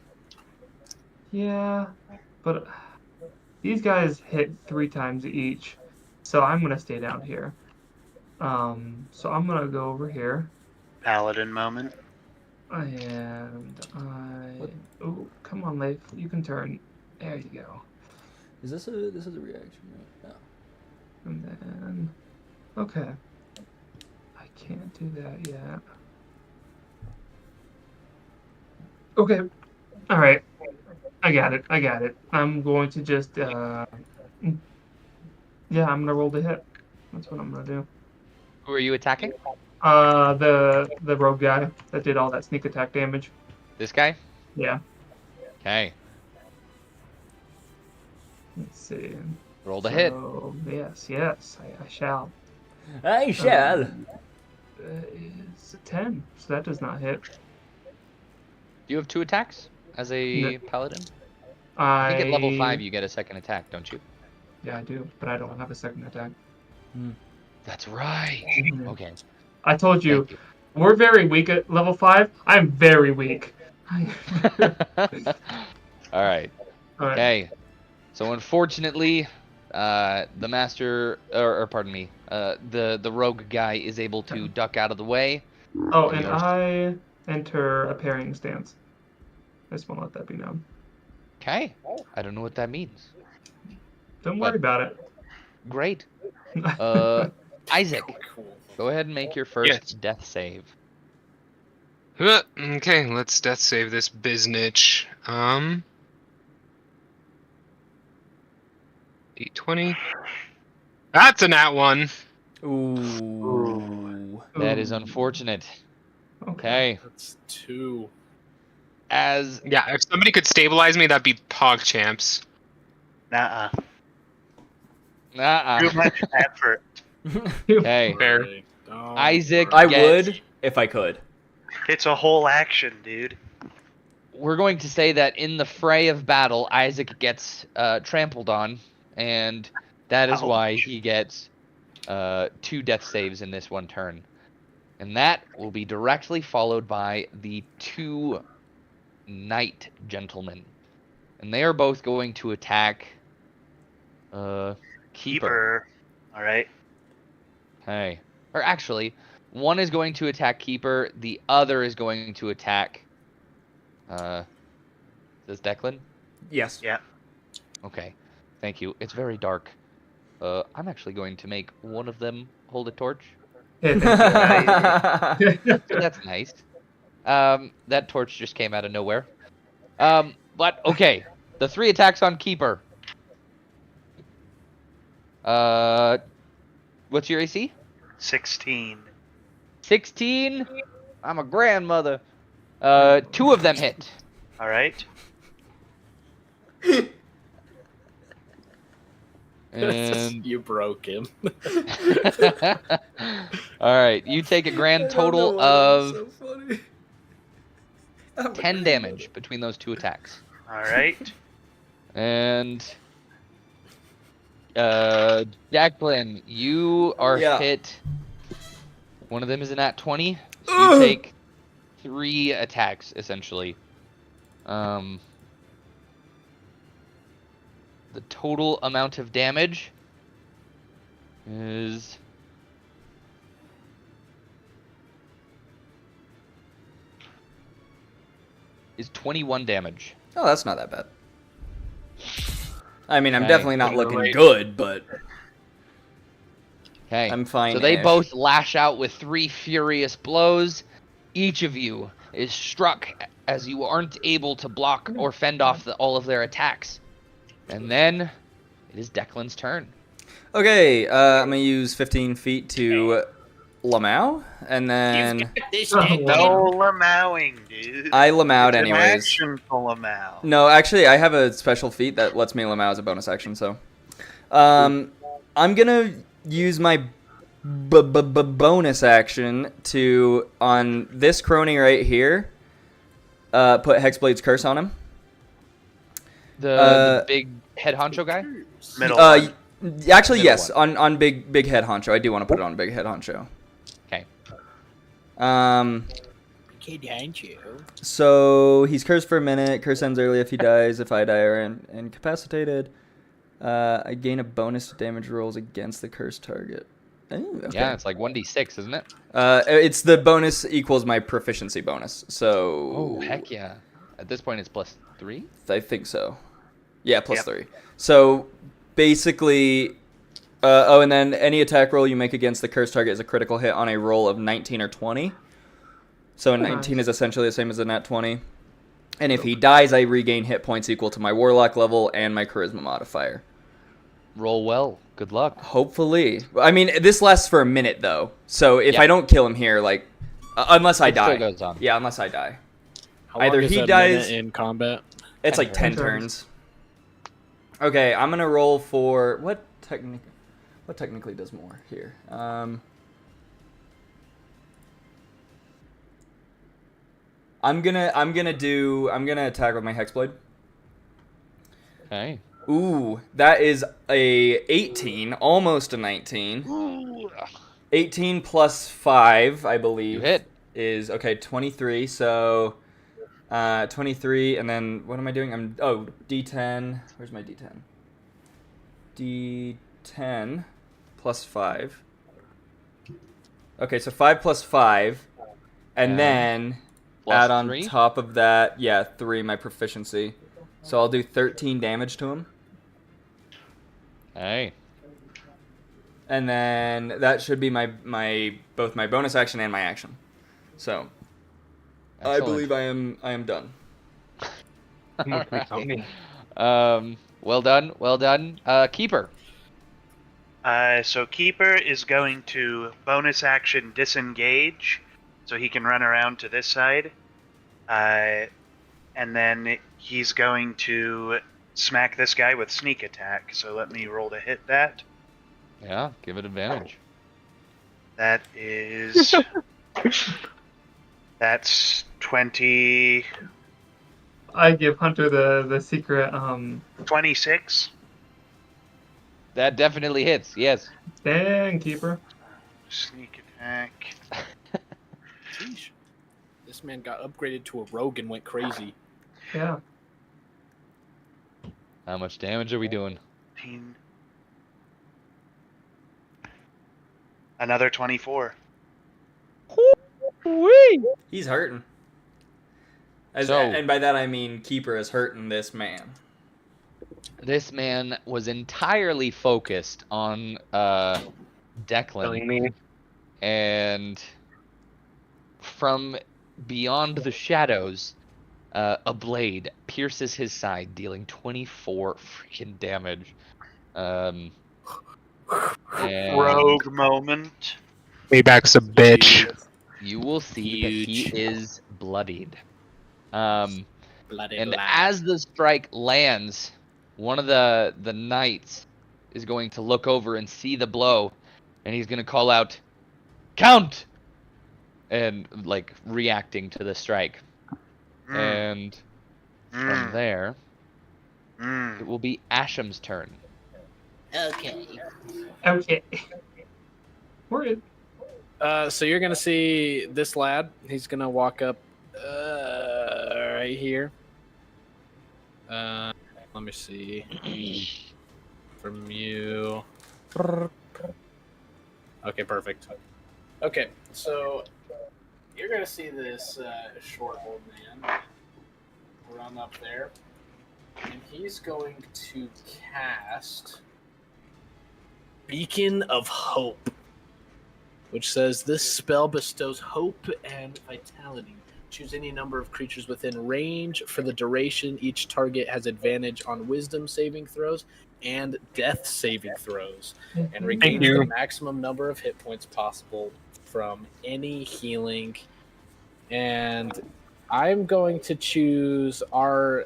Yeah, but these guys hit 3 times each, so I'm gonna stay down here. So I'm gonna go over here, Paladin moment. and oh, come on, Leif, you can turn. There you go. This is a reaction, right? And then, okay, I can't do that yet. Okay, all right, I got it. I'm going to just yeah, I'm gonna roll the hit. That's what I'm gonna do. Who are you attacking? The rogue guy that did all that sneak attack damage. This guy? Yeah. Okay. Let's see. Roll the hit. So, yes, I shall. I shall. It's a 10, so that does not hit. Do you have 2 attacks as a No. paladin? I think at level 5 you get a second attack, don't you? Yeah, I do, but I don't have a second attack. That's right. Mhm. Okay. I told you, Thank we're very weak at level 5. I'm very weak. All right. All right. Okay. So unfortunately, the master, or pardon me, the rogue guy is able to duck out of the way. Oh, and I enter a parrying stance. I just want to let that be known. Okay. I don't know what that means. Don't worry about it. Great. Isaac, Cool. go ahead and make your first Yes. death save. Okay, let's death save this biznitch. D20. That's a nat 1. Ooh. That is Ooh. unfortunate. Okay. Okay. That's 2. As Yeah, if somebody could stabilize me, that'd be PogChamps. Nuh-uh. uh Too much effort. Okay. Fair. Don't Isaac I gets- would if I could. It's a whole action, dude. We're going to say that in the fray of battle, Isaac gets trampled on, and that is why Ouch. he gets 2 death saves in this one turn. And that will be directly followed by the 2 knight gentlemen. And they are both going to attack Keeper. All right. Hey. Or actually, one is going to attack Keeper, the other is going to attack this Declan? Yes. Yeah. Okay. Thank you. It's very dark. I'm actually going to make one of them hold a torch. Yeah, thank you. So that's nice. That torch just came out of nowhere. But okay. The 3 attacks on Keeper. What's your AC? 16. 16? I'm a grandmother. 2 of them hit. All right. And You broke him. all right, you take a grand total of 10 damage between those 2 attacks. All right. And Jacqueline, you are Yeah. hit. One of them is a nat 20. So you take 3 attacks essentially. The total amount of damage is 21 damage. Oh, that's not that bad. I mean, I'm Okay. definitely not looking Right. good, but Okay. I'm fine. So they both lash out with 3 furious blows. Each of you is struck as you aren't able to block or fend off all of their attacks. And then it is Declan's turn. Okay, I'm gonna use 15 feet to Lamau, and then No lamowing, dude. I Lamau It's an anyways. action to lamau. No, actually, I have a special feat that lets me Lamau as a bonus action. So, I'm gonna use my bonus action to on this crony right here. Put Hexblade's Curse on him. The big head honcho guy? Middle. Actually, Middle yes, one. on big head honcho. I do want to put it on big head honcho. Okay. Kid behind you. So he's cursed for a minute. Curse ends early if he dies. If I die or am incapacitated, I gain a bonus to damage rolls against the cursed target. Ooh, okay. Yeah, it's like 1d6, isn't it? It's the bonus equals my proficiency bonus. So. Oh, heck yeah. At this point, it's +3? I think so. Yeah, plus Yep. 3. So basically, and then any attack roll you make against the cursed target is a critical hit on a roll of 19 or 20. So a 19 is essentially the same as a nat 20. And if he dies, I regain hit points equal to my warlock level and my charisma modifier. Roll well. Good luck. Hopefully. I mean, this lasts for a minute, though. So if Yeah. I don't kill him here, like, unless I It still die. goes on. Yeah, unless I die. How long Either is he a dies- minute in combat? It's 10 like 10 turns. turns. Okay, I'm gonna roll for what technically does more here. I'm gonna attack with my Hexblade. Okay. Ooh, that is a 18, almost a 19. 18 plus 5, I believe. You hit. Is okay, 23. So 23, and then what am I doing? D10. Where's my D10? D10 plus 5. Okay, so 5 plus 5, and And then plus add on 3? top of that, 3, my proficiency. So I'll do 13 damage to him. Hey. and then that should be my both my bonus action and my action. So I Excellent. believe I am done. Alright. Well done, well done. Keeper. So Keeper is going to bonus action disengage, so he can run around to this side. And then he's going to smack this guy with sneak attack. So let me roll to hit that. Yeah, give it advantage. That is... That's 20... I give Hunter the secret. 26. That definitely hits. Yes. Dang, Keeper. Sneak attack. Sheesh. This man got upgraded to a rogue and went crazy. Yeah. How much damage are we doing? 15. Another 24. He's hurting. So- And by that I mean Keeper is hurting this man. This man was entirely focused on Declan, and from beyond the shadows, a blade pierces his side, dealing 24 freaking damage. And Rogue moment. Payback's a bitch. you will see that he is bloodied. Bloody And lad. as the strike lands, one of the knights is going to look over and see the blow, and he's going to call out, "Count!" and like reacting to the strike. And from there, it will be Asham's turn. Okay. Okay. We're in. So you're gonna see this lad. He's gonna walk up right here. Let me see. From you. Okay, perfect. Okay, so you're gonna see this short old man run up there, and he's going to cast Beacon of Hope, which says this spell bestows hope and vitality. Choose any number of creatures within range. For the duration, each target has advantage on wisdom saving throws and death saving throws, and regains you. the maximum number of hit points possible from any healing. And I'm going to choose I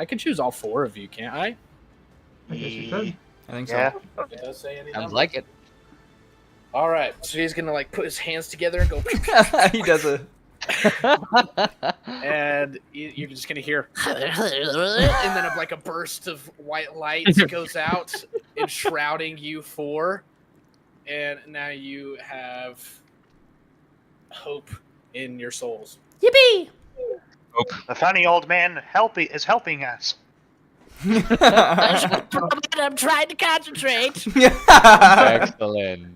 could choose all four of you, can't I? I guess you could. I think so. Yeah. It does say any Sounds number. like it. All right, so he's gonna like put his hands together and go, He does a and you're just gonna hear, and then like a burst of white light goes out, enshrouding you four, and now you have hope in your souls. The funny old man is helping us. I'm trying to concentrate. Excellent.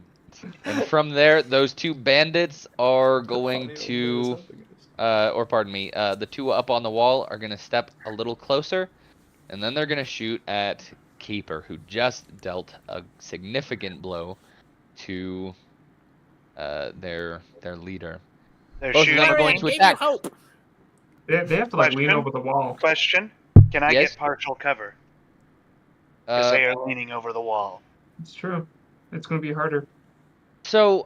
And from there, those two bandits are going to, the two up on the wall are going to step a little closer, and then they're going to shoot at Keeper, who just dealt a significant blow to their leader. They're Both of them are shooting. going to Gave you attack. hope. They have to like lean Question? over the wall. Question: can I Yes? get partial cover? Because they Uh, are leaning over the wall. It's true. It's going to be harder. so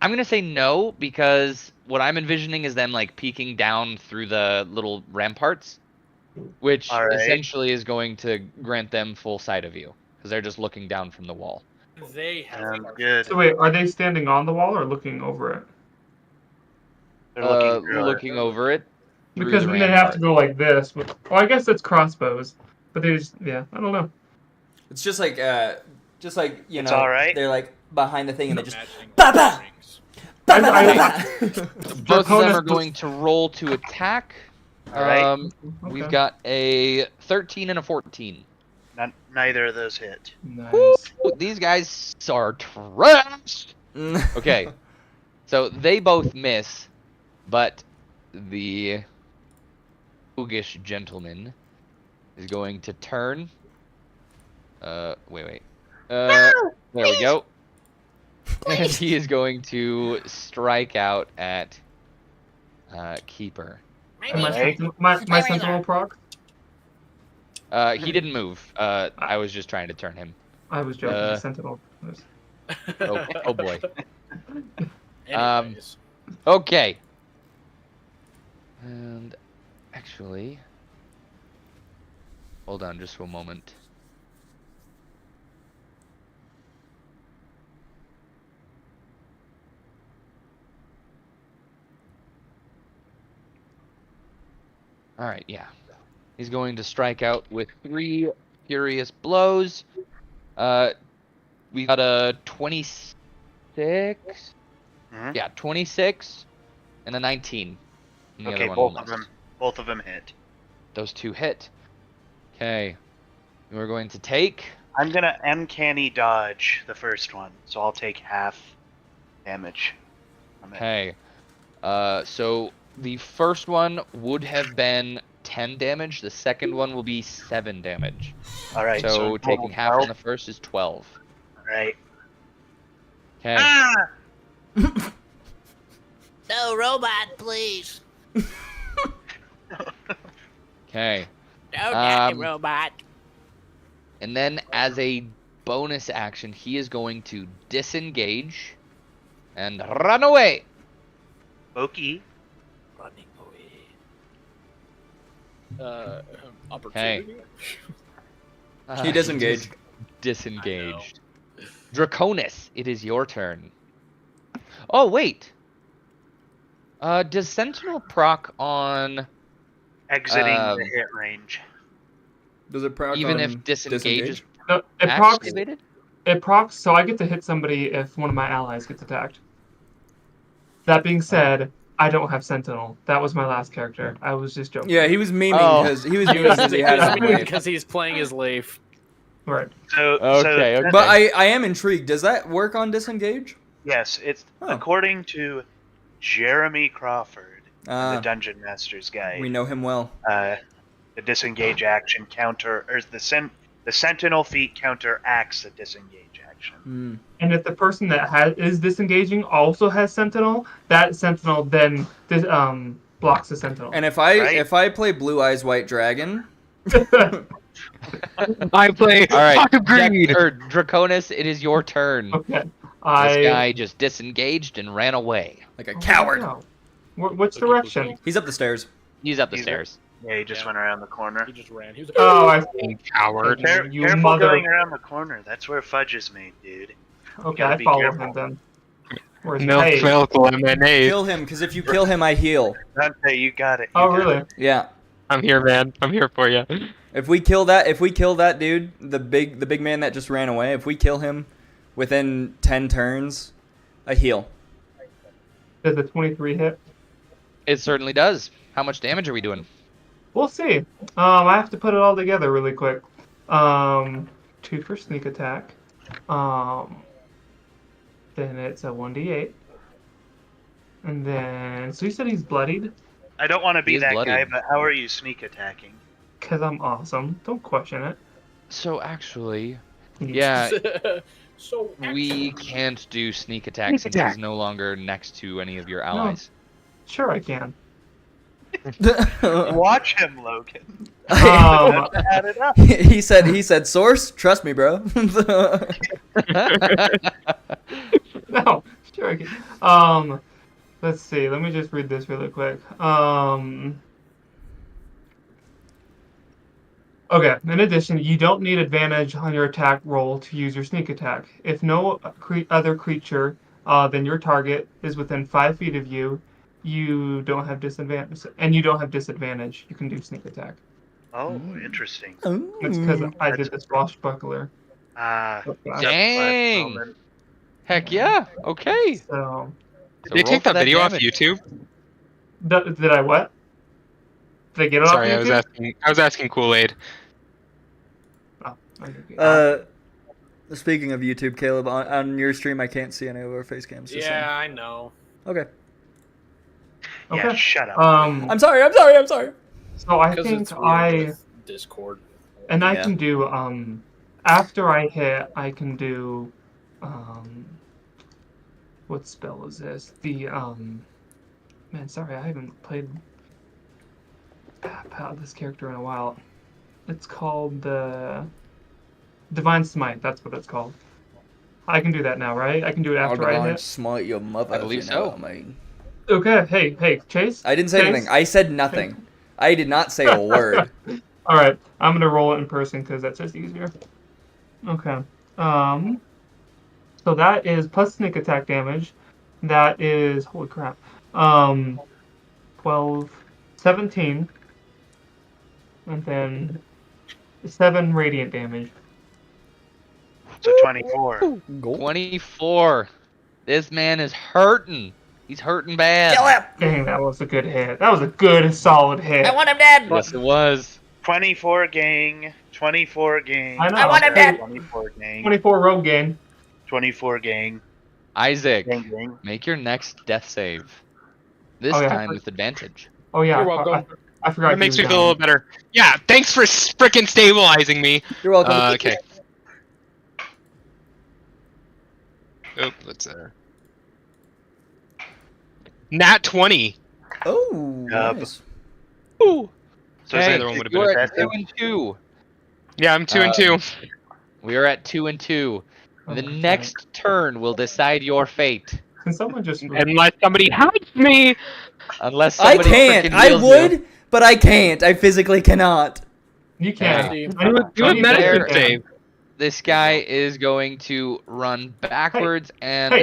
I'm gonna say no, because what I'm envisioning is them like peeking down through the little ramparts, which All right. essentially is going to grant them full sight of you, because they're just looking down from the wall. They have Sounds partial. good. So wait, are they standing on the wall or looking over it? They're looking through it. Looking over it. through Because the then they'd have to rampart. go like this. Well, I guess that's crossbows. But they just, yeah, I don't know. It's just like you It's know, all right. they're like behind the thing and they just Imagining Ba ba! rings. I- Both of them Draconis are was- going to roll to attack. All right. We've Okay. got a 13 and a 14. Neither of those hit. Nice. Ooh, these guys are trash. Okay, so they both miss, but the Oogish gentleman is going to turn Wait. There we go. And he is going to strike out at Keeper. And my sentinel proc. He didn't move. I was just trying to turn him. I was joking. Sentinel. Oh boy. Anyways. Okay. And actually, hold on just for a moment. All right, yeah. He's going to strike out with 3 furious blows. We got a 26. Mhm. Yeah, 26 and a 19. And the Okay, other one both of them hit. Those 2 hit. Okay. We're going to take. I'm gonna uncanny dodge the first one, so I'll take half damage from it. Okay. So the first one would have been 10 damage. The second one will be 7 damage. All right. So taking half on the first is 12. All right. Okay. Ah! No robot, please. Okay. No daddy Um, robot. And then as a bonus action, he is going to disengage and run away. Loki. Running away. Opportunity. He disengaged. Disengaged. Draconis, it is your turn. Oh, wait. Does Sentinel proc on Exiting the hit range. Does it proc even on if disengage is No, it procs. activated? It procs, so I get to hit somebody if one of my allies gets attacked. That being said, I don't have Sentinel. That was my last character. I was just joking. Yeah, he was memeing Oh. because he was memeing because he had his wave. Because he's playing his Leif. Right. Okay. But I am intrigued. Does that work on disengage? Yes, it's Oh. according to Jeremy Crawford, the Ah, Dungeon Master's Guide. we know him well. The disengage action counter, or the Sentinel feat counteracts the disengage action. Hmm. And if the person that is disengaging also has Sentinel, that Sentinel then blocks the Sentinel. And if Right. I play Blue Eyes White Dragon, I play All right. Hawk of Greed. Draconis, it is your turn. Okay. This guy just disengaged and ran away. like a coward, Wow. Which direction? he's up the stairs. He's up the He's stairs. Yeah, he just Yeah. went around the corner. He just ran. He was Oh, I see. Coward. You Careful mother- going around the corner. That's where fudge is made, dude. Okay, Gotta I be follow careful. him then. Where's Milk, milk, lemonade. Kill him, because if you kill him, I heal. Dante, you got it. Oh, really? Yeah. I'm here, man. I'm here for you. If we kill that dude, the big man that just ran away, if we kill him within 10 turns, I heal. Does the 23 hit? It certainly does. How much damage are we doing? We'll see. I have to put it all together really quick. 2 for sneak attack. Then it's a 1d8. And then, so you said he's bloodied? I don't want to He be is that bloodied. guy, but how are you sneak attacking? Because I'm awesome. Don't question it. So actually, yeah, so we can't do sneak attack since he's no longer next to any of your allies. Sure I can. Watch him, Logan. Add it up. he said, source, trust me, bro. No, sure I can. Let's see. Let me just read this really quick. Okay, in addition, you don't need advantage on your attack roll to use your sneak attack. If no other creature than your target is within 5 feet of you, you don't have disadvantage, and you don't have disadvantage. You can do sneak attack. Oh, interesting. It's because I did the swashbuckler. Dang! Heck yeah! Okay. So, So Did they roll take for that video off damage. YouTube? did I what? Did I get it Sorry, off YouTube? I was asking Kool-Aid. Speaking of YouTube, Caleb, on your stream, I can't see any of our face cams. just yeah, I know. saying. Okay. Yeah, Okay. shut up. I'm sorry. So I Because think it's weird with Discord. and I Yeah. can do after I hit, I can do, what spell is this? Man, sorry, I haven't played this character in a while. It's called the Divine Smite. That's what it's called. I can do that now, right? I can do it after I hit. Smite your mother. I believe if you know so. what I mean. Okay, hey, Chase. I didn't say Chase? anything. I said nothing. I did not say a word. All right, I'm gonna roll it in person because that's just easier. Okay. So that is plus sneak attack damage. That is holy crap. 12, 17, and then 7 radiant damage. So 24. 24. This man is hurting. He's hurting bad. Kill him! Dang, that was a good hit. That was a good, solid hit. I want him dead. Yes, it was. 24 gang. 24 gang. I know. I want him dead. 24 gang. 24 rogue gain. 24 gang. Isaac, Gang gang. make your next death save. This Oh, yeah. time with advantage. Oh yeah, You're welcome. I forgot. That makes he me was feel a little better. Yeah, thanks for frickin' stabilizing me. You're welcome. Okay. Oh, what's there? Nat 20. Oh, Yep. nice. Ooh. So Okay, is other one it would've been you're at effective? 2 and 2. Yeah, I'm 2 and 2. We are at 2 and 2. Oh, The my next turn will decide your fate. Can someone just? Unless somebody helps me. Unless I somebody can't. frickin' I heals would, you. but I can't. I physically cannot. You can. Yeah. Do a You medicine can. save. This guy is going to run backwards and hey,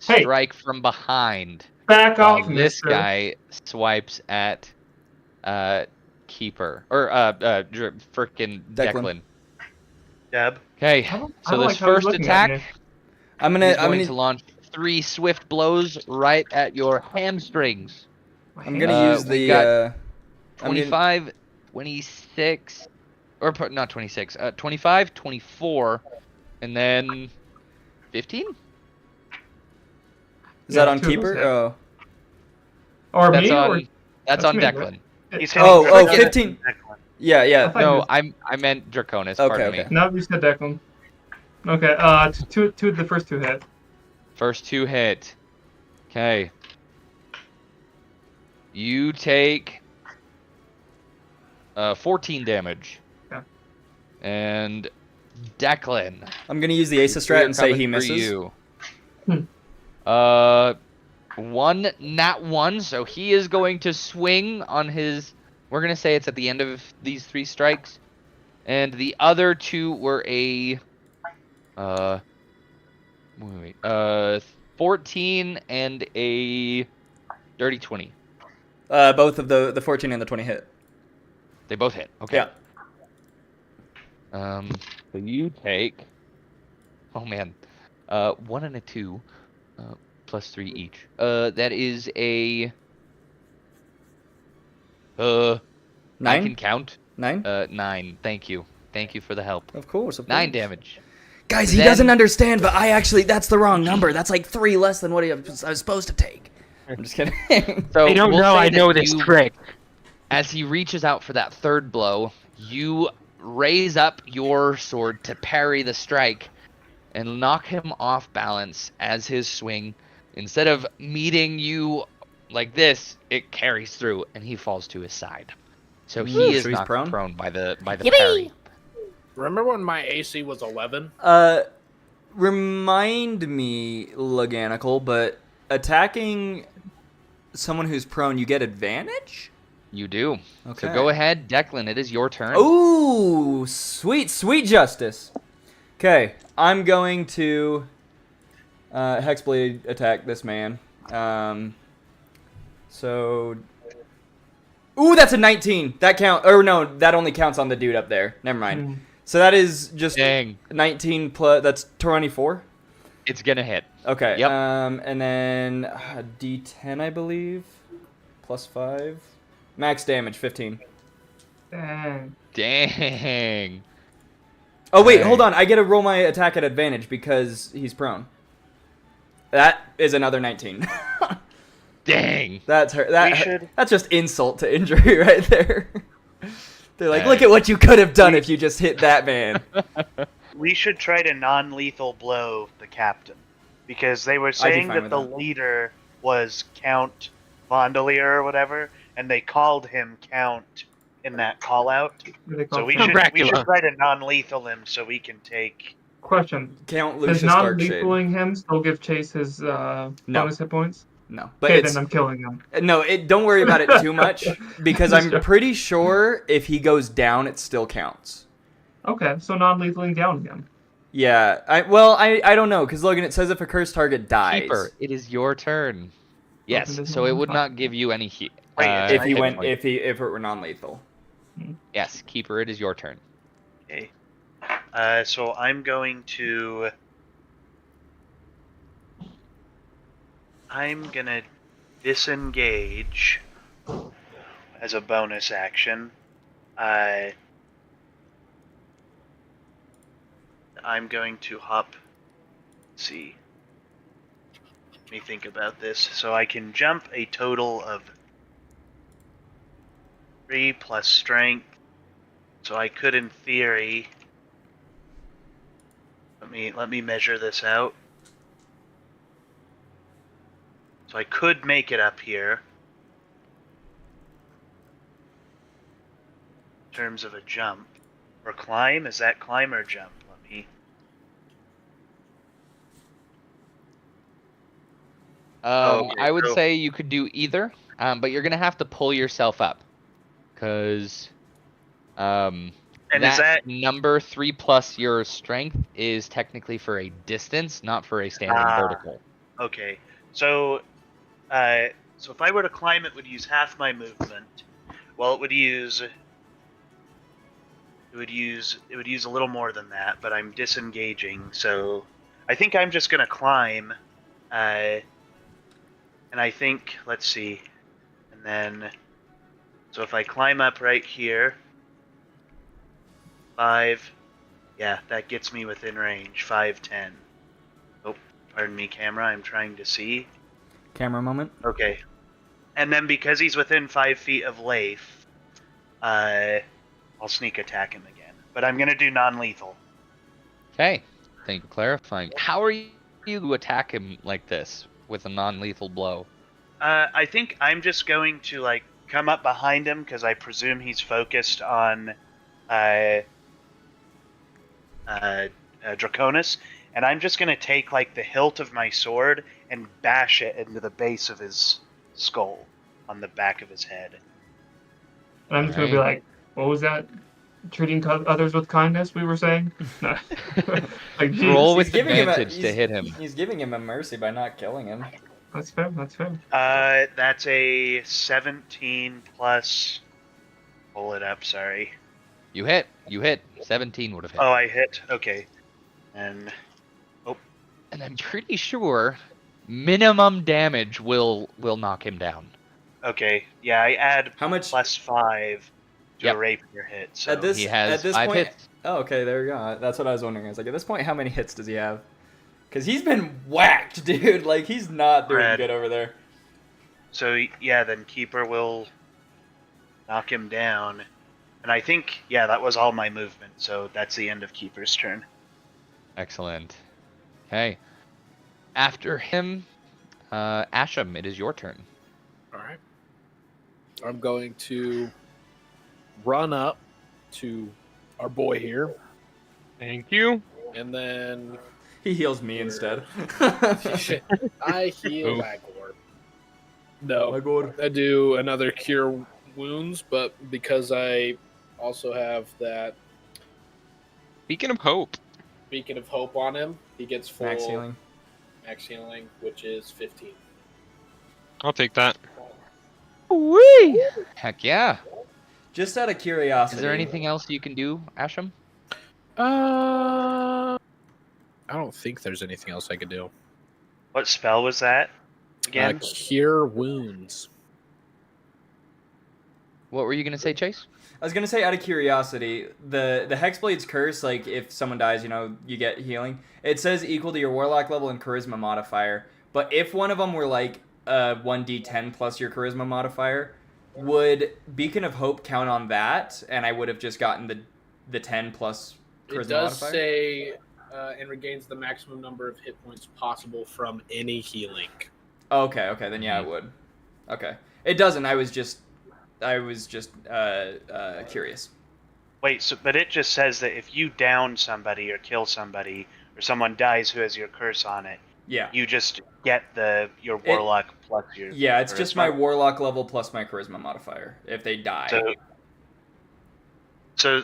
hey. strike from behind. Back While off, this mister. guy swipes at Keeper. Or frickin' Declan. Declan. Deb. Okay, I so don't this like how he's first looking at attack, me. I'm he's gonna. going to launch 3 swift blows right at your hamstrings. I'm gonna use we the. got I'm gonna- 25, 26, or not 26, 25, 24, and then 15? Is that Yeah, on 2 of keeper? those hit. Oh. Or That's me, or on, that's on me, Declan. right? He's Oh, hitting oh, 15. Declan. Yeah, I yeah. thought No, you I meant Draconis, Okay, pardon okay. me. No, you said Declan. Okay, the first 2 hit. First 2 hit. Okay. You take 14 damage. Okay. And Declan. I'm gonna use the Ace of we are Strat and say coming he for misses. you. Hmm. 1 nat 1, so he is going to swing on his. We're gonna say it's at the end of these 3 strikes, and the other 2 were a. Wait. 14 and a dirty 20. Both of the 14 and the 20 hit. They both hit. Okay. Yeah. So you take. Oh man. 1 and a 2. Plus 3 each. That is a. I 9? can count. 9? 9. Thank you. Thank you for the help. Of course. 9 damage. Guys, he Then- doesn't understand, but that's the wrong number. That's like 3 less than what I was supposed to take. I'm just kidding. So I don't we'll know. say I that know this you- trick. As he reaches out for that 3rd blow, you raise up your sword to parry the strike and knock him off balance as his swing. Instead of meeting you like this, it carries through and he falls to his side. So he Ooh, is so he's knocked prone? prone by the Yippee! parry. Remember when my AC was 11? Remind me, Loganical, but attacking someone who's prone, you get advantage? You do. Okay. So go ahead, Declan. It is your turn. Ooh, sweet, sweet justice. Okay, I'm going to Hexblade attack this man. So, ooh, that's a 19. That count, or no, that only counts on the dude up there. Never mind. Mm. So that is just Dang. 19 plus. That's 24. It's gonna hit. Okay. Yep. And then D10, I believe, plus 5. Max damage 15. Dang. Dang. Oh wait, Dang. hold on. I get to roll my attack at advantage because he's prone. That is another 19. Dang. That's her. We should- That's just insult to injury right there. They're like, Hey. look at what you could have done if you just hit that man. we should try to non-lethal blow the captain, because they were saying fine that with the that. leader was Count Vondelier or whatever, and they called him Count in that call out. What do they So call we him? should Dracula. try to non-lethal him so we can take. Question. Count Does Lucius Darkshade. non-lethaling him still give Chase his bonus hit points? No, but Okay, it's then I'm killing him. no. Don't worry about it too much because I'm pretty sure if he goes down, it still counts. Okay, so non-lethaling down again. Yeah. I don't know because Logan, it says if a cursed target dies. Keeper, it is your turn. Yes, Open this so it one. would not give you any heat. Wait, if he hit went, point. if it were non-lethal. Yes, Keeper, it is your turn. Okay. So I'm going to. I'm gonna disengage as a bonus action. I'm going to hop. Let's see. Let me think about this. So I can jump a total of 3 plus strength. So I could, in theory. Let me measure this out. So I could make it up here. In terms of a jump. Or climb? Is that climb or jump? Let me. Okay, I would so- say you could do either, but you're gonna have to pull yourself up, because And that is that. number 3 plus your strength is technically for a distance, not for a standing vertical. Okay. So if I were to climb, it would use half my movement. Well, it would use a little more than that, but I'm disengaging, so I think I'm just gonna climb. And I think, let's see, and then, so if I climb up right here, 5, yeah, that gets me within range, 5, 10. Oh, pardon me, camera, I'm trying to see. Camera moment. Okay. And then because he's within 5 feet of Leif, I'll sneak attack him again. But I'm gonna do non-lethal. Okay, thank you for clarifying. How are you to attack him like this with a non-lethal blow? I think I'm just going to like come up behind him because I presume he's focused on Draconis, and I'm just gonna take like the hilt of my sword and bash it into the base of his skull, on the back of his head. And I'm just gonna be like, what was that? Treating others with kindness, we were saying? No. Like, geez. Roll with He's giving him a- advantage to he's- hit him. He's giving him a mercy by not killing him. That's fair, that's fair. That's a 17 plus. Pull it up, sorry. You hit. 17 would have hit. Oh, I hit. Okay. And And I'm pretty sure minimum damage will knock him down. okay, yeah, I add How much? plus 5 to Yep. a rapier hit. So At this, He has at this 5 point, hits. Oh, okay, there we go. That's what I was wondering. I was like, at this point, how many hits does he have? Because he's been whacked, dude. Like, he's not doing Red. good over there. So yeah, then Keeper will knock him down. And I think, yeah, that was all my movement, so that's the end of Keeper's turn. Excellent. Okay. After him, Asham, it is your turn. All right. I'm going to run up to our boy here, Thank you. and then He heals me instead. I heal Oh. Magor. No, Magor. I do another cure wounds, but because I also have that Beacon of Hope. beacon of hope on him, he gets full Max healing. max healing, which is 15. I'll take that. Whee! Heck yeah. Just out of curiosity. Is there anything else you can do, Asham? I don't think there's anything else I could do. What spell was that again? Cure wounds. What were you gonna say, Chase? I was gonna say, out of curiosity, the Hexblade's curse, like if someone dies, you know, you get healing. It says equal to your warlock level and charisma modifier. But if one of them were like 1d10 plus your charisma modifier, would Beacon of Hope count on that? And I would have just gotten the 10 plus charisma It does say and regains the maximum number of hit points possible from any healing. Okay, then yeah, it would. Okay. It doesn't. I was just curious. Wait, but it just says that if you down somebody or kill somebody or someone dies who has your curse on it, Yeah. you just get your warlock plus your. Yeah, it's just charisma. my warlock level plus my charisma modifier if they die. So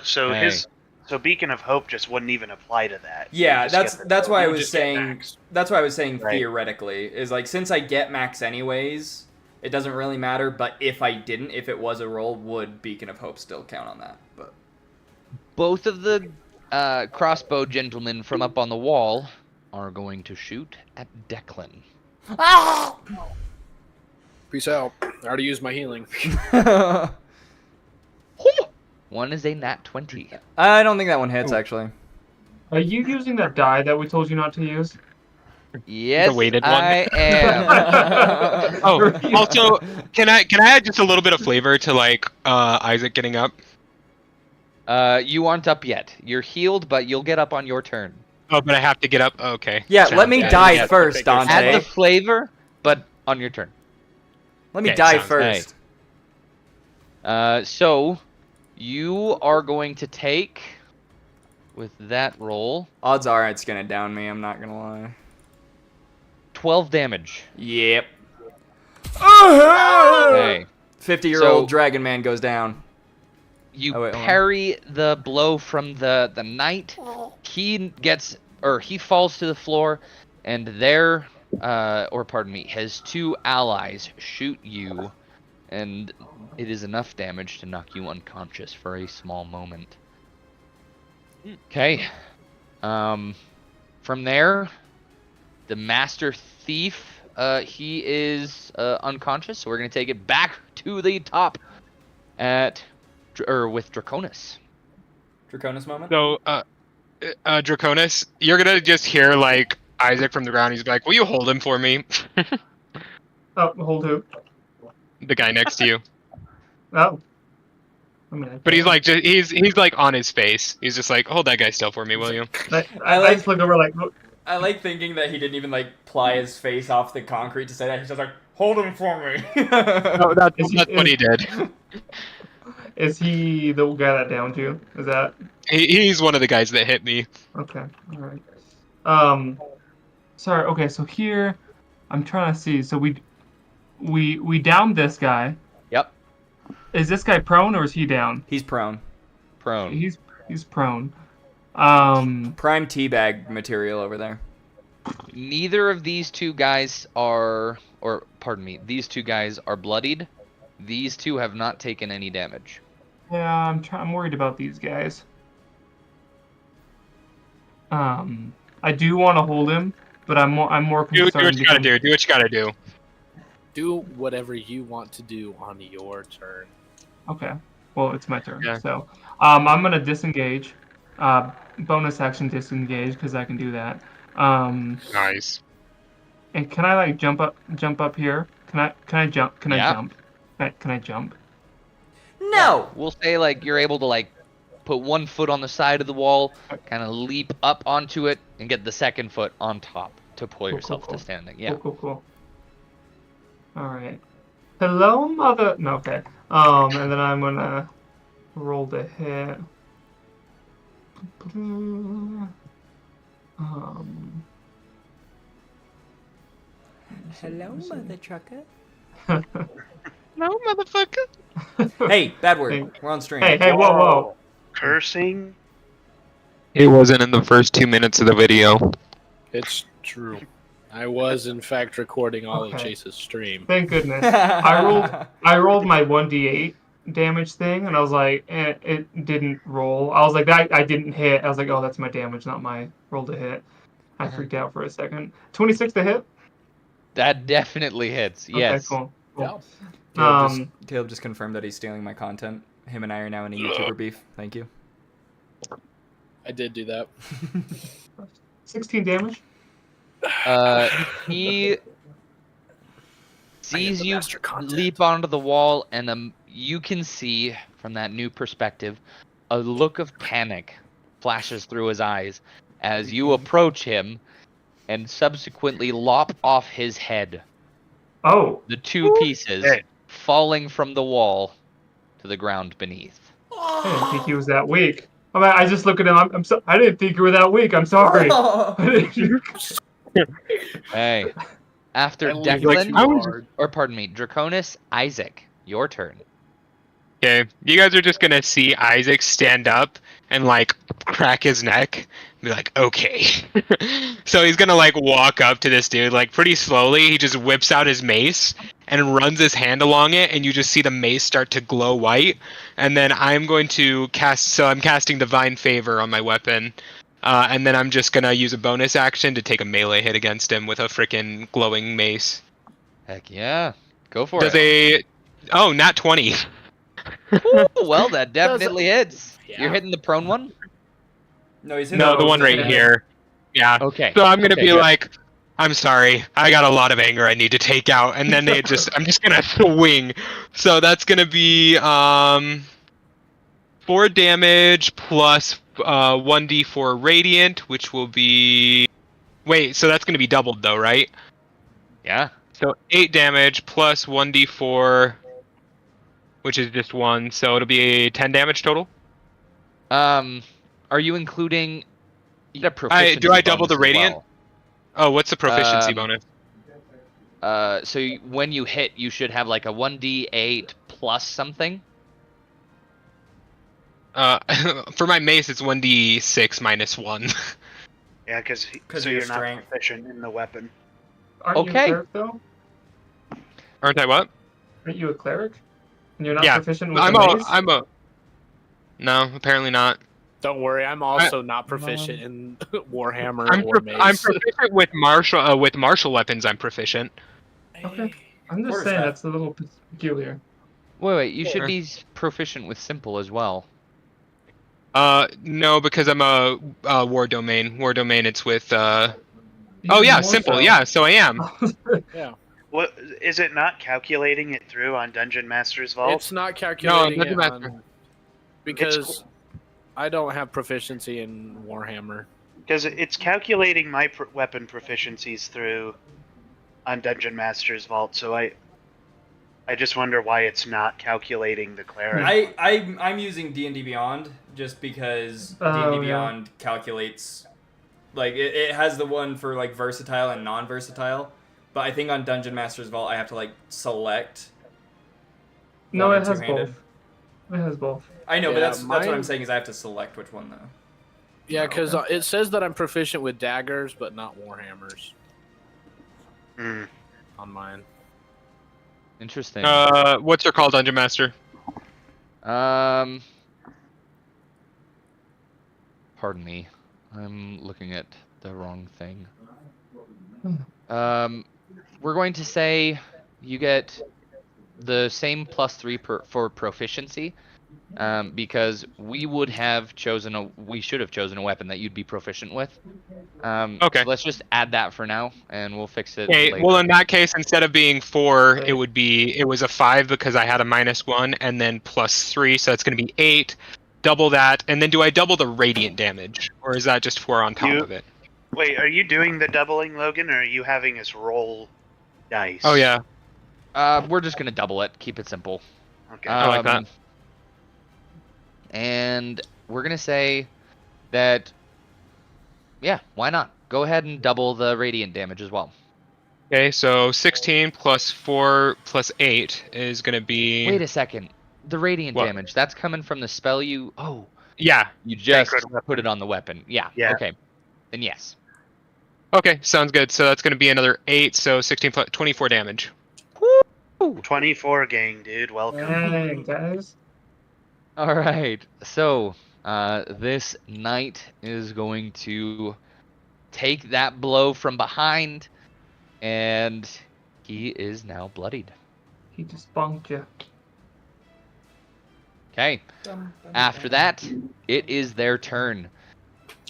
Beacon of Hope just wouldn't even apply to that. Yeah, You just get that's why I you was just get saying. max. That's why I was saying Right. theoretically is like since I get max anyways, it doesn't really matter. But if I didn't, if it was a roll, would Beacon of Hope still count on that? But Both of the crossbow gentlemen from up on the wall are going to shoot at Declan. Peace out. I already used my healing. One is a nat 20. I don't think that one hits actually. Are you using that die that we told you not to use? Yes, weighted one. I am. Oh, also, can I add just a little bit of flavor to like Isaac getting up? You aren't up yet. You're healed, but you'll get up on your turn. Oh, but I have to get up. Okay. Yeah, Sounds let me good. die Yeah. first, Dante. Add the flavor, but on your turn. Let me Okay, die sounds first. So, you are going to take, with that roll, Odds are it's gonna down me. I'm not gonna lie. 12 damage. Yep. Okay. 50-year-old So- Dragon Man goes down. You Oh, wait, hold on. parry the blow from the knight. He falls to the floor, and his two allies shoot you, and it is enough damage to knock you unconscious for a small moment. Okay. From there, the master thief, he is unconscious, so we're gonna take it back to the top with Draconis. Draconis moment. So, Draconis, you're gonna just hear like Isaac from the ground. He's like, "Will you hold him for me?" Oh, hold who? The guy next to you. Oh. I mean, But he's like, he's like on his face. He's just like, "Hold that guy still for me, will you?" I just look over like, I like thinking that he didn't even like ply his face off the concrete to say that. He's just like, "Hold him for me." No, that's what he did. is he the guy that downed you? Is that He's one of the guys that hit me. okay? All right. Sorry. Okay, so here, I'm trying to see. So we downed this guy. Yep. Is this guy prone or is he down? He's prone. Prone. He's prone. Prime teabag material over there. Neither of these two guys these two guys are bloodied. These two have not taken any damage. Yeah, I'm worried about these guys. I do want to hold him, but I'm more Do concerned. what you gotta do. Do what you gotta do. Do whatever you want to do on your turn. Okay. Well, it's my turn. Yeah. So, I'm gonna disengage. Bonus action disengage because I can do that. Nice. And can I like jump up here? Can I jump? Can I Yeah. jump? Can I jump? No. We'll say like you're able to like put one foot on the side of the wall, kind of leap up onto it, and get the second foot on top to pull yourself cool. to standing. Yeah. Cool. All right. Hello, mother. No, okay. And then I'm gonna roll the hit. Hello, mother trucker. No, motherfucker. Hey, bad word. Hey. We're on stream. Hey, whoa. Cursing? It wasn't in the first 2 minutes of the video. It's true. I was in fact recording all of Okay. Chase's stream. Thank goodness. I rolled my 1d8 damage thing, and I was like, it didn't roll. I was like, I didn't hit. I was like, oh, that's my damage, not my roll to hit. I freaked out for a second. 26 to hit? That definitely hits. Yes. Okay, cool. Yeah. Caleb just confirmed that he's stealing my content. Him and I are now in a YouTuber beef. Thank you. I did do that. 16 damage? He sees the you master content. leap onto the wall, and you can see from that new perspective a look of panic flashes through his eyes as you approach him and subsequently lop off his head. Oh, The two pieces Hey. falling from the wall to the ground beneath. I didn't think he was that weak. I just look at him. I didn't think you were that weak. I'm sorry. Hey, after I leave Declan, too hard. or pardon me, Draconis, Isaac, your turn. Okay, you guys are just gonna see Isaac stand up and like crack his neck, and be like, okay. So he's gonna like walk up to this dude like pretty slowly. He just whips out his mace and runs his hand along it, and you just see the mace start to glow white. And then I'm going to cast. So I'm casting Divine Favor on my weapon, and then I'm just gonna use a bonus action to take a melee hit against him with a freaking glowing mace. Heck yeah, go for Does it. Oh, nat 20. Ooh, well, that definitely hits. Yeah. You're hitting the prone one? No, he's hitting No, the one right yeah. here. Yeah. Okay. So I'm gonna Okay, be good. like, I'm sorry, I got a lot of anger I need to take out, and then I'm just gonna swing. So that's gonna be 4 damage plus 1d4 radiant, which will be. Wait, so that's gonna be doubled though, right? Yeah. So 8 damage plus 1d4, which is just 1, so it'll be 10 damage total. Are you including? You got proficiency do I double the bonus as radiant? well. Oh, what's the proficiency Um, bonus? So when you hit, you should have like a 1d8 plus something. For my mace, it's 1d6 minus 1. Yeah, because 'Cause so of your you're not strength. proficient in the weapon. aren't you a Okay. cleric though? Aren't I what? Aren't you a cleric? And you're not Yeah, proficient with I'm the a. mace? I'm a. No, apparently not. Don't worry, I'm also not proficient in Warhammer I'm, or I'm Mace. proficient with martial weapons. I'm proficient. Okay. I'm just Quarter saying staff. that's a little peculiar. Wait, you should Sure. be proficient with simple as well. No, because I'm a war domain. War domain. It's with. Oh Even yeah, more simple. so. Yeah, so I am. Yeah, What is it not calculating it through on Dungeon Master's Vault? it's not calculating Doesn't it matter. on, because I don't have proficiency in Warhammer. Because it's calculating my weapon proficiencies through on Dungeon Master's Vault, so I just wonder why it's not calculating the cleric. I'm using D&D Beyond just because Oh, D&D yeah. Beyond calculates, like it has the one for like versatile and non-versatile, but I think on Dungeon Master's Vault I have to like select. No, one it or has two-handed. both. It has both. I know, but Yeah, that's what I'm mine- saying is I have to select which one though. Yeah, Oh, because okay. it says that I'm proficient with daggers, but not Warhammers Hmm. on mine. Interesting. What's your call, Dungeon Master? Pardon me. I'm looking at the wrong thing. We're going to say you get the same +3 for proficiency, because we should have chosen a weapon that you'd be proficient with. Okay. So let's just add that for now, and we'll fix it Okay. later. Well, in that case, instead of being 4, Right. it was a 5 because I had a -1, and then +3, so it's going to be 8. Double that, and then do I double the radiant damage, or is that just 4 on top You- of it? Wait, are you doing the doubling, Logan, or are you having us roll dice? Oh yeah. We're just gonna double it. Keep it simple. Okay. I like that. And we're gonna say that, yeah, why not? Go ahead and double the radiant damage as well. Okay, so 16 plus 4 plus 8 is going to be. Wait a second. The radiant What? damage, that's coming from the spell you. Oh, Yeah. you just Sacred weapon. put it on the weapon. Yeah. Yeah. Okay. Then yes. Okay, sounds good. So that's going to be another 8, so 16 plus 24 damage. 24 gang, dude. Welcome. Dang, guys. All right. So this knight is going to take that blow from behind, and he is now bloodied. He just bonked you. Okay. After that, it is their turn.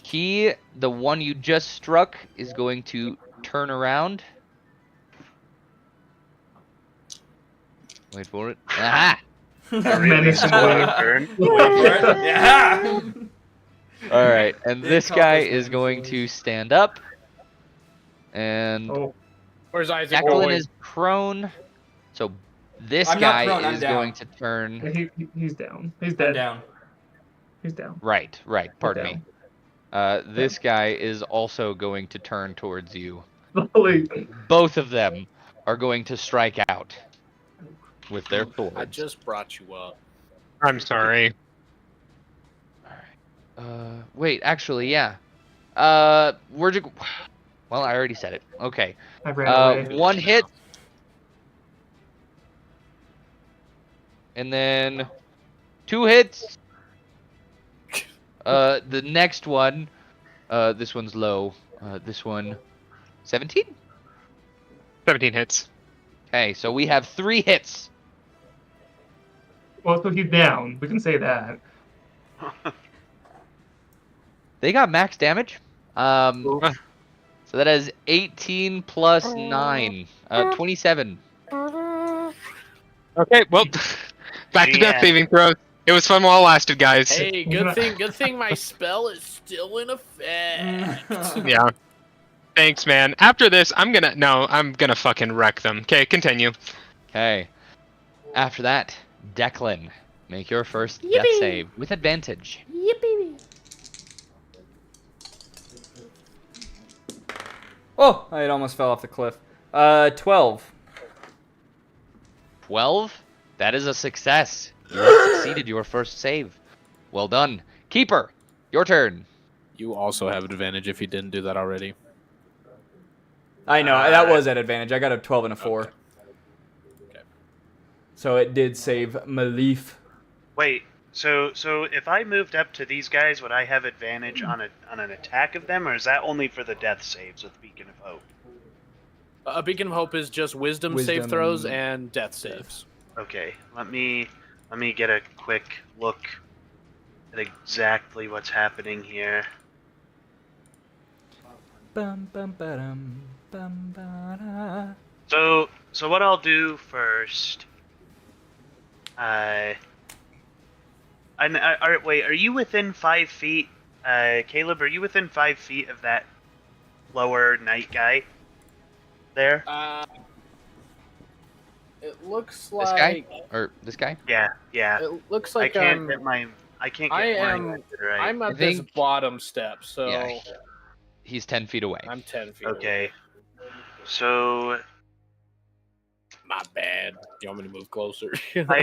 He, the one you just struck, is going to turn around. Wait for it. Aha! Really Menacingly. slow turn. Wait for it. Yeah. All right, and The this guy is accomplishment going is- to stand up, and Oh, Where's Isaac Declan going? is prone. So this I'm not guy prone, I'm is down. going to turn. he's down. He's I'm dead. down. He's down. Right. Pardon me. down. This guy is also going to turn towards you. Holy. Both of them are going to strike out with their swords. I just brought you up. I'm sorry. Wait, actually, yeah. Where'd you? Well, I already said it. Okay. I ran away. One hit, and then 2 hits. The next one, this one's low. This one, 17. 17 hits. Okay, so we have 3 hits. Well, so he's down. We can say that. They got max damage. So that is 18 plus 9, 27. Okay, well, back to death Yeah. saving throws. It was fun while it lasted, guys. Hey, good thing my spell is still in effect. Yeah. Thanks, man. After this, I'm gonna fucking wreck them. Okay, continue. Okay. After that, Declan, make your first death save with advantage. Oh, I almost fell off the cliff. 12. 12? That is a success. You have succeeded your first save. Well done. Keeper, your turn. You also have advantage if you didn't do that already. I know, that was at advantage. I got a 12 and a 4. Okay. So it did save Malif. Wait, so if I moved up to these guys, would I have advantage on an attack of them, or is that only for the death saves with Beacon of Hope? A Beacon of Hope is just wisdom save Wisdom throws and and death saves. Okay, let me get a quick look at exactly what's happening here. Bum, bum, ba-dum, bum, ba-da. So what I'll do first, wait, are you within 5 feet, Caleb? Are you within 5 feet of that lower knight guy? There? It looks This like guy? Or this guy? Yeah. it looks like I can't get my method right. I'm at I this think- bottom step, so Yeah. He's 10 feet away. I'm 10 feet. away. Okay. So My bad. You want me to move closer? I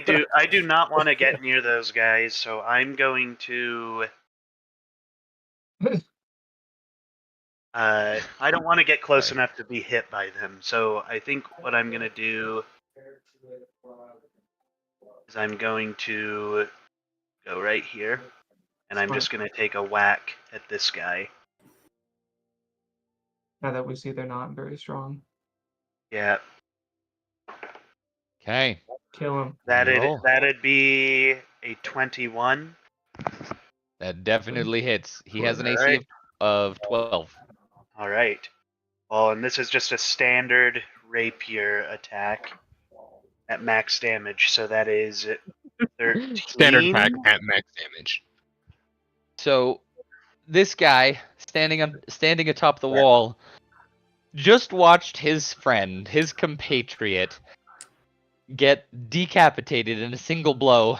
do not want to get near those guys, so I'm going to I don't want to get close enough to be hit by them. So I think what I'm going to do is I'm going to go right here, and I'm just going to take a whack at this guy. Now that we see they're not very strong. Yeah, Okay. Kill him. Roll. that'd be a 21. That definitely hits. He has an AC Alright. of 12. All right. Well, and this is just a standard rapier attack at max damage, so that is 13. Standard pack at max damage. So this guy standing atop the wall just watched his friend, his compatriot, get decapitated in a single blow,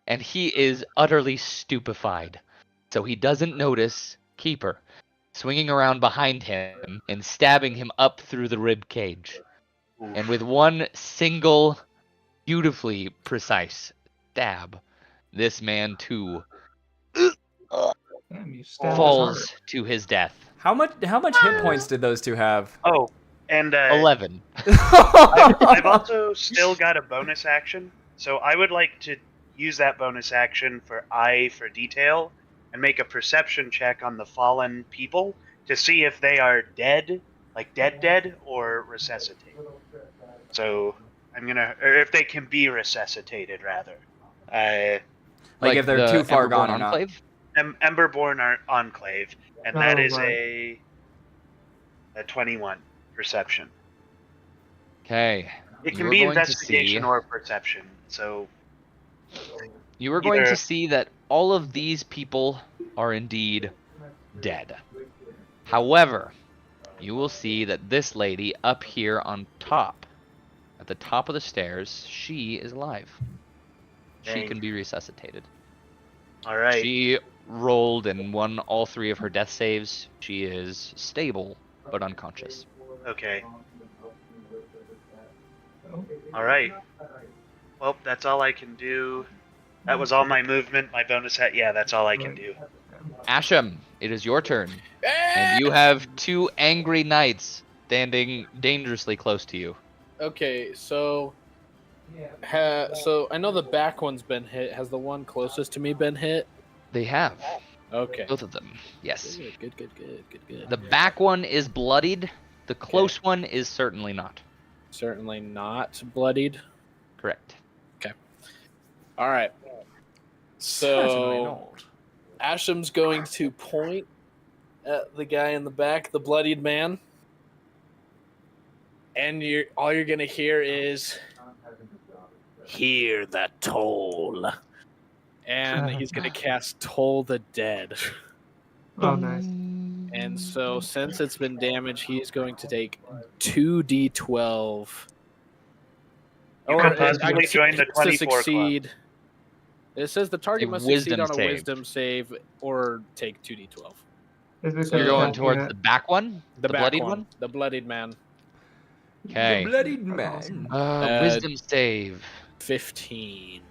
and he is utterly stupefied. So he doesn't notice Keeper swinging around behind him and stabbing him up through the rib cage. And with one single, beautifully precise stab, this man too Damn, you stabbed his falls heart. to his death. How much hit points did those two have? Oh, and 11. I've also still got a bonus action, so I would like to use that bonus action for eye for detail and make a perception check on the fallen people to see if they are dead, like dead, or resuscitated. So or if they can be resuscitated, rather. Like if they're the too far Emberborn gone or not. Enclave? Emberborn Enclave, and that Oh, is right. a 21 perception. Okay. It You can are be going to investigation see- or perception. So You are going Either- to see that all of these people are indeed dead. However, you will see that this lady up here on top, at the top of the stairs, she is alive. She Dang. can be resuscitated. All right. She rolled and won all 3 of her death saves. She is stable, but unconscious. Okay. All right. Well, that's all I can do. That was all my movement, my bonus hat. Yeah, that's all I can do. Asham, it is your turn. And you have 2 angry knights standing dangerously close to you. Okay, so so I know the back one's been hit. Has the one closest to me been hit? They have. Okay. Both of them. Yes. Good. The back one is bloodied. The close one is certainly not. Certainly not bloodied. Correct. All right. So Asham's going to point at the guy in the back, the bloodied man, and all you're gonna hear is, "Hear the toll," and he's gonna cast Toll the Dead. Oh, nice. And so, since it's been damaged, he's going to take 2d12. You could possibly join the 24 club. succeed. It says the target A must succeed wisdom on a save. wisdom save or take 2d12. Is this So You're gonna going count towards yet? the back one? The back bloodied one? The bloodied man. Okay. The bloodied man. Wisdom save. 15.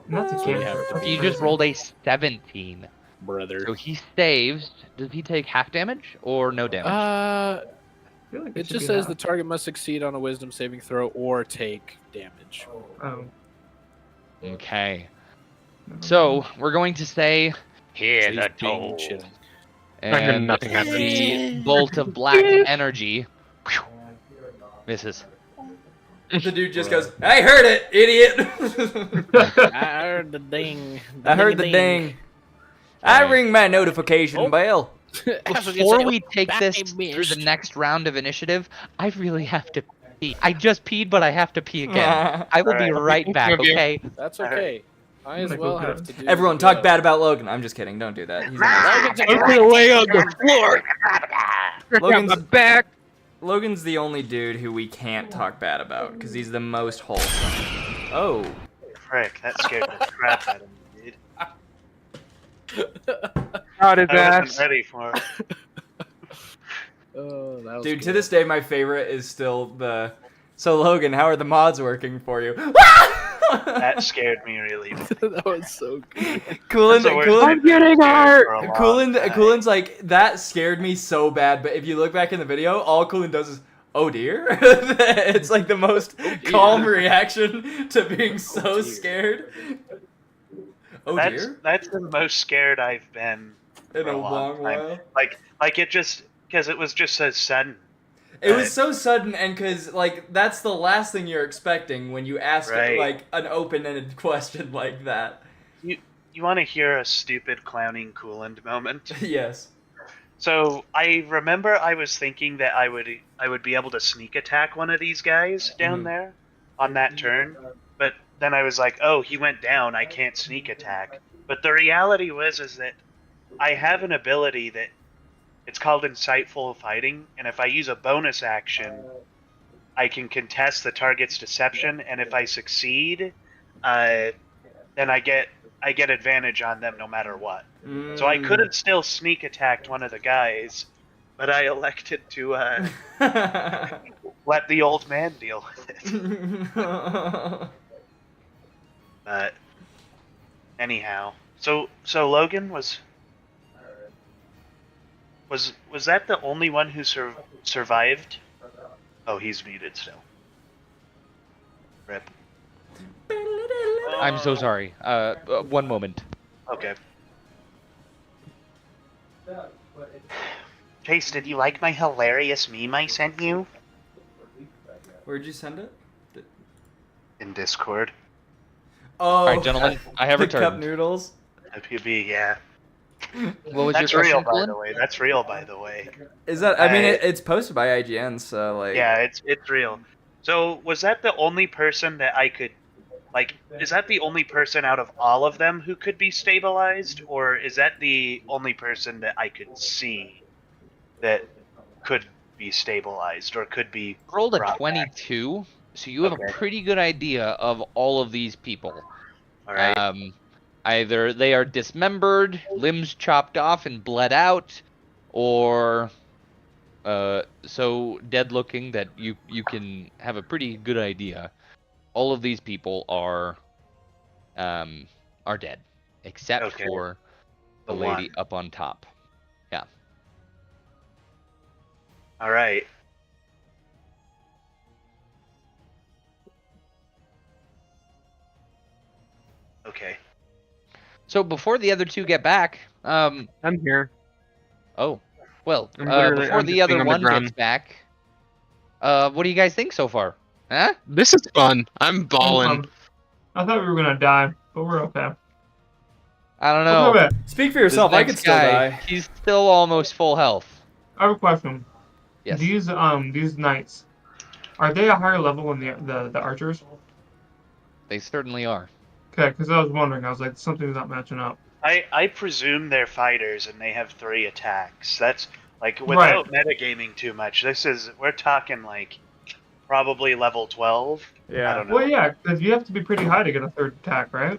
That's a So kid. you have to He just rolled a 17. Brother. So he saves. Does he take half damage or no damage? I feel like It should just be says half. the target must succeed on a wisdom saving throw or take damage. Oh. Okay. So we're going to say, hear He's the being toll. chilling. And nothing happens. the bolt of black energy misses. The dude just goes, I heard it, idiot! I heard the ding. I heard the ding. I ring my notification bell. Before we take this through the next round of initiative, I really have to pee. I just peed, but I have to pee again. I will be Alright. right back, okay? That's okay. I as well have to do. Everyone talk bad about Logan. I'm just kidding. Don't do that. He's Lay on the floor. Logan's back. Logan's the only dude who we can't talk bad about because he's the most wholesome. Oh. Frick, that scared the crap out of me, dude. Out his I ass. wasn't ready for it. Oh, that was Dude, to good. this day, my favorite is still the. So Logan, how are the mods working for you? That scared me really. That was so good. Coolin, That's the worst Coolin, I've been scared for a long time. Coolin's like, that scared me so bad, but if you look back in the video, all Coolin does is, oh dear. It's like the most calm reaction to being so dear. scared. Oh That's dear. that's the most scared I've been In for a a long long time. while. Like it just because it was just so sudden. It was so sudden, and because, like, that's the last thing you're expecting when you ask, Right. like, an open-ended question like that. You want to hear a stupid clowning coolant moment? Yes. So I remember I was thinking that I would be able to sneak attack one of these guys down there on that turn, but then I was like, oh, he went down. I can't sneak attack. But the reality is that I have an ability that it's called Insightful Fighting, and if I use a bonus action, I can contest the target's deception, and if I succeed, then I get advantage on them no matter what. So I could have still sneak attacked one of the guys, but I elected to let the old man deal with it. But anyhow, so Logan was that the only one who survived? Oh, he's muted still. Rip. I'm so sorry. One moment. Okay. Chase, did you like my hilarious meme I sent you? Where'd you send it? In Discord. Oh, All right, gentlemen, I have the cup returned. noodles. WB, yeah. What was That's your real, question, by Colin? the way. That's real, by the way. Is that? I mean, I- it's posted by IGN, so like. Yeah, it's real. So was that the only person that I could like, is that the only person out of all of them who could be stabilized, or is that the only person that I could see that could be stabilized or could be Rolled a brought back? 22, so you have a Okay. pretty good idea of all of these people. All right. Either they are dismembered, limbs chopped off and bled out, or so dead looking that you can have a pretty good idea. All of these people are dead, except Okay. for the The lady one. up on top. Yeah. All right. Okay. So before the other two get back, I'm here. oh, well, I'm literally- before I'm the just other being on the one ground. gets back, what do you guys think so far? Huh? This is fun. I'm balling. I thought we were gonna die, but we're okay. I don't We're know. okay. Speak for This yourself. I next could still guy, die. he's still almost full health. I have a question. Yes. These knights, are they a higher level than the archers? They certainly are. Okay, because I was wondering. I was like, something's not matching up. I presume they're fighters and they have 3 attacks. That's like without metagaming too much. We're talking like probably level 12. Yeah. I don't know. Well, yeah, because you have to be pretty high to get a third attack, right?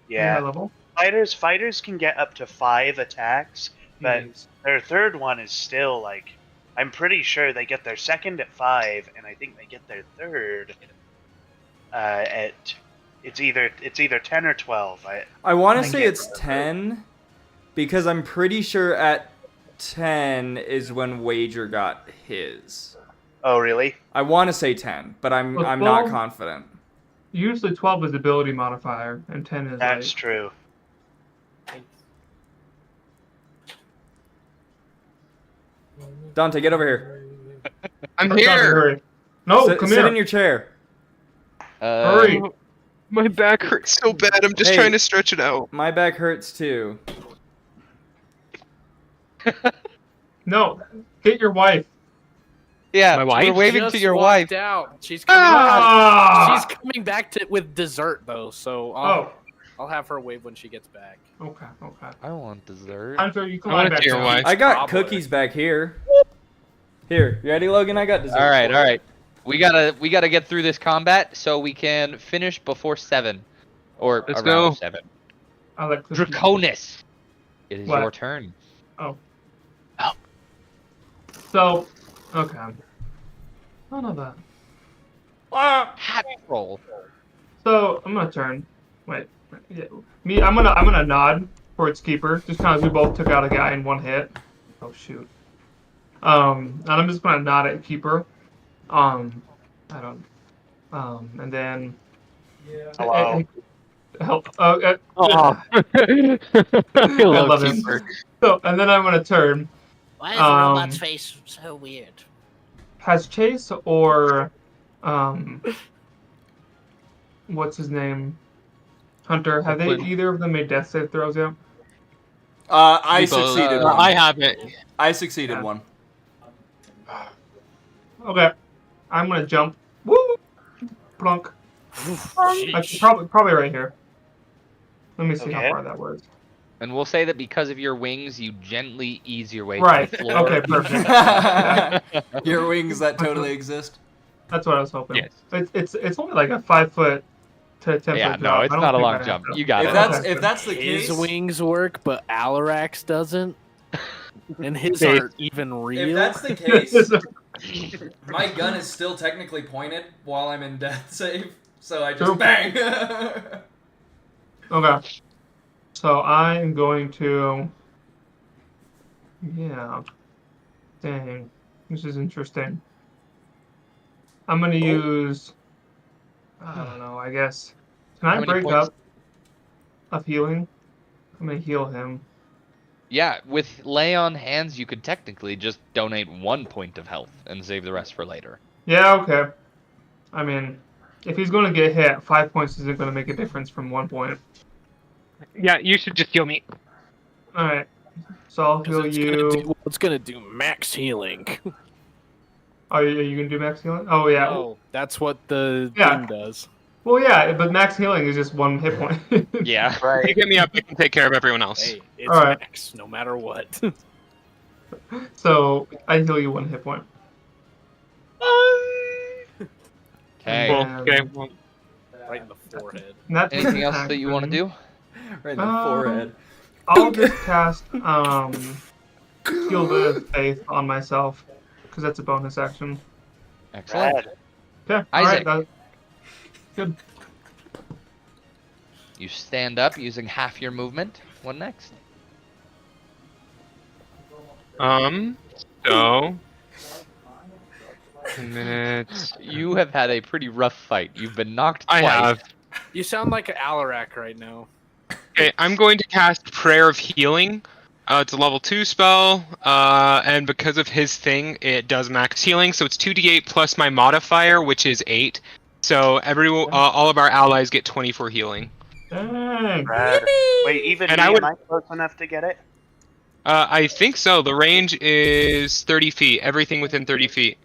Pretty high Yeah. level. Fighters can get up to 5 attacks, but Jeez. their third one is still like, I'm pretty sure they get their second at 5, and I think they get their third at it's either 10 or 12. I want I to say get it's 10 because I'm pretty sure at 10 is when Wager got his. Oh, really? I want to say 10, but I'm Well, not 12? confident. Usually 12 is ability modifier, and 10 is That's like... true. Dante, get over here. I'm Hurry, here. hurry. No, sit, come sit here. in your chair. Hurry. My back hurts so bad. I'm just Hey. trying to stretch it out. My back hurts too. No, get your wife. Yeah, My wife? we're waving Just to your walked wife. out. She's coming Ah! back. She's coming back with dessert though, so I'll have her wave when she gets back. Okay, okay. I want dessert. Hunter, you come I want on it back. to your now. wife. I got Cobbler. cookies back here. Here, you ready, Logan? I got dessert. All right, for all you. right. We gotta get through this combat so we can finish before 7, or Let's around go. 7. I like cookies. Draconis, it is What? your turn. So, okay. None of that. Hat roll. So I'm gonna turn. Wait. Yeah. I'm gonna nod towards Keeper, just kind of we both took out a guy in one hit. Oh shoot. And I'm just gonna nod at Keeper. I don't. And then. Hello. Help. Oh. I Hello, love him. Keeper. So, and then I'm gonna turn. Why is the robot's face so weird? Has Chase or what's his name? Hunter, have they either of them made death save throws yet? I We both- succeeded. I one. haven't. I succeeded Yeah. one. Okay. I'm gonna jump. Woo! Plunk. Sheesh. Probably right here. Let me see how Okay. far that was. And we'll say that because of your wings, you gently ease your way Right. to the floor. Okay, perfect. Your wings that totally exist. That's what I was hoping. Yes. It's only like a 5 foot to 10 Yeah, foot no, drop. it's I don't not a think long I have jump. to. You got If it. that's Okay. if that's the His case, wings work, but Alarax doesn't. And his Hey. aren't even real. if that's the case, my gun is still technically pointed while I'm in death save, so I just True. bang. Okay. So I am going to. Yeah. Dang. This is interesting. I'm going to use. I don't know, I guess. Can How I many break points? up of healing? I'm going to heal him. Yeah, with lay on hands, you could technically just donate 1 point of health and save the rest for later. Yeah, okay. I mean, if he's going to get hit, 5 points isn't going to make a difference from 1 point. Yeah, you should just heal me. Alright. So I'll 'Cause heal it's you. Gonna do, it's gonna do max healing. Oh, you going to do max healing? Oh, yeah. Oh, that's what the Yeah. thing does. Well, yeah, but max healing is just 1 hit point. Yeah. You Right. get me up, I can take care of everyone else. Hey, it's All right. max, no matter what. So I heal you 1 hit point. Okay. Cool. And Okay. Well, Right in the forehead. that's an Anything else attack that you want to then. do? Right in the forehead. I'll just cast Shield of Faith on myself because that's a bonus action. Excellent. Rad. Okay. Isaac. All right. Good. You stand up using half your movement. What next? So 10 minutes. You have had a pretty rough fight. You've been knocked I twice. have. You sound like an Alarak right now. Okay, I'm going to cast Prayer of Healing. It's a level 2 spell, and because of his thing, it does max healing, so it's 2d8 plus my modifier, which is 8. So all of our allies get 24 healing. Dang. Rad. Wait, even And me, I would- am I close enough to get it? I think so. The range is 30 feet. Everything within 30 feet.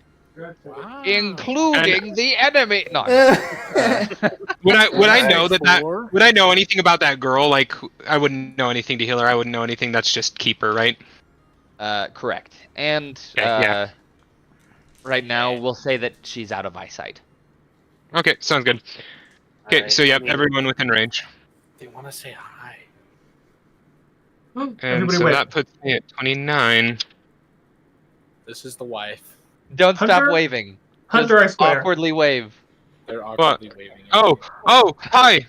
Wow. Including the enemy. No. Would I know that Four. would I know anything about that girl? Like, I wouldn't know anything to heal her. I wouldn't know anything. That's just keep her, right? Correct. And Okay, yeah. right now, we'll say that she's out of eyesight. Okay, sounds good. Okay, Alright, so yep, I mean, everyone within range. They want to say hi. And Everybody so wait. that puts me at 29. This is the wife. Don't stop Hunter? waving. Hunter, I Just swear. awkwardly wave. They're awkwardly waving. at Oh, you. oh, hi!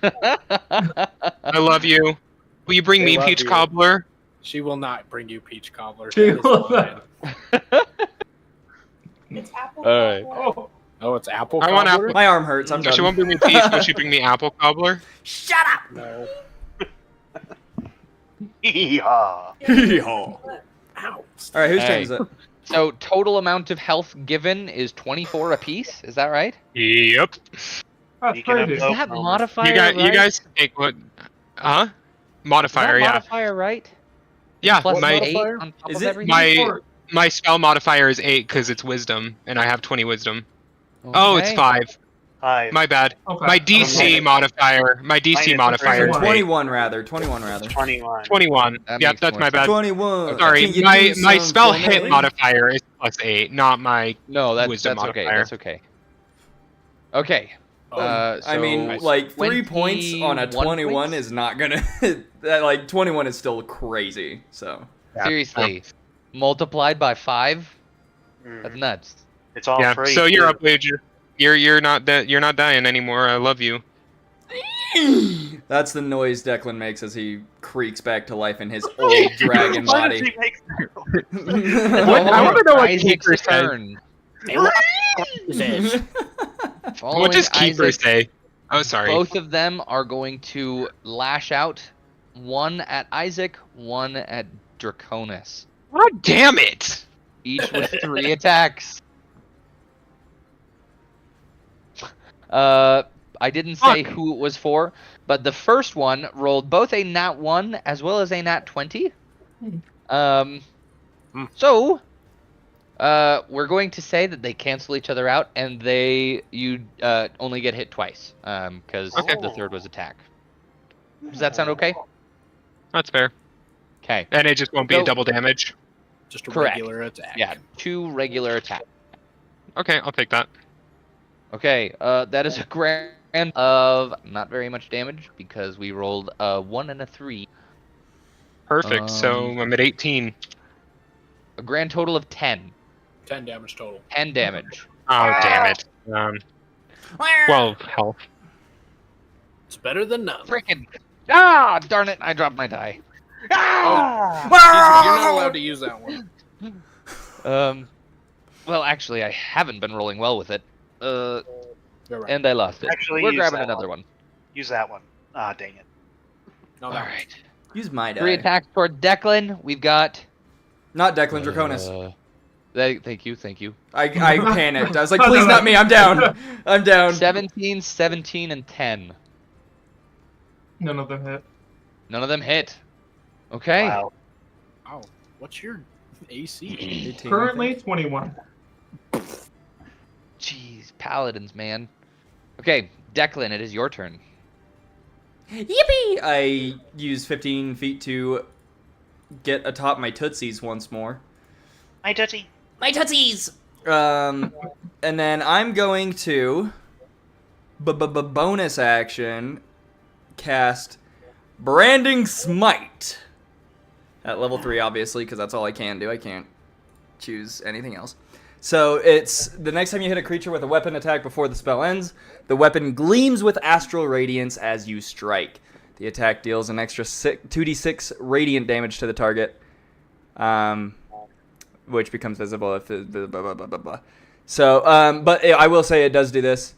I love you. Will you bring They me love Peach you. Cobbler? She will not bring you peach cobbler. She That is will fine. not. Alright. Oh, Oh, it's apple I want cobbler? apple. My arm hurts. I'm If she won't done. bring me Peach, will she bring me Apple Cobbler? Shut up. No. Yeehaw. All Ow. right, whose turn Hey. is it? So total amount of health given is 24 apiece. Is that right? Yep. that's You can have crazy. no- Is that moment. modifier You right? guys take what? Huh? Is Modifier, that yeah. modifier right? Yeah, Plus my 8 modifier? on top Is of it everything? my spell modifier is 8 because it's Wisdom, and I have 20 Wisdom. Oh, it's Okay. 5. Hi. My bad. Okay. My DC Okay. modifier. My DC Mine is modifier is 8. 21 rather. 21 rather. 21. 21. That Yep, makes that's more my bad. 21. Sorry, Can you my do my some spell for hit me? modifier is plus 8, not my. No, that's Wisdom okay. modifier. That's okay. Okay. I mean, so like 3 points on a 21 21 points? is not gonna. That like 21 is still crazy. So Seriously, multiplied by 5. That's Mm. nuts. It's all Yeah. free. So you're too. up, Wager. You're not you're not dying anymore. I love you. that's the noise Declan makes as he creaks back to life in his old dragon Why does body. he make that? I wanna know what Isaac's Keeper says. turn. Says, Following What does Keeper Isaac, say? Oh, sorry. both of them are going to lash out. One at Isaac, one at Draconis. God damn it! Each with 3 attacks. I didn't say Fuck. who it was for, but the first one rolled both a nat 1 as well as a nat 20. So, we're going to say that they cancel each other out, and you only get hit twice, because Okay. the third was attack. Does that sound okay? That's fair. Okay. And it just won't be a So- double damage. Just a Correct. regular attack. Yeah, 2 regular attacks. Okay, I'll take that. Okay, that is a grand of not very much damage because we rolled a 1 and a 3. Perfect. So Um, I'm at 18. A grand total of 10. 10 damage total. 10 damage. Oh, damn it. 12 health. It's better than none. Frickin'. Ah, darn it, I dropped my die. You're not allowed to use that one. Well, actually, I haven't been rolling well with it. You're right. And I lost it. Actually, We're use grabbing that another one. Use that one. Ah, dang it. No, All that right. Use my 3 die. attacks toward Declan. We've got. Not Declan Draconis. Thank you. I panicked. I was like, please not me. I'm down. I'm down. 17, 17, and 10. None of them hit. None of them hit. Okay. Wow. Wow. What's your AC? 18, I Currently think. 21. Jeez, paladins, man. Okay, Declan, it is your turn. Yippee! I use 15 feet to get atop my tootsies once more. My tootsie. My tootsies! And then I'm going to bonus action cast Branding Smite at level 3, obviously, because that's all I can do. I can't choose anything else. So it's the next time you hit a creature with a weapon attack before the spell ends, the weapon gleams with astral radiance as you strike. The attack deals an extra 2d6 radiant damage to the target, which becomes visible if blah, blah, blah, blah, blah. So, but I will say it does do this.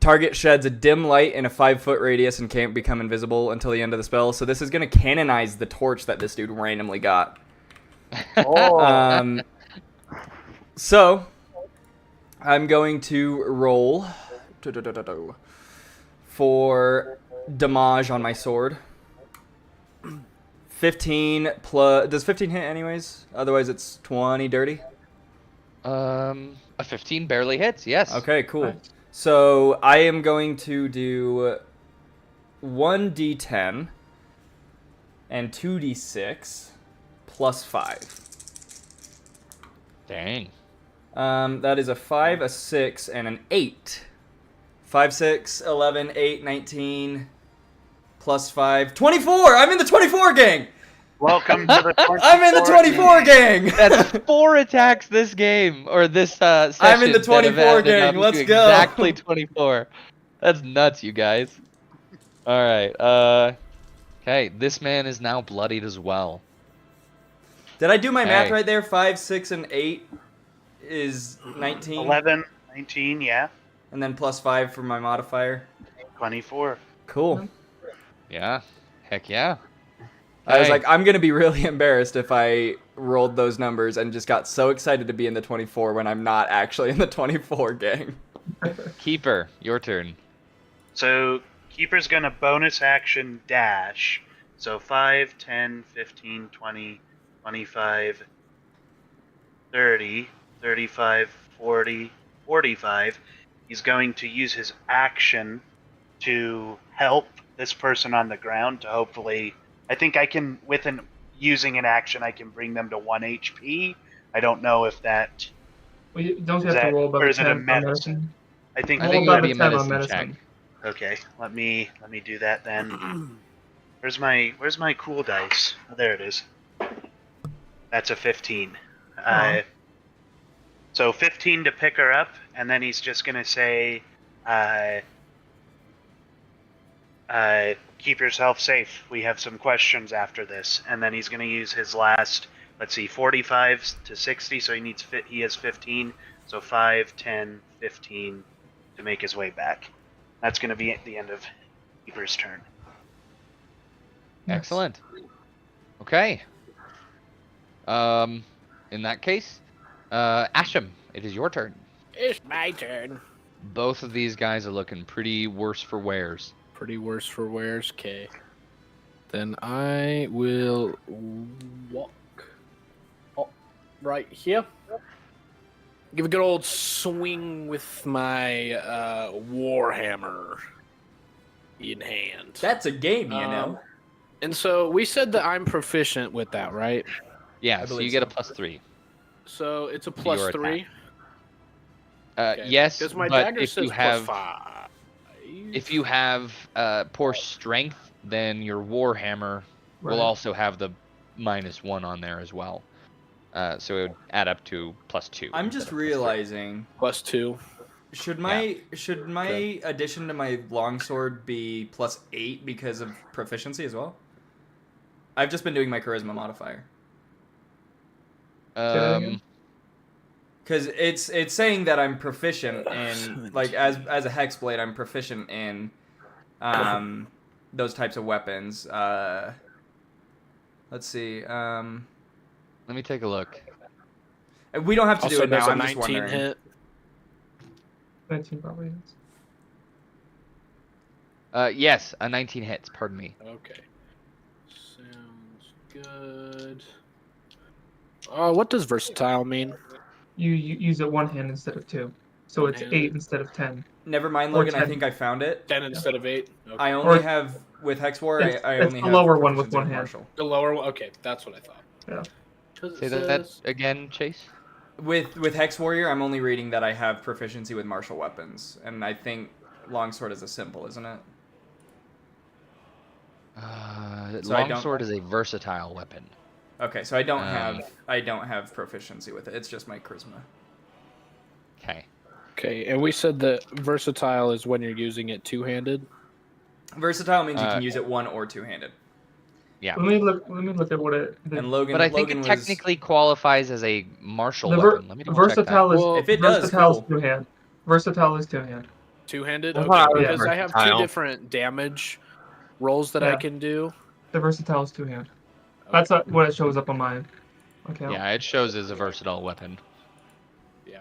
Target sheds a dim light in a 5-foot radius and can't become invisible until the end of the spell. So this is going to canonize the torch that this dude randomly got. Oh. So, I'm going to roll for damage on my sword. 15 plus... Does 15 hit anyways? Otherwise it's 20 dirty. A 15 barely hits, yes. Okay, cool. So, I am going to do 1d10 and 2d6 plus 5. Dang. That is a 5, a 6, and an 8. 5, 6, 11, 8, 19, plus 5, 24! I'm in the 24 gang! Welcome to the 24 I'm in the 24 gang! That's 4 attacks this game, or this session. I'm in the that have 24 added gang, up to let's go! Exactly 24. That's nuts, you guys. Alright, okay, this man is now bloodied as well. Did I do my math Hey. right there? 5, 6, and 8 is 19. 11, 19, yeah. And then plus 5 for my modifier. 24. Cool. Yeah, heck yeah. I was Hey. like, I'm going to be really embarrassed if I rolled those numbers and just got so excited to be in the 24 when I'm not actually in the 24 gang. Keeper, your turn. So, Keeper's going to bonus action dash. So 5, 10, 15, 20, 25, 30, 35, 40, 45. He's going to use his action to help this person on the ground to hopefully... I think I can, using an action, I can bring them to 1 HP. I don't know if that... Well, don't you Is have that- to roll above or a is it 10 a on medicine? medicine? I think... I Roll think it above would a be a 10 on medicine medicine. check. Okay, let me do that then. Where's my cool dice? Oh, there it is. That's a 15. So 15 to pick her up, and then he's just gonna say, keep yourself safe. We have some questions after this, and then he's gonna use his last, let's see, 45 to 60. So he has 15. So 5, 10, 15 to make his way back. That's gonna be at the end of Keeper's turn. Excellent. Okay. In that case, Asham, it is your turn. It's my turn. Both of these guys are looking pretty worse for wears. Pretty worse for wears, okay. Then I will walk up right here. Give a good old swing with my Warhammer in hand. That's a game, you know. And so we said that I'm proficient with that, right? Yeah, I so believe you get a so. +3. So it's a Your +3. attack. Yes, Because my but dagger if says you have +5. if you have poor strength, then your Warhammer Right. will also have the -1 on there as well. So it would add up to +2. I'm instead just of +3. realizing, +2. should my addition to my longsword be +8 because of proficiency as well? I've just been doing my charisma modifier. Because it's saying that I'm proficient in, like, as a hexblade, I'm proficient in those types of weapons. Let's see. Let me take a look. We don't have to do Also, it now. there's a I'm just 19 wondering. hit. 19 probably is. Yes, a 19 hits. Pardon me. Okay. Sounds good. What does versatile mean? You use it one hand instead of two. so it's One-handed. 8 instead of 10. Never mind, Or Logan. I 10. think I found it. 10 instead of 8. Okay. I only Or- have with Hex War. It's- I it's only the have lower one with proficiency one hand. Martial. The lower one. Okay, that's what I thought. Yeah. 'Cause it Say that says- again, Chase. With Hex Warrior, I'm only reading that I have proficiency with martial weapons, and I think longsword is a simple, isn't it? So I don't- Longsword is a versatile weapon. Okay, so I don't Um, have proficiency with it. It's just my charisma. Okay. Okay, and we said that versatile is when you're using it two-handed. Versatile means you Uh, can use it one or two-handed. Yeah. Let me look at what it. And Logan, But I think Logan it was, technically qualifies as a martial The weapon. Let me double check that. versatile is Well, if it does, versatile cool. is 2-hand. Versatile is 2-hand. Two-handed? I Okay, thought it was because I have two versatile. different damage rolls that I Yeah. can do. The versatile is 2-hand. That's what it shows up on my account. Yeah, it shows as a versatile weapon. Yeah.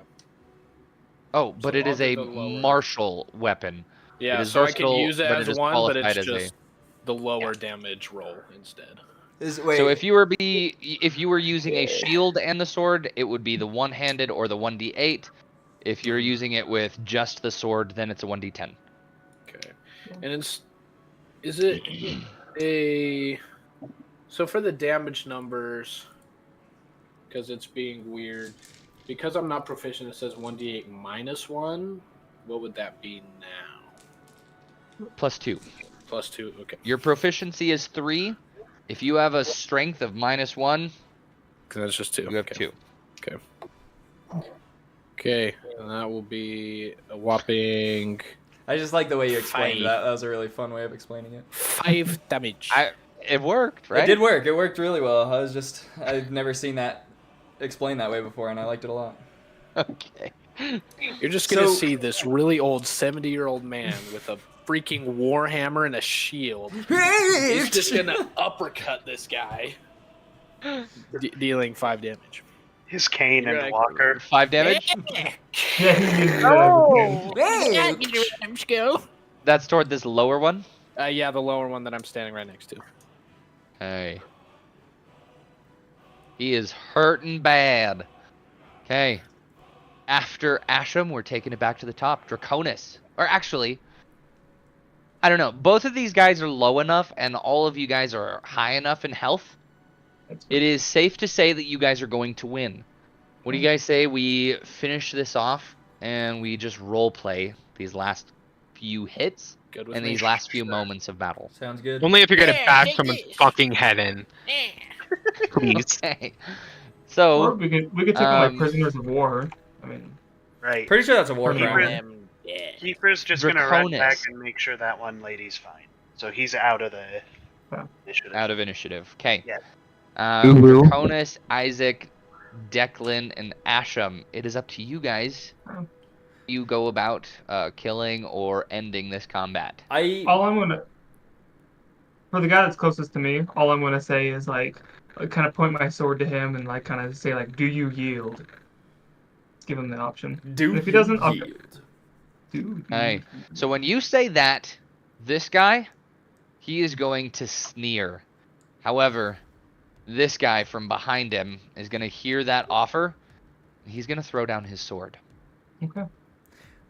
Oh, but So it is I'll a do the lower. martial weapon. Yeah, It is so I versatile, can use it but as it is one, but qualified it's as a- just the lower damage roll instead. wait, So if you were using a shield and the sword, it would be the one-handed or the 1d8. If you're using it with just the sword, then it's a 1d10. Okay. And is it a so for the damage numbers, because it's being weird, because I'm not proficient, it says 1d8 -1. What would that be now? +2. +2. Okay. Your proficiency is 3. If you have a strength of -1, So that's just 2. you have okay. 2. Okay, and that will be a whopping I just like the way you explained Five. that. That was a really fun way of explaining it. 5 damage. It worked, right? It did work. It worked really well. I've never seen that explained that way before, and I liked it a lot. Okay. You're just gonna So- see this really old 70-year-old man with a freaking warhammer and a shield. He's just gonna uppercut this guy, dealing 5 damage. His cane You're and like- walker. 5 damage? Yeah, he uses it as a hand. Go. That's toward this lower one? Yeah, the lower one that I'm standing right next to. Hey. He is hurting bad. Okay. After Asham, we're taking it back to the top. Draconis. Or actually, I don't know. Both of these guys are low enough, and all of you guys are high enough in health. It is safe to say that you guys are going to win. What do you guys say we finish this off, and we just role play these last few hits, Good with and me. these last few moments of battle? Sounds good. Only if you're getting back from fucking heaven. Please. Okay. Or So, we could take them like um, prisoners of war. I mean, Right. Pretty sure that's a war Keeper- crime. Keeper's just gonna run Draconis. back and make sure that one lady's fine. So he's out of the Yeah. initiative. out of initiative. Okay. Yeah. Ooh. Draconis, Isaac, Declan, and Asham. It is up to you guys. Oh. You go about killing or ending this combat. all I'm gonna for the guy that's closest to me, all I'm gonna say is like kind of point my sword to him and like kind of say like, "Do you yield?" Let's give him the option. Do If he doesn't, I'll- yield. Do Hey. So when you say that, this guy, he is going to sneer. However, this guy from behind him is going to hear that offer. And he's going to throw down his sword. Okay.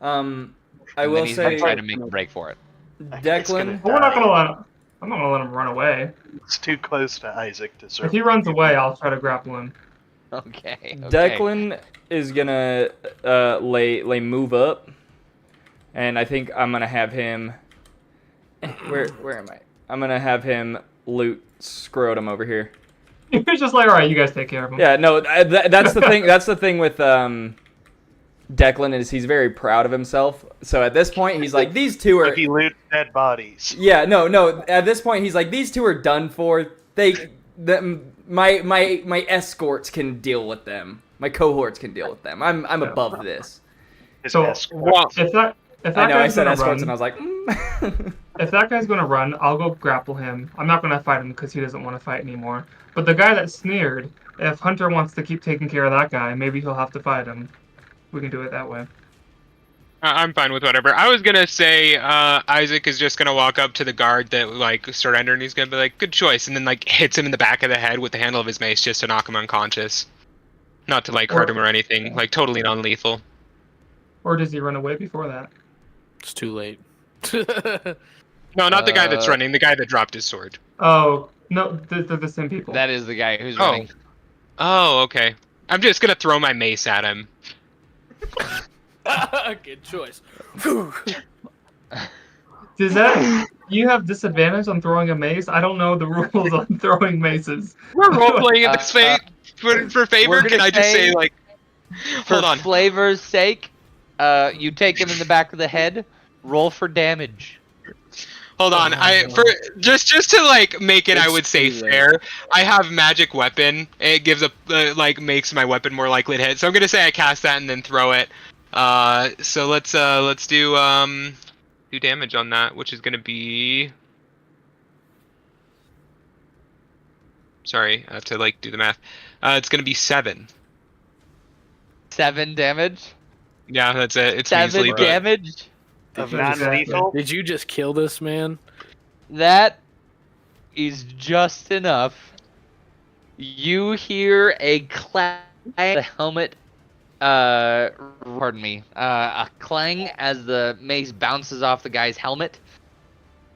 I And will then he's say, going to try to make a break for it. Declan. Well, we're not gonna let him. I'm not gonna let him run away. It's too close to Isaac to If survive. he runs away, I'll try to grapple him. Okay. Declan is gonna lay move up, and I think I'm gonna have him. Where am I? I'm gonna have him loot Scrotum over here. He's just like, all right, you guys take care of him. Yeah, no, that's the thing. That's the thing with Declan is he's very proud of himself. So at this point, he's like, these two are. Like he loots dead bodies. Yeah, no. At this point, he's like, these two are done for. My escorts can deal with them. My cohorts can deal with them. I'm above this. His So escort. if that I know. I guy's said gonna escorts, run, and I was like, if that guy's gonna run, I'll go grapple him. I'm not gonna fight him because he doesn't want to fight anymore. But the guy that sneered, if Hunter wants to keep taking care of that guy, maybe he'll have to fight him. We can do it that way. I'm fine with whatever. I was gonna say Isaac is just gonna walk up to the guard that like surrendered, and he's gonna be like, "Good choice," and then like hits him in the back of the head with the handle of his mace just to knock him unconscious, not to like hurt him or anything, like totally non-lethal. Or does he run away before that? It's too late. No, not the guy that's Uh, running. The guy that dropped his sword. Oh, no, they're the same people. That is the guy who's Oh. running. Oh, okay. I'm just gonna throw my mace at him. Good choice. Does that... You have disadvantage on throwing a mace? I don't know the rules on throwing maces. We're role playing at this for favor. we're Can gonna I just say- say like, For hold on. flavor's sake, you take him in the back of the head. Roll for damage. Hold on, for just to like make it, I would say It's too late. fair. I have magic weapon. It gives a like makes my weapon more likely to hit. So I'm gonna say I cast that and then throw it. So let's do damage on that, which is gonna be. Sorry, I have to like do the math. It's gonna be 7. 7 damage. Yeah, that's it. It's 7 easily but damage. Of Exactly. non-lethal. Did you just kill this man? That is just enough. You hear a clang, the helmet, pardon me, a clang as the mace bounces off the guy's helmet,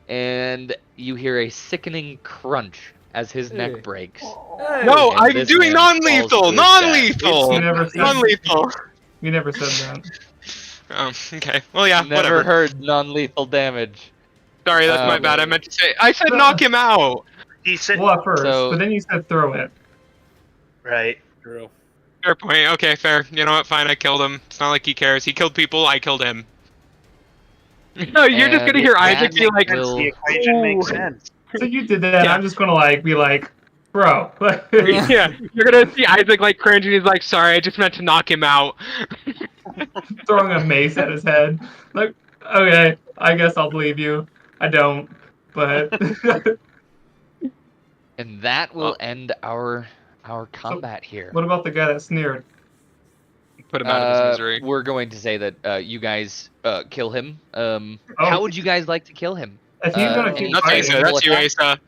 and you hear a sickening crunch as his neck breaks. No, And I'm this doing man falls to non-lethal. his Non-lethal. You never said, Non-lethal. you never said that. Okay. Well, yeah. Never Whatever. heard non-lethal damage. Sorry, that's my bad. I meant to say. I said knock him out. He said, Well, at first, So- but then you said throw it. right. True. Fair point. Okay, fair. You know what? Fine. I killed him. It's not like he cares. He killed people. I killed him. No, you're just gonna And hear that Isaac be like, will- The equation makes Ooh. sense. So you did that, Yeah. I'm just gonna like be like, bro. yeah, you're gonna see Isaac like cringe, and he's like, sorry, I just meant to knock him out. Throwing a mace at his head. Like, okay, I guess I'll believe you. I don't, but And that will end our combat here. what about the guy that sneered? Put him out of his misery. We're going to say that you guys kill him. How would you guys like to kill him? If he's gonna any- keep That's fighting, Asa. That's you, Asa.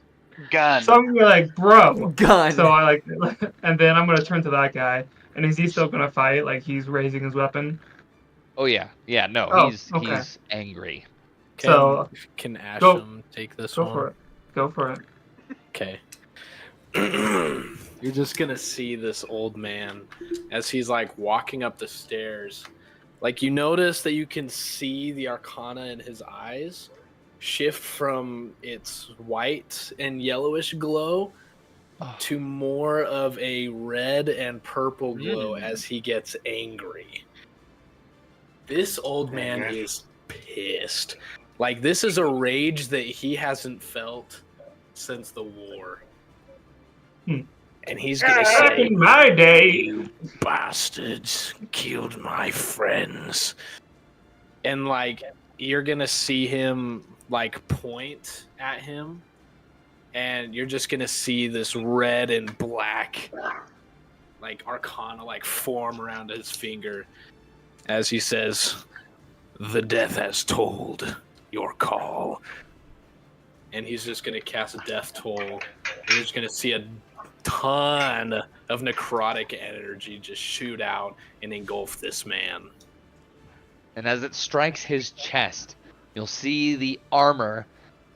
Gun. so I'm gonna be like, bro. Gun. So I like, and then I'm gonna turn to that guy, and is he still gonna fight? Like he's raising his weapon. Oh yeah, no, Oh, he's okay. angry. Can, So can Asham go- take this go one? for it. Go for it. Okay. You're just gonna see this old man as he's like walking up the stairs. Like you notice that you can see the arcana in his eyes shift from its white and yellowish glow to more of a red and purple glow as he gets angry. This old man is pissed. Like this is a rage that he hasn't felt since the war. And he's gonna Back say, in my day. "You bastards killed my friends." And like you're gonna see him like point at him, and you're just gonna see this red and black like arcana like form around his finger as he says, "The death has tolled your call." And he's just gonna cast a death toll. You're just gonna see a ton of necrotic energy just shoot out and engulf this man. And as it strikes his chest, you'll see the armor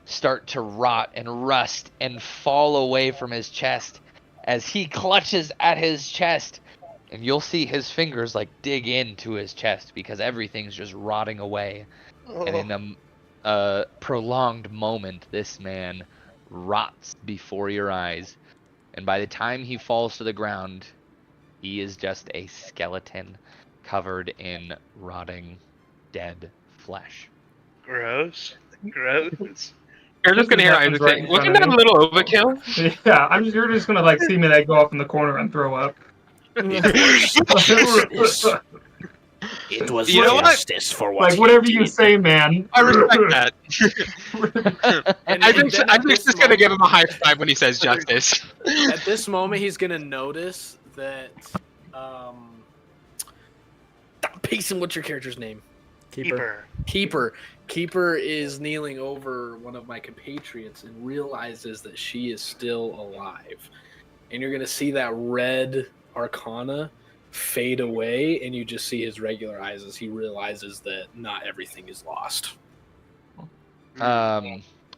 start to rot and rust and fall away from his chest as he clutches at his chest. And you'll see his fingers like dig into his chest because everything's just rotting away. And in a prolonged moment, this man rots before your eyes. And by the time he falls to the ground, he is just a skeleton covered in rotting, dead flesh. Gross. Gross. You're just gonna hear Isaac say, wasn't that a little overkill? Yeah, you're just gonna like see me like go off in the corner and throw up. It was You know what? justice for what Like whatever you say, man. I respect that. And Isaac's then at just this gonna give him a moment- high five when he says justice. At this moment, he's gonna notice that. Payson, what's your character's name? Keeper. Keeper is kneeling over one of my compatriots and realizes that she is still alive. And you're gonna see that red arcana fade away, and you just see his regular eyes as he realizes that not everything is lost.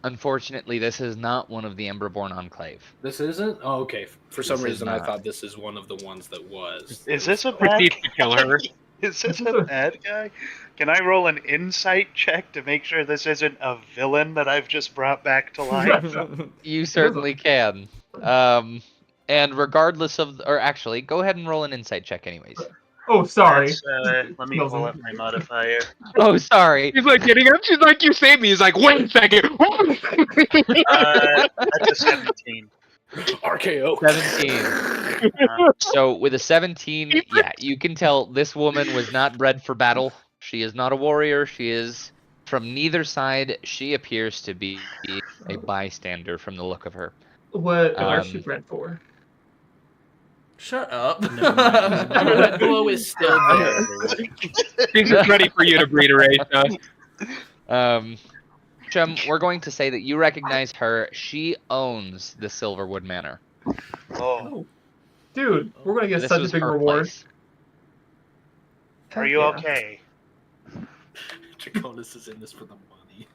Unfortunately, this is not one of the Emberborn Enclave. This isn't? Oh, okay. For some This is reason, I not. thought this is one of the ones that was. Is this a bad Proceed to kill her. Is this a bad guy? Can I roll an insight check to make sure this isn't a villain that I've just brought back to life? You certainly can. And regardless of, or actually, go ahead and roll an insight check, anyways. Oh, sorry. Let me pull up my modifier. Oh, sorry. He's like getting up. She's like, "You saved me." He's like, "Wait a second." That's a 17. RKO. 17. So with a 17, yeah, you can tell this woman was not bred for battle. She is not a warrior. She is from neither side. She appears to be a bystander from the look of her. What are she bred for? Shut up. That glow is still there. She's just ready for you to breed a race. Shem, we're going to say that you recognize her. She owns the Silverwood Manor. Oh, Dude, we're gonna get This such a was big her reward. place. are you okay? Draconis is in this for the money.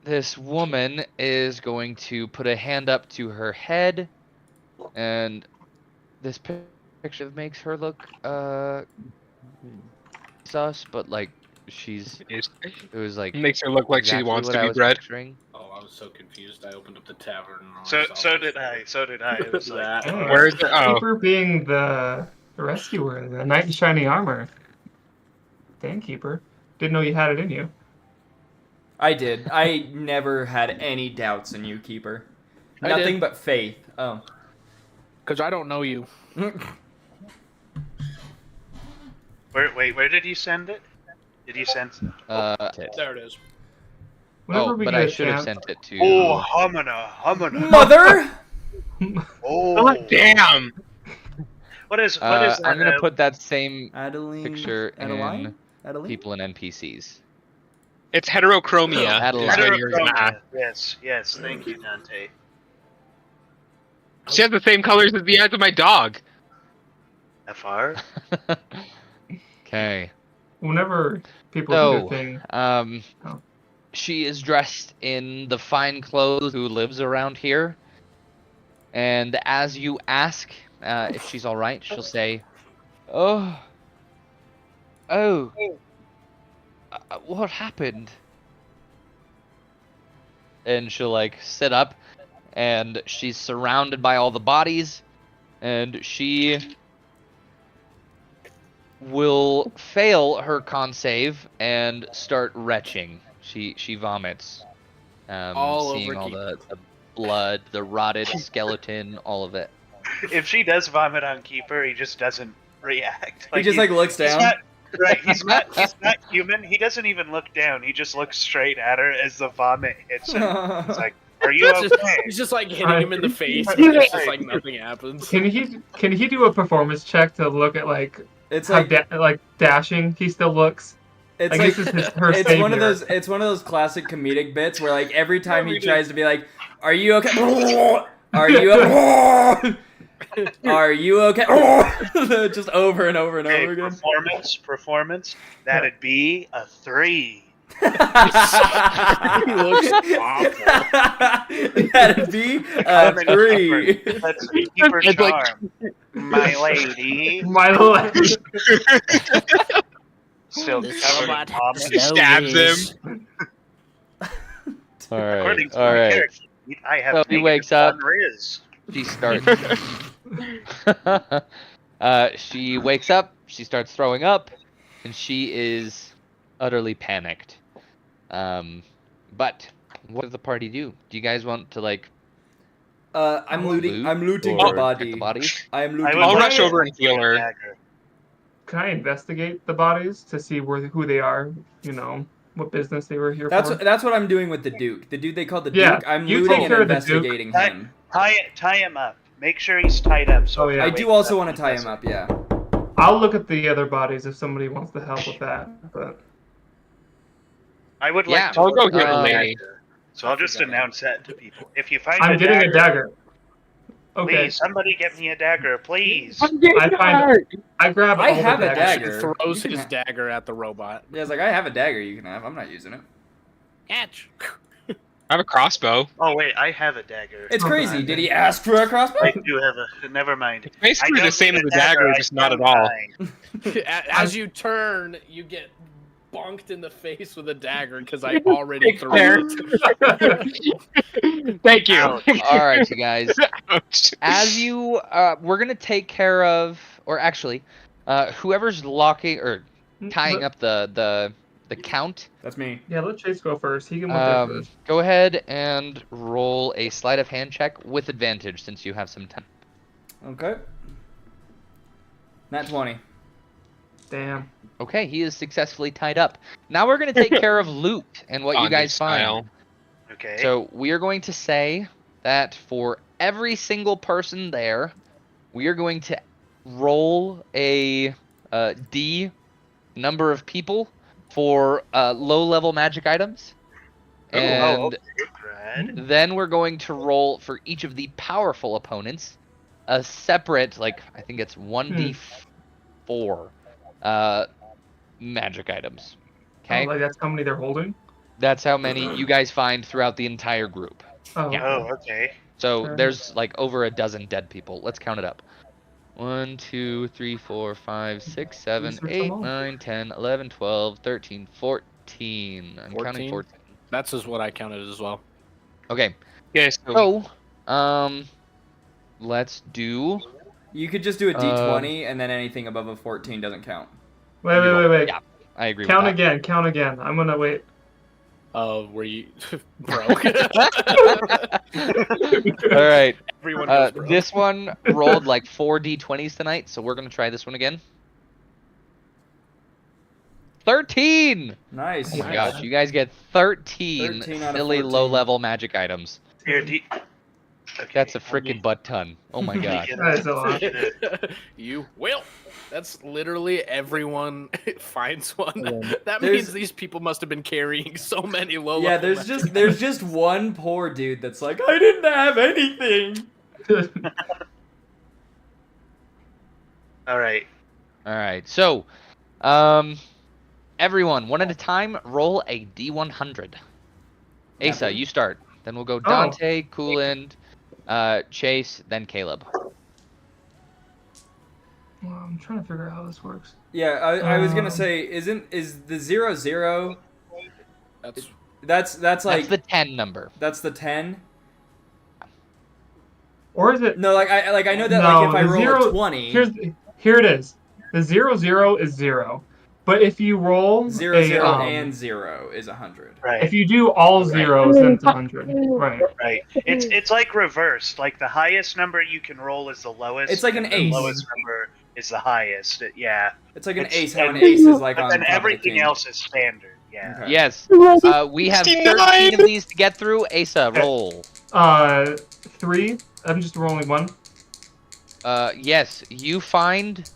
This woman is going to put a hand up to her head, and this picture makes her look sus, but like it was like Makes her look like she exactly wants what to I be was bred. picturing. Oh, I was so confused. I opened up the tavern. And So I saw did I. So did I. It was like, that. Where is it? Oh, Keeper being the rescuer, the knight in shiny armor. Dang, Keeper. Didn't know you had it in you. I did. I never had any doubts in you, Keeper. I Nothing did. but faith. Oh. Because I don't know you. where did you send it? Did you send it? There it is. Whenever Oh, we but get I a should have chance- sent it to. Oh, Humana. Mother! Oh, damn! What is I'm that? gonna put that same Adeline. picture Adeline? in Adeline? people and NPCs. It's heterochromia. Adeline. is what you're gonna ask. Yes. Thank you, Dante. She has the same colors as the eyes of my dog. FR. Okay. Whenever people do So, their thing, Oh. she is dressed in the fine clothes who lives around here. And as you ask if she's all right, she'll say, "Oh, what happened?" And she'll like sit up, and she's surrounded by all the bodies, and she will fail her con save and start retching. She vomits, All seeing over all Keeper. the blood, the rotted skeleton, all of it. If she does vomit on Keeper, he just doesn't react. He just like looks he's down. not- right, he's not human. He doesn't even look down. He just looks straight at her as the vomit hits him. He's like, "Are you okay?" He's just like hitting him in the face. And it's just like nothing happens. can he do a performance check to look at like It's how like dashing he still looks? it's I like guess it's her it's one of savior. those classic comedic bits where like every time he tries to be like, "Are you okay? Are you okay? Are you okay?" Just over and over and Hey, over again. performance. That'd be a 3. He looks awful. That'd be a Common 3. Keeper. That's Keeper It's like- charm. My lady. My lord. Still This covered in robot vomit. Stabs him. All right, According to all my right. character sheet, I have So he negative wakes up. 1 Riz. She starts. She wakes up. She starts throwing up, and she is utterly panicked. But what does the party do? Do you guys want to like? I'm looting. loot I'm looting or the body. get the body? I am I looting. would I'll the like rush body. over and heal her. Dagger. Can I investigate the bodies to see who they are? You know what business they were here for. That's what I'm doing with the Duke. The dude they called the Yeah, Duke. I'm you looting take and care of the Duke. investigating him. Tie him up. Make sure he's tied up. So Oh, yeah. I if he do wakes also up, want he to tie him doesn't- up. Yeah. I'll look at the other bodies if somebody wants to help with that. But I would Yeah. like to. I'll go look heal at the the lady. dagger. So I'll just announce that to people. If you find I'm getting a dagger. Okay. Please, somebody get me a dagger, please. I grab. I all the have a daggers. dagger. Throws You can his have- dagger at the robot. Yeah, it's like I have a dagger you can have. I'm not using it. Catch. I have a crossbow. Oh wait, I have a dagger. It's Oh, crazy. God. Did he ask for a crossbow? I do have a. Never mind. Basically I the don't same need as a dagger, I just not at found all. mine. As you turn, you get bonked in the face with a dagger because I already threw Fair. it. Thank you. Ouch. All right, you guys. Ouch. As you, we're gonna take care of, or actually, whoever's locking or tying up the count. That's me. Yeah, let Chase go first. He can look after this. Go ahead and roll a sleight of hand check with advantage since you have some time. Okay. Nat 20. Damn. Okay, he is successfully tied up. Now we're gonna take care of loot and what you Bondage guys style. find. Okay. So we are going to say that for every single person there, we are going to roll a D number of people for low-level magic items, and okay, Brad. then we're going to roll for each of the powerful opponents a separate, like I think it's 1d4 magic items. Okay, Oh, like that's how many they're holding. that's how many you guys find throughout the entire group. Oh. Yeah. Oh, okay. So Fair there's like over a dozen dead people. Let's count it up. 1, 2, 3, 4, 5, 6, 7, Research 8, them all. 9, 10, 11, 12, 13, 14. I'm counting 14? 14. That's just what I counted as well. Okay. Okay, so So, let's do. You could just do a D20 and then anything above a 14 doesn't count. Wait. Yeah, I agree. Count with again. Count again. I'm gonna wait. Were you broke? that. All right. Everyone goes broke. This one rolled like 4 d20s tonight, so we're gonna try this one again. 13. Nice. Oh my gosh, you guys get 13 13 out of silly 14. low-level magic items. Here, okay, That's a I freaking need- butt ton. Oh my I need to gosh. get That is a lot. You will. That's literally everyone finds one. That There's- means these people must have been carrying so many low. Yeah, there's just one poor dude that's like, I didn't have anything. All right. All right, so, everyone, one at a time, roll a d100. Asa, you start. Then we'll go Dante, Cooland, Chase, then Caleb. Well, I'm trying to figure out how this works. Yeah, I was gonna Um, say, is the 0-0? That's That's like That's the 10 number. that's the 10. Or is it? No, I know that No, like if I the roll zero- a 20, Here it is. The 0 is 0, but if you roll 0, a, 0, um, and 0 is 100. Right. if you do all zeros, then it's 100. Right. Right. It's like reversed. Like the highest number you can roll is the lowest. It's like an and ace. The lowest number is the highest. Yeah. It's like an It's- ace. How an and- ace is like But on then top of the everything king. else is standard. Yeah. Okay. Yes. We have 13 of these to get through. Asa, roll. 3. I'm just rolling 1. Yes, you find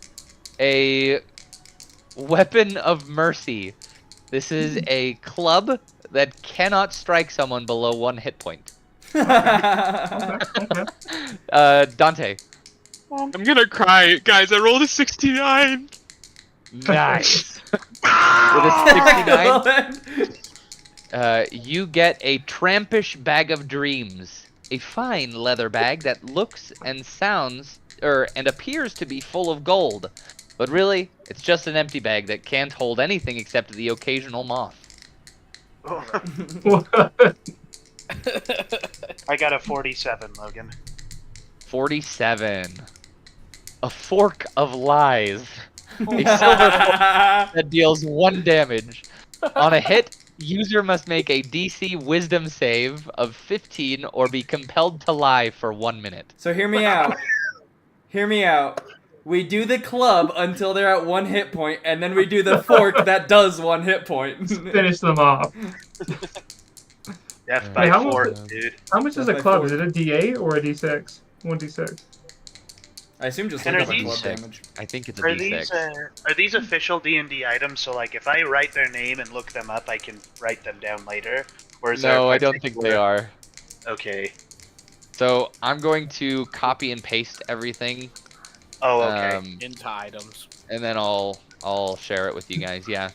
a weapon of mercy. This is a club that cannot strike someone below 1 hit point. Okay. Dante. I'm gonna cry, guys. I rolled a 69. Nice. With a 69, you get a trampish bag of dreams. A fine leather bag that looks and sounds, and appears to be full of gold. But really, it's just an empty bag that can't hold anything except the occasional moth. I got a 47, Logan. 47. A fork of lies. A silver fork that deals 1 damage. On a hit, user must make a DC Wisdom save of 15 or be compelled to lie for 1 minute. So hear me out. Hear me out. We do the club until they're at 1 hit point, and then we do the fork that does 1 hit point. Finish them off. Death Wait, by how much- fourth, dude. How much is That's a my club? four. Is it a D8 or a D6? 1d6. I assume just And look are up a club these- damage. I think it's a Are D6. these official D&D items? So like, if I write their name and look them up, I can write them down later. Or is there No, a I don't think they particular- are. Okay. So I'm going to copy and paste everything. Oh, okay. Into items. And then I'll share it with you guys. Yeah.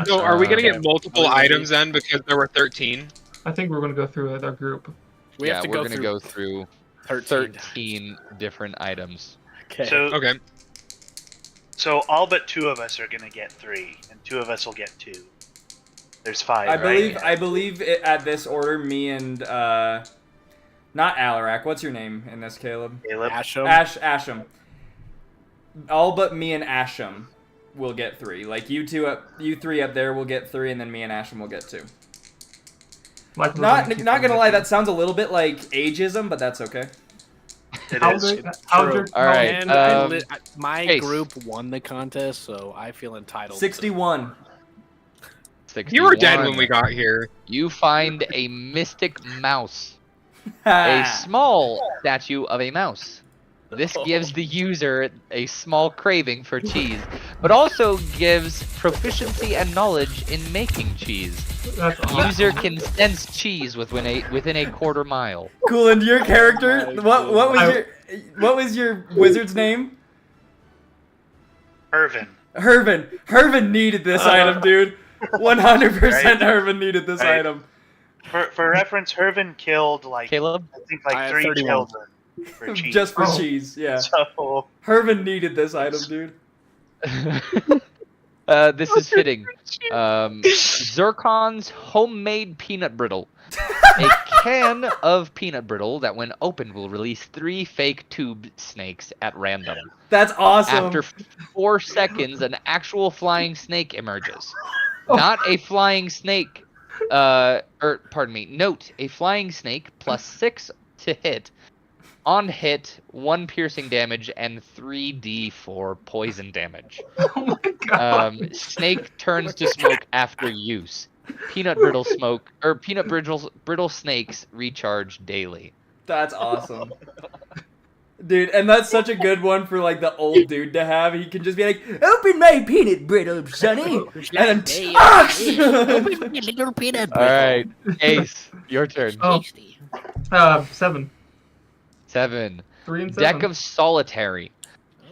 No, are we gonna Okay. get multiple items then because there were 13? I think we're gonna go through it, our group. We have to we're go gonna through go through 13 different items. Okay. So, Okay. so all but 2 of us are gonna get 3, and 2 of us will get 2. There's 5, I believe at this order, me and not Alarak. What's your name in this, Caleb? Caleb. Asham. Asham. All but me and Asham will get 3. Like you 3 up there will get 3, and then me and Asham will get 2. Like Not gonna lie, that sounds a little bit like ageism, but that's okay. It How is. big- how's your- All right. And my Case. group won the contest, so I feel entitled. 61. 61. You were dead when we got here. You find a mystic mouse. A small statue of a mouse. This gives the user a small craving for cheese, but also gives proficiency and knowledge in making cheese. That's The awesome. user can sense cheese within a quarter mile. Cool, and your character, what I- was your wizard's name? Irvin. Hervin needed this item, dude. 100% Right. Hervin needed this Right. item. For reference, Hervin killed like Caleb? I think I like have 3 31. children for cheese. Just for Oh. cheese, yeah. So Hervin needed this item, dude. This is fitting. Zircon's homemade peanut brittle. A can of peanut brittle that, when opened, will release 3 fake tube snakes at random. That's awesome. After 4 seconds, an actual flying snake emerges. Not a flying snake. Pardon me. Note, a flying snake plus 6 to hit. On hit, 1 piercing damage and 3d4 poison damage. Oh my god. Snake turns to smoke after use. Peanut brittle snakes recharge daily. That's awesome. Dude, and that's such a good one for like the old dude to have. He can just be like, "Open my peanut brittle, Sonny," and then Little peanut All right, Ace, your turn. Oh. 7. 7. 3 and 7. Deck of Solitary.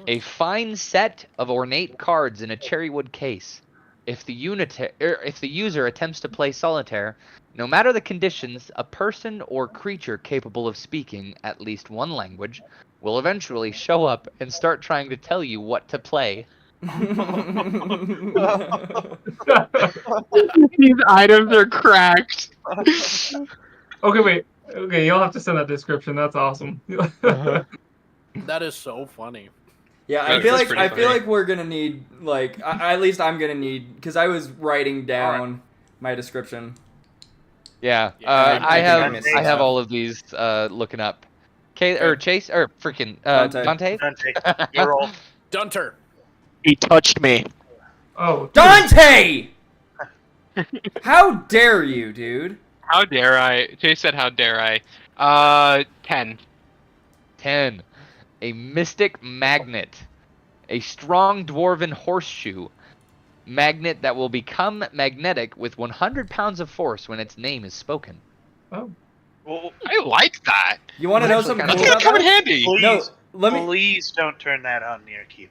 A fine set of ornate cards in a cherrywood case. If the user attempts to play solitaire, no matter the conditions, a person or creature capable of speaking at least one language will eventually show up and start trying to tell you what to play. These items are cracked. Okay, wait. Okay, you'll have to send that description. That's awesome. That is so funny. Yeah, That I feel is like pretty funny. we're gonna need like at least I'm gonna need because I was writing down my description. Yeah, Yeah, I I missed have stuff. all of these looking up. Chase or freaking Dante. Dante. Dante, you roll. Dunter. He touched me. Oh. Dante! How dare you, dude? How dare I? Chase said, "How dare I?" 10. 10. A mystic magnet. A strong dwarven horseshoe. Magnet that will become magnetic with 100 pounds of force when its name is spoken. Oh. Well, I like that. You want to know Actually something That's cool gonna about come in that? handy. please, No, let me. please don't turn that on near Keeper.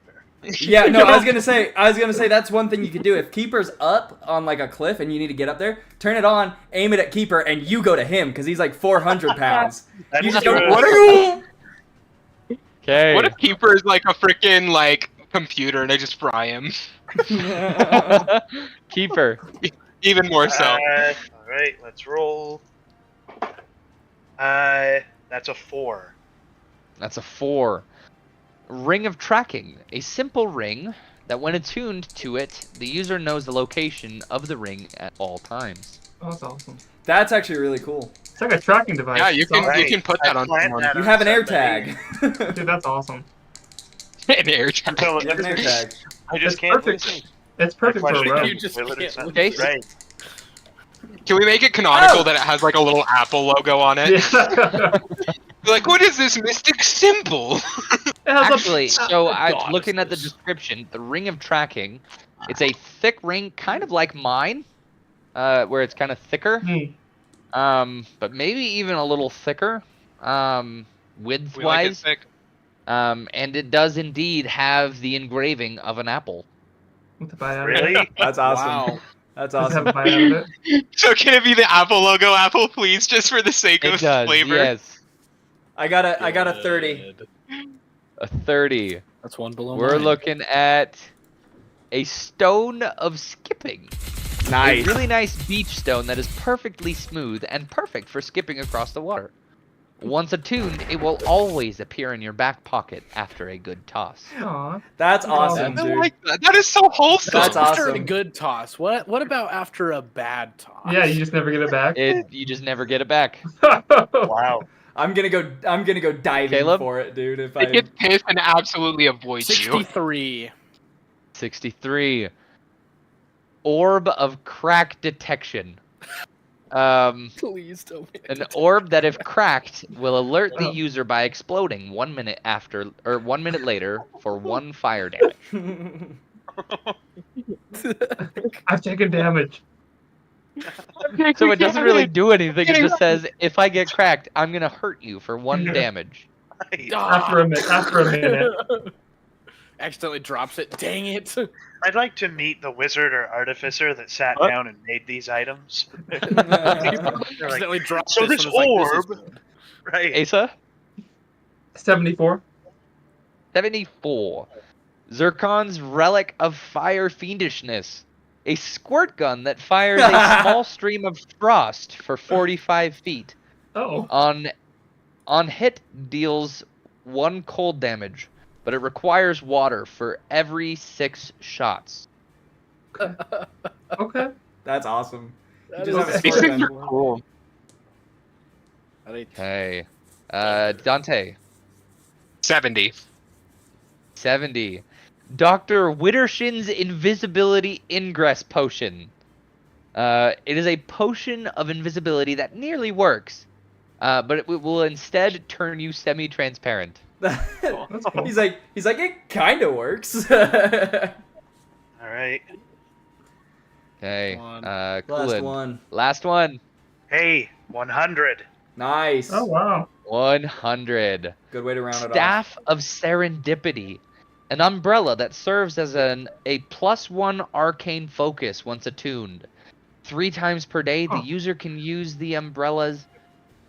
Yeah, no, I was gonna say that's one thing you could do. If Keeper's up on like a cliff and you need to get up there, turn it on, aim it at Keeper, and you go to him because he's like 400 pounds. That's You just true. go, what are you? Okay. What if Keeper is like a freaking like computer and I just fry him? Keeper. Even more so. All right, let's roll. That's a 4. That's a 4. Ring of tracking. A simple ring that, when attuned to it, the user knows the location of the ring at all times. Oh, that's awesome. That's actually really cool. It's like a tracking device. Yeah, you It's can awesome. you can put that on plant someone. that You on have an air somebody. tag. Dude, that's awesome. An air tag. So, You have an air tag. I just It's can't perfect. lose it. It's perfect for a Question, round. You just will it can't accept- lose. Right. Can we make it canonical Oh! that it has like a little Apple logo on it? Yeah. Like, what is this mystic symbol? It has a- Actually, so I God, looking at the this- description, the ring of tracking, it's a thick ring, kind of like mine, where it's kind of thicker, Hmm. but maybe even a little thicker. width We like it wise. thick. And it does indeed have the engraving of an apple. With the bite out of it. Really? That's awesome. Wow. That's Does it have awesome. a bite out of it? So can it be the Apple logo, Apple, please, just for the sake It of does, flavor? yes. I got a 30. A 30. That's one below We're mine. looking at a stone of skipping. Nice. A really nice beach stone that is perfectly smooth and perfect for skipping across the water. Once attuned, it will always appear in your back pocket after a good toss. Aw. That's awesome, I dude. like that. That is so wholesome. That's After a awesome. good toss. What about after a bad toss? Yeah, you just never get it back. You just never get it back. Wow. I'm gonna go diving Caleb? for it, dude. If It I gets pissed and absolutely avoids you. 63. 63. Orb of crack detection. Please don't make An orb that, if cracked, will alert the user by exploding 1 minute after or 1 minute later for 1 fire damage. I've taken damage. So it doesn't really do anything. It just says, if I get cracked, I'm gonna hurt you for 1 damage. After a minute. Accidentally drops it. Dang it. I'd like to meet the wizard or artificer that sat What? down and made these items. They're Accidentally like, drops so this this one, it's like, this is orb, good. right? Asa? 74. 74. Zircon's Relic of Fire Fiendishness. A squirt gun that fires a small stream of frost for 45 feet. Oh. On hit, deals 1 cold damage, but it requires water for every 6 shots. Okay. That's awesome. That You just is have a These squirt things are gun. cool. Okay. Dante. 70. 70. Dr. Wittershin's Invisibility Ingress Potion. It is a potion of invisibility that nearly works, but it will instead turn you semi-transparent. That's cool. He's like, it kind of works. All right. Okay. One. Last Coolin. one. Last one. Hey, 100. Nice. Oh, wow. 100. Good way to round it off. Staff of Serendipity. An umbrella that serves as a +1 arcane focus once attuned. 3 times per day, the Huh. user can use the umbrella's...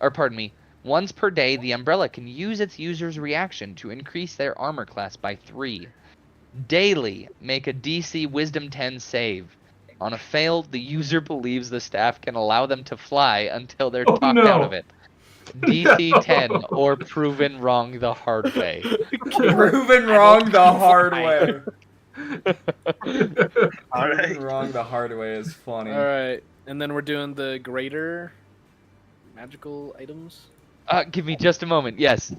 Or, pardon me. Once per day, the umbrella can use its user's reaction to increase their armor class by 3. Daily, make a DC Wisdom 10 save. On a fail, the user believes the staff can allow them to fly until they're Oh, talked no. out of it. DC No. 10 or proven wrong the hard way. Proven wrong the hard way. All right. Proven wrong the hard way is funny. All right, and then we're doing the greater magical items. Give me just a moment. Yes.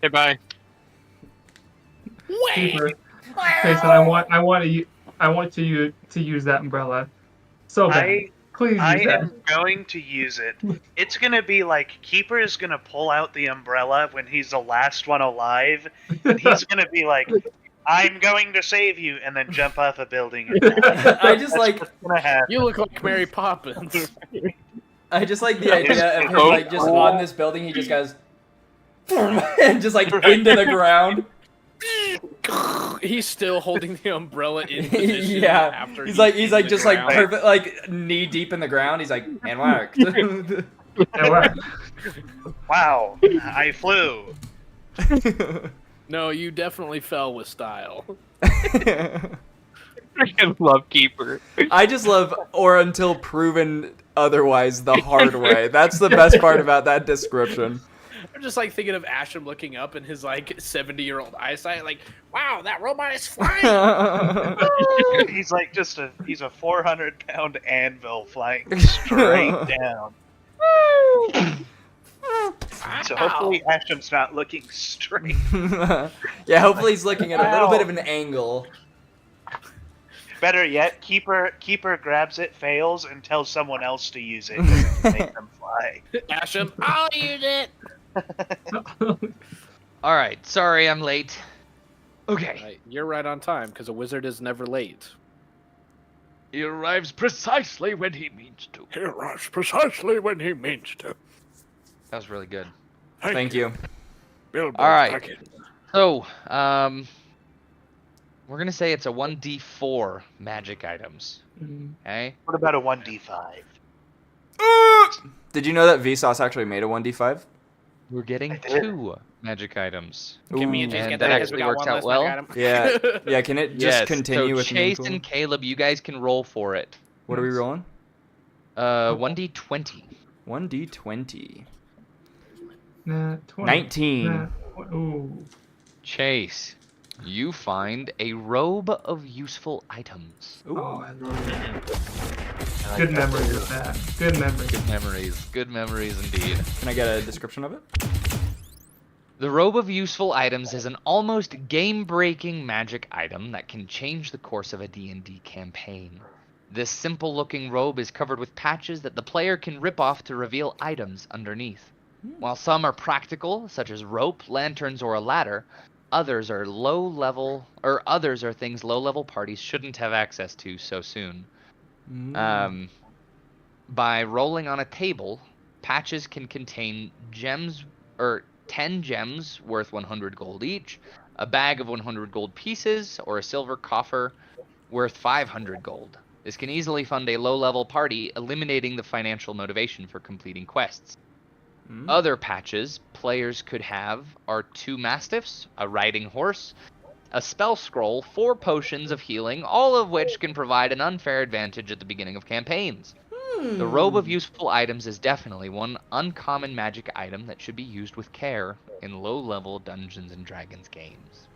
Hey, bye. Keeper. Jason, I want to use that umbrella. So bad. Please use I that. am going to use it. It's gonna be like Keeper is gonna pull out the umbrella when he's the last one alive, and he's gonna be like, "I'm going to save you," and then jump off a building. And die. I just like What's gonna happen? You look like Mary Poppins. I just like the idea of him like just on this building. He just goes and just like into the ground. He's still holding the umbrella in position. Yeah, after he's like in the just like ground. perfect, like knee deep in the ground. He's like, and worked. Yeah, wow. Wow, I flew. No, you definitely fell with style. Freaking love Keeper. I just love or until proven otherwise the hard way. That's the best part about that description. I'm just like thinking of Asham looking up in his like 70-year-old eyesight, like, wow, that robot is flying. He's like he's a 400-pound anvil flying straight down. So hopefully Asham's not looking straight. Yeah, hopefully he's looking at a little bit of an angle. Better yet, Keeper grabs it, fails, and tells someone else to use it to make them fly. Asham, I'll use it. All right. Sorry, I'm late. Okay. Right, you're right on time because a wizard is never late. He arrives precisely when he means to. He arrives precisely when he means to. That was really good. Thank you. Bilbo All right. Baggins. So, we're gonna say it's a 1d4 magic items. Mm. Okay. What about a 1d5? Did you know that Vsauce actually made a 1d5? We're getting I did. 2 magic items. Can me and Ooh. Chase And get that that? 'Cause we actually got works one out less well. magic item? Yeah. Yeah, can it just Yes, continue so with Chase me? and Caleb, you guys can roll for it. What are we rolling? 1d20. 1d20. Nah, 20. 19. Nah, ooh. Chase, you find a robe of useful items. Ooh. Oh, I love it. Good memories of that. Good memories. Good memories indeed. Can I get a description of it? The robe of useful items is an almost game-breaking magic item that can change the course of a D&D campaign. This simple-looking robe is covered with patches that the player can rip off to reveal items underneath. While some are practical, such as rope, lanterns, or a ladder, others are things low-level parties shouldn't have access to so soon. By rolling on a table, patches can contain gems or 10 gems worth 100 gold each, a bag of 100 gold pieces, or a silver coffer worth 500 gold. This can easily fund a low-level party, eliminating the financial motivation for completing quests. Other patches players could have are 2 mastiffs, a riding horse, a spell scroll, 4 potions of healing, all of which can provide an unfair advantage at the beginning of campaigns. The robe of useful items is definitely one uncommon magic item that should be used with care in low-level Dungeons and Dragons games.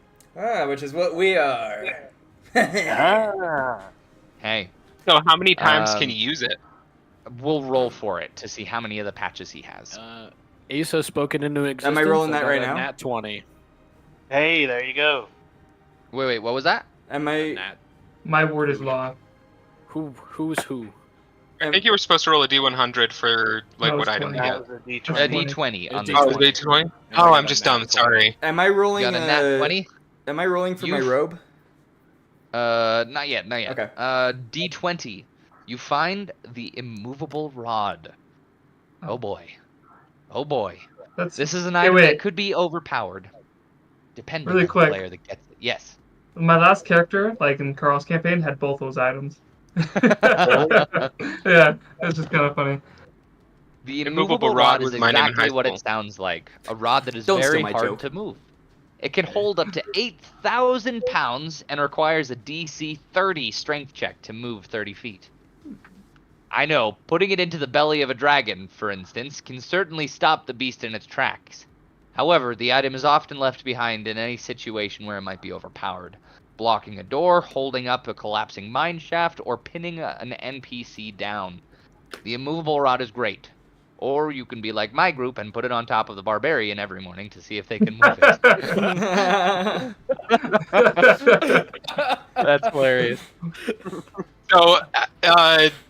Which is what we are. Hey, So how many times can Um, you use it? we'll roll for it to see how many of the patches he has. Ace has spoken into existence. rolling I that got right a now? Nat 20. Hey, there you go. Wait, what was that? Am I? Nat. My word is law. Who's who? I think you were supposed to roll a d100 for like No, what it's item 20. you That get. was a A d20. D20 on A the Oh, D20. is it d20? And I Oh, got I'm a just nat dumb. 20. Sorry. Am I rolling? Got a nat 20? Am I rolling for my You've- robe? Not yet. Okay. D20. You find the immovable rod. Oh boy. That's This is an Hey, item wait. that could be overpowered, depending Really on quick. the player that gets it. Yes. my last character, like in Carl's campaign, had both those items. Yeah, it's just kind of funny. The Immovable immovable rod rod is was mine in high exactly what school. it sounds like. A rod that is Don't steal very my hard joke. to move. It can hold up to 8,000 pounds and requires a DC 30 strength check to move 30 feet. I know, putting it into the belly of a dragon, for instance, can certainly stop the beast in its tracks. However, the item is often left behind in any situation where it might be overpowered. Blocking a door, holding up a collapsing mine shaft, or pinning an NPC down. The immovable rod is great. Or you can be like my group and put it on top of the barbarian every morning to see if they can move it. That's hilarious. So,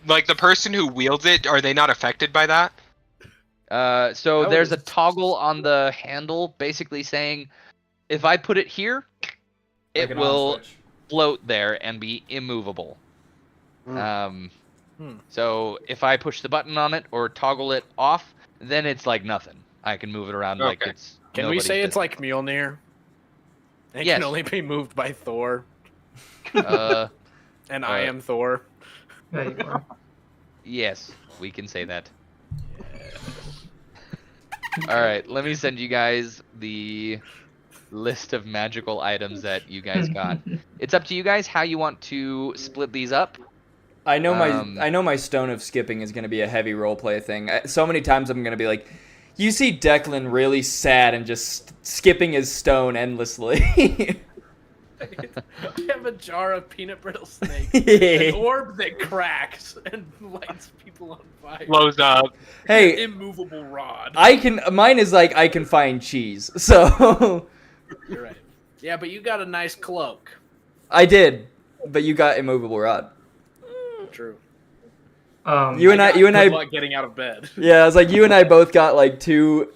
like the person who wields it, are they not affected by that? So I there's a would- toggle on the handle basically saying, if I put it here, Like it an will on switch. float there and be immovable. Hmm. So if I push the button on it or toggle it off, then it's like nothing. I can move it around like Okay. it's. Can we nobody's say it's business. like Mjolnir? It Yes. can only be moved by Thor, and I Uh, am Thor. There you are. Yes, we can say that. All right, let me send you guys the list of magical items that you guys got. It's up to you guys how you want to split these up. I know Um, my stone of skipping is gonna be a heavy roleplay thing. So many times I'm gonna be like, you see Declan really sad and just skipping his stone endlessly. I have a jar of peanut brittle snake, Hey. an orb that cracks and lights people on fire, Blows up. Hey, immovable rod. mine is like I can find cheese. So You're right. Yeah, but you got a nice cloak. I did, but you got immovable rod. True. You and I Good luck getting out of bed. Yeah, I was like, you and I both got like two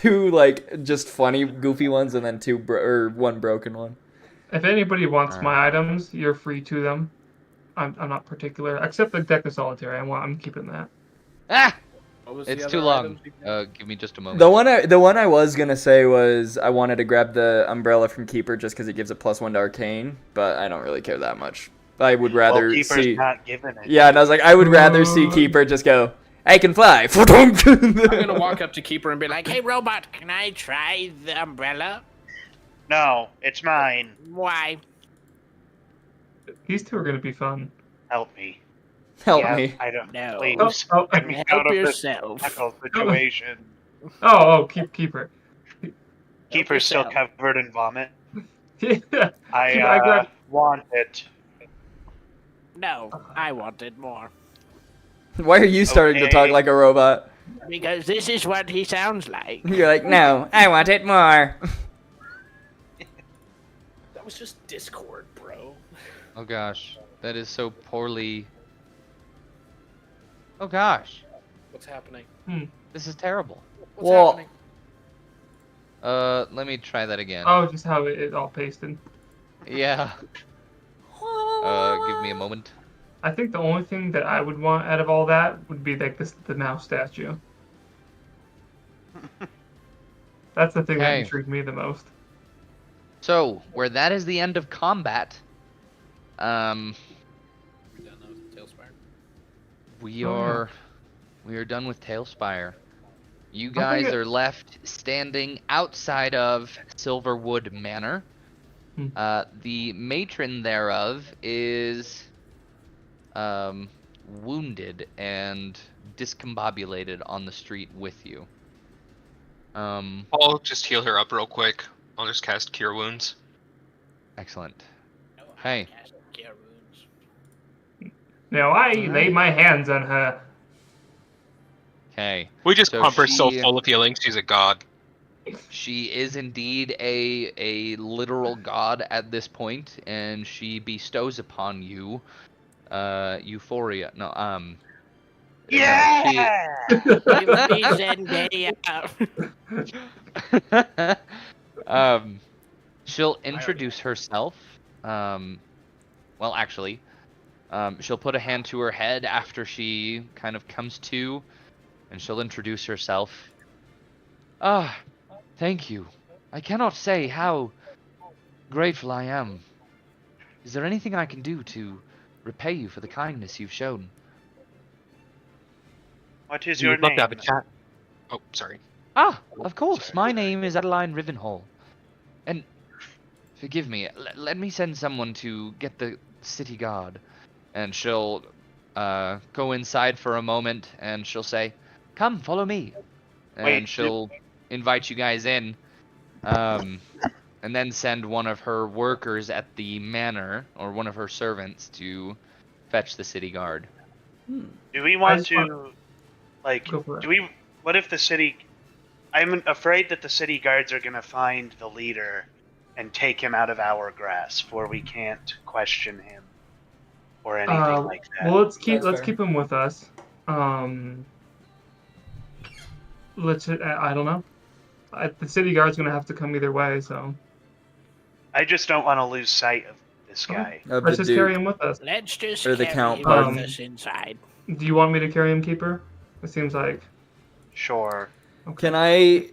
like just funny, goofy ones, and then one broken one. If anybody wants Alright. my items, you're free to them. I'm not particular, except the deck of solitaire. I'm keeping that. Ah! What was It's the too other long. items again? Give me just a moment. The one I was gonna say was I wanted to grab the umbrella from Keeper just because it gives a +1 to Arcane, but I don't really care that much. I would Well, rather Keeper's see. not giving it. Yeah, and I was like, I would rather see Keeper just go, I can fly. I'm gonna walk up to Keeper and be like, "Hey, robot, can I try the umbrella? No, it's mine. Why?" These two are gonna be fun. Help me. Help Yeah, me. I don't. No. Please, Oh, get me Help out of this yourself. tackle situation. Keeper. Keeper's still yourself. covered in vomit. Yeah. I I grabbed- want it. No, I wanted more. Why are you starting to talk Okay. like a robot? Because this is what he sounds like. You're like, no, I want it more. That was just Discord, bro. Oh gosh, that is so poorly. Oh gosh, What's happening? this is terrible. What's Well- happening? Let me try that again. Oh, just how it all pasted. Yeah. Give me a moment. I think the only thing that I would want out of all that would be like the mouse statue. That's the thing that Okay. intrigued me the most. So, where that is the end of combat, We're done now with Tailspire. we Oh, yeah. are done with Tailspire. You I guys think are left standing outside of Silverwood Manor. Hmm. The matron thereof is wounded and discombobulated on the street with you. I'll just heal her up real quick. I'll just cast Cure Wounds. Excellent. No, I Hey. cast Cure Wounds. Now I lay my hands on her. Okay. We just So pump her so she- full of healing. She's a god. She is indeed a literal god at this point, and she bestows upon you euphoria. No, Yeah! Give me Zendaya. She'll introduce herself. Well, actually, she'll put a hand to her head after she kind of comes to, and she'll introduce herself. Ah, thank you. I cannot say how grateful I am. Is there anything I can do to repay you for the kindness you've shown? What is We your would love name? to have a chat. Oh, sorry. Ah, of course. My name is Adeline Rivenhall. And forgive me, let me send someone to get the city guard. And she'll go inside for a moment and she'll say, "Come, follow me." And Wait, she'll invite you guys in. And then send one of her workers at the manor, or one of her servants, to fetch the city guard. Do we want just to, like, Go for it. do we? What if the city? I'm afraid that the city guards are gonna find the leader and take him out of our grasp, where we can't question him or anything like that. Well, let's That's fair. keep him with us. I don't know. The city guard's gonna have to come either way, so I just don't want to lose sight of this guy. Of let's the just carry Duke. him with us. Let's just Or the carry Count, him pardon. with us inside. Do you want me to carry him, Keeper? It seems like. Sure. Can I,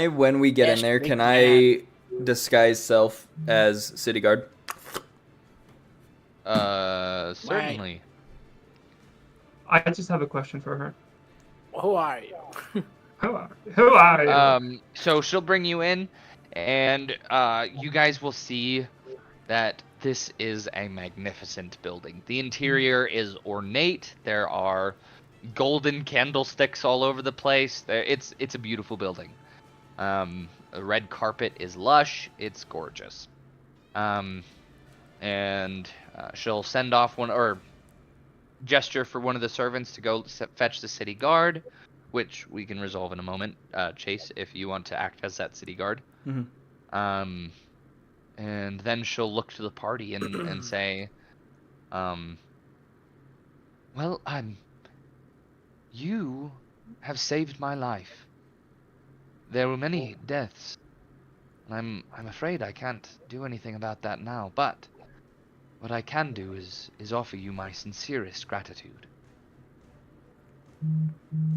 when we get Yes, in there, we can can. I disguise self as city guard? Certainly. I just have a question for her. Who are you? Who are you? So she'll bring you in, and you guys will see that this is a magnificent building. The interior is ornate. There are golden candlesticks all over the place. It's a beautiful building. A red carpet is lush. It's gorgeous. And she'll send off or gesture for one of the servants to go fetch the city guard, which we can resolve in a moment. Chase, if you want to act as that city guard. Mhm. And then she'll look to the party and say, well, you have saved my life. There were many deaths. And I'm afraid I can't do anything about that now, but what I can do is offer you my sincerest gratitude.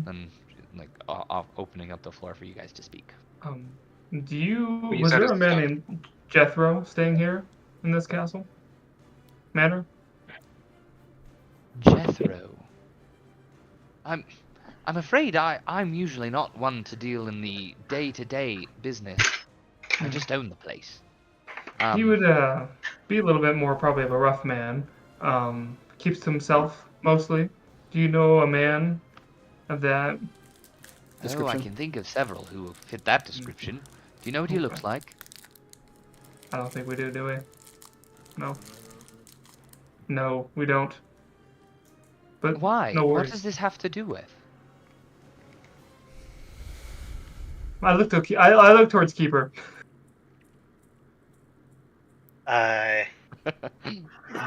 And like opening up the floor for you guys to speak. Do you But you was said there a it's man stuck. named Jethro staying here in this castle? Manor? Jethro. I'm afraid I'm usually not one to deal in the day-to-day business. I just own the place. He would be a little bit more probably of a rough man. Keeps to himself mostly. Do you know a man of that? I description? can think of several who fit that description. Do you know what he looks like? I don't think we do we? No. No, we don't. But Why? no What worries. does this have to do with? I look towards Keeper. Let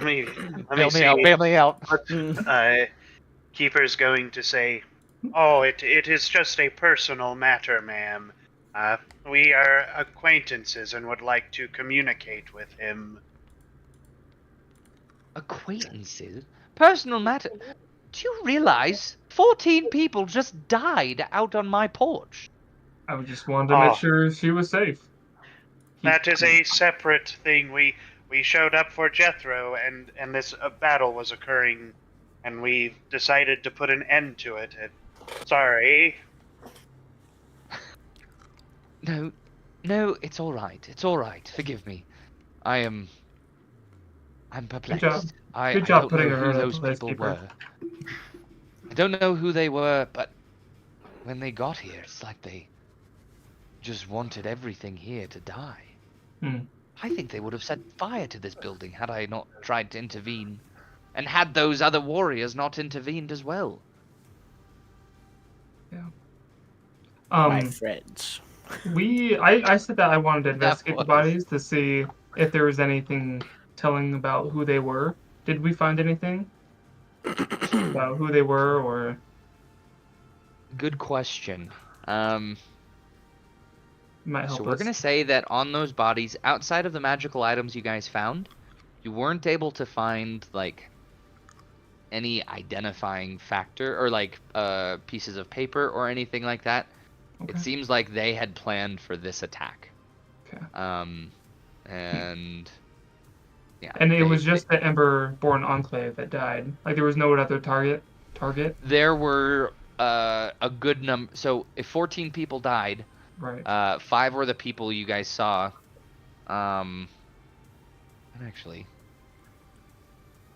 me Bail see. me out, bail me out. Keeper's going to say, "Oh, it is just a personal matter, ma'am. We are acquaintances and would like to communicate with him." Acquaintances? Personal matter? Do you realize 14 people just died out on my porch? I just wanted to make sure she was safe. That is a separate thing. We showed up for Jethro, and this battle was occurring, and we decided to put an end to it. Sorry. No, it's all right. It's all right. Forgive me. I'm perplexed. job. I Good job don't putting know her who in a those place, people Keeper. were. I don't know who they were, but when they got here, it's like they just wanted everything here to die. I think they would have set fire to this building had I not tried to intervene, and had those other warriors not intervened as well. Yeah. My friends. I said that I wanted to investigate the was- bodies to see if there was anything telling about who they were. Did we find anything about who they were, or? Good question. Might help So we're us. gonna say that on those bodies, outside of the magical items you guys found, you weren't able to find like any identifying factor or like pieces of paper or anything like that. Okay. It seems like they had planned for this attack. Okay. And yeah. And it was just the Emberborn Enclave that died. Like there was no other target. There were a good number. So if 14 people died, Right. 5 were the people you guys saw. And actually,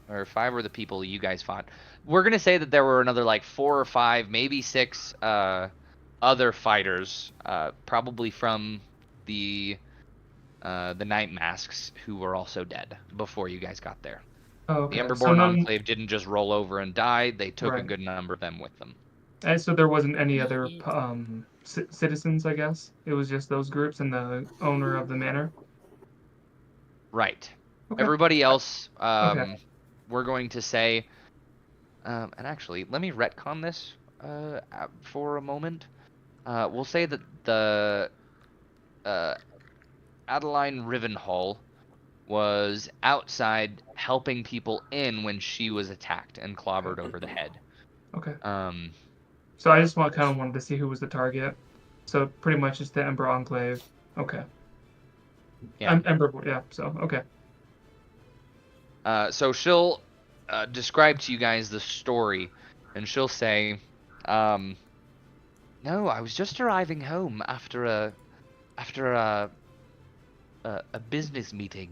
or 5 were the people you guys fought. We're gonna say that there were another like 4 or 5, maybe 6 other fighters, probably from the Night Masks, who were also dead before you guys got there. Oh, okay. The Emberborn So Enclave didn't just roll over and die; they took a Right. good number of them with them. And so there wasn't any other citizens, I guess. It was just those groups and the owner of the manor. Right. Okay. Everybody else, Okay. we're going to say, and actually, let me retcon this for a moment. We'll say that the Adeline Rivenhall was outside helping people in when she was attacked and clobbered over the head. Okay. So I just kind of wanted to see who was the target. So pretty much just the Ember Enclave. Okay. Yeah. Ember. Yeah. So okay. So she'll describe to you guys the story, and she'll say, "No, I was just arriving home after a business meeting.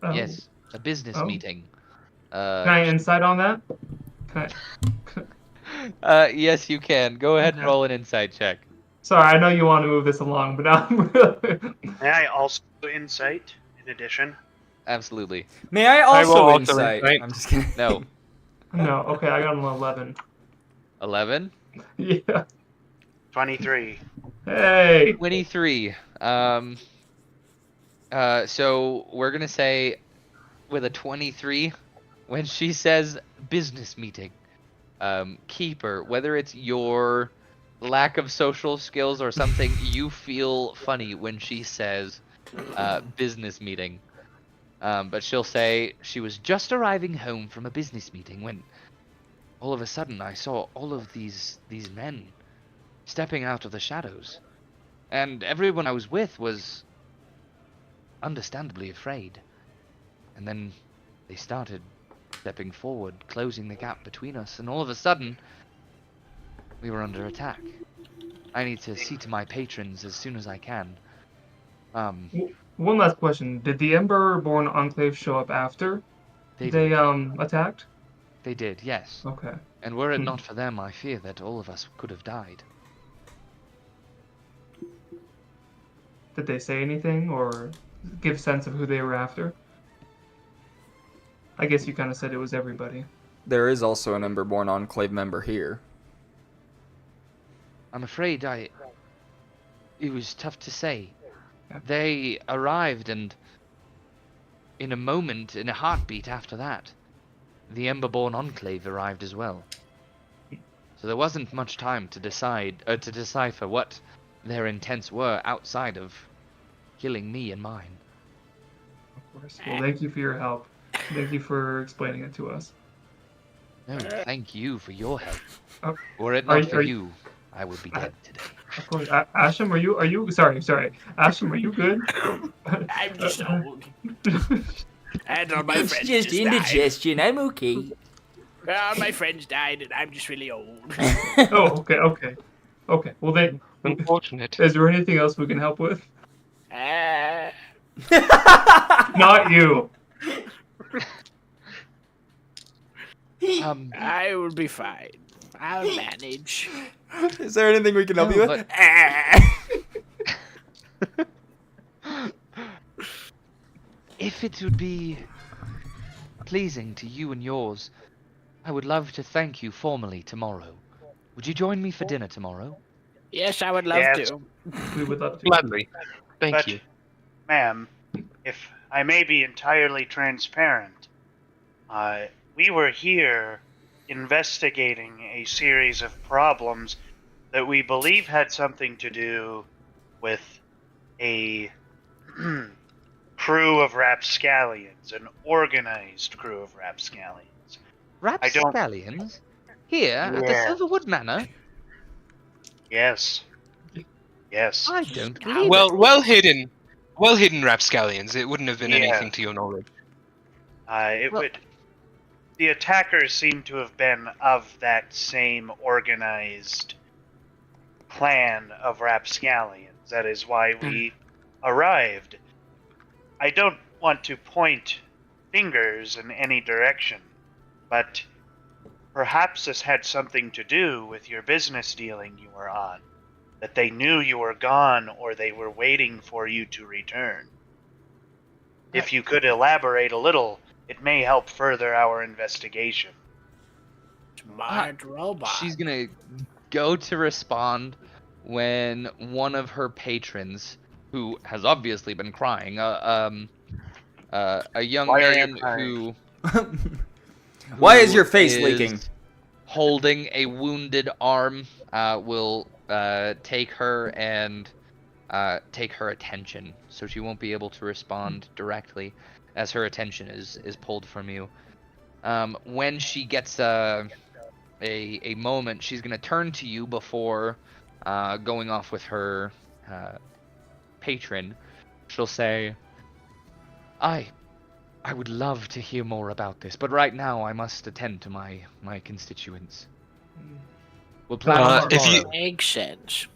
Oh. Yes, a business Oh. meeting. Can I insight on that? Can I... Yes, you can. Go ahead and Okay. roll an insight check. Sorry, I know you want to move this along, but now I'm really... May I also insight in addition? Absolutely. May I will also also insight? insight. I'm just kidding. No. No, okay, I got an 11. 11? Yeah. 23. Hey! 23. So we're gonna say with a 23, when she says business meeting, Keeper, whether it's your lack of social skills or something, you feel funny when she says business meeting. But she'll say she was just arriving home from a business meeting when all of a sudden I saw all of these men stepping out of the shadows, and everyone I was with was understandably afraid. And then they started stepping forward, closing the gap between us, and all of a sudden we were under attack. I need to see to my patrons as soon as I can. One last question: did the Emberborn Enclave show up after they attacked? They did, yes. Okay. And were it not for them, I fear that all of us could have died. Did they say anything or give sense of who they were after? I guess you kind of said it was everybody. There is also an Emberborn Enclave member here. I'm afraid it was tough to say. Yeah. They arrived, and in a moment, in a heartbeat after that, the Emberborn Enclave arrived as well. So there wasn't much time to decipher what their intents were outside of killing me and mine. Of course. Well, thank you for your help. Thank you for explaining it to us. No, thank you for your help. Oh, Were it not for you, I would be dead today. Of course. Asham, are you? Sorry. Asham, are you good? I'm just old. And all my It's friends just died. indigestion. I'm okay. All my friends died, and I'm just really old. Oh, okay. Well then, Unfortunate. is there anything else we can help with? Uh, Not you. I will be fine. I'll manage. Is there anything we can help you with? If it would be pleasing to you and yours, I would love to thank you formally tomorrow. Would you join me for dinner tomorrow? Yes, I would love Yes. to. We would love to. Gladly. Thank But, you. ma'am, if I may be entirely transparent, we were here investigating a series of problems that we believe had something to do with a crew of rapscallions, an organized crew of rapscallions. I don't- Rapscallions? Here at the Yeah. Silverwood Manor? Yes. Yes. I don't believe it. Well hidden rapscallions. It wouldn't have been Yeah. anything to your knowledge. Well- The attackers seem to have been of that same organized clan of rapscallions. That is why we arrived. I don't want to point fingers in any direction, but perhaps this had something to do with your business dealing you were on. That they knew you were gone or they were waiting for you to return. If you could elaborate a little, it may help further our investigation. Smart robot. She's gonna go to respond when one of her patrons, who has obviously been crying, a young Why are you man crying? Why who is your face is leaking? holding a wounded arm, will take her and take her attention, so she won't be able to respond directly, as her attention is pulled from you. When she gets a moment, she's gonna turn to you before going off with her patron. She'll say, I would love to hear more about this, but right now I must attend to my constituents. We'll plan on if you- tomorrow. Makes sense.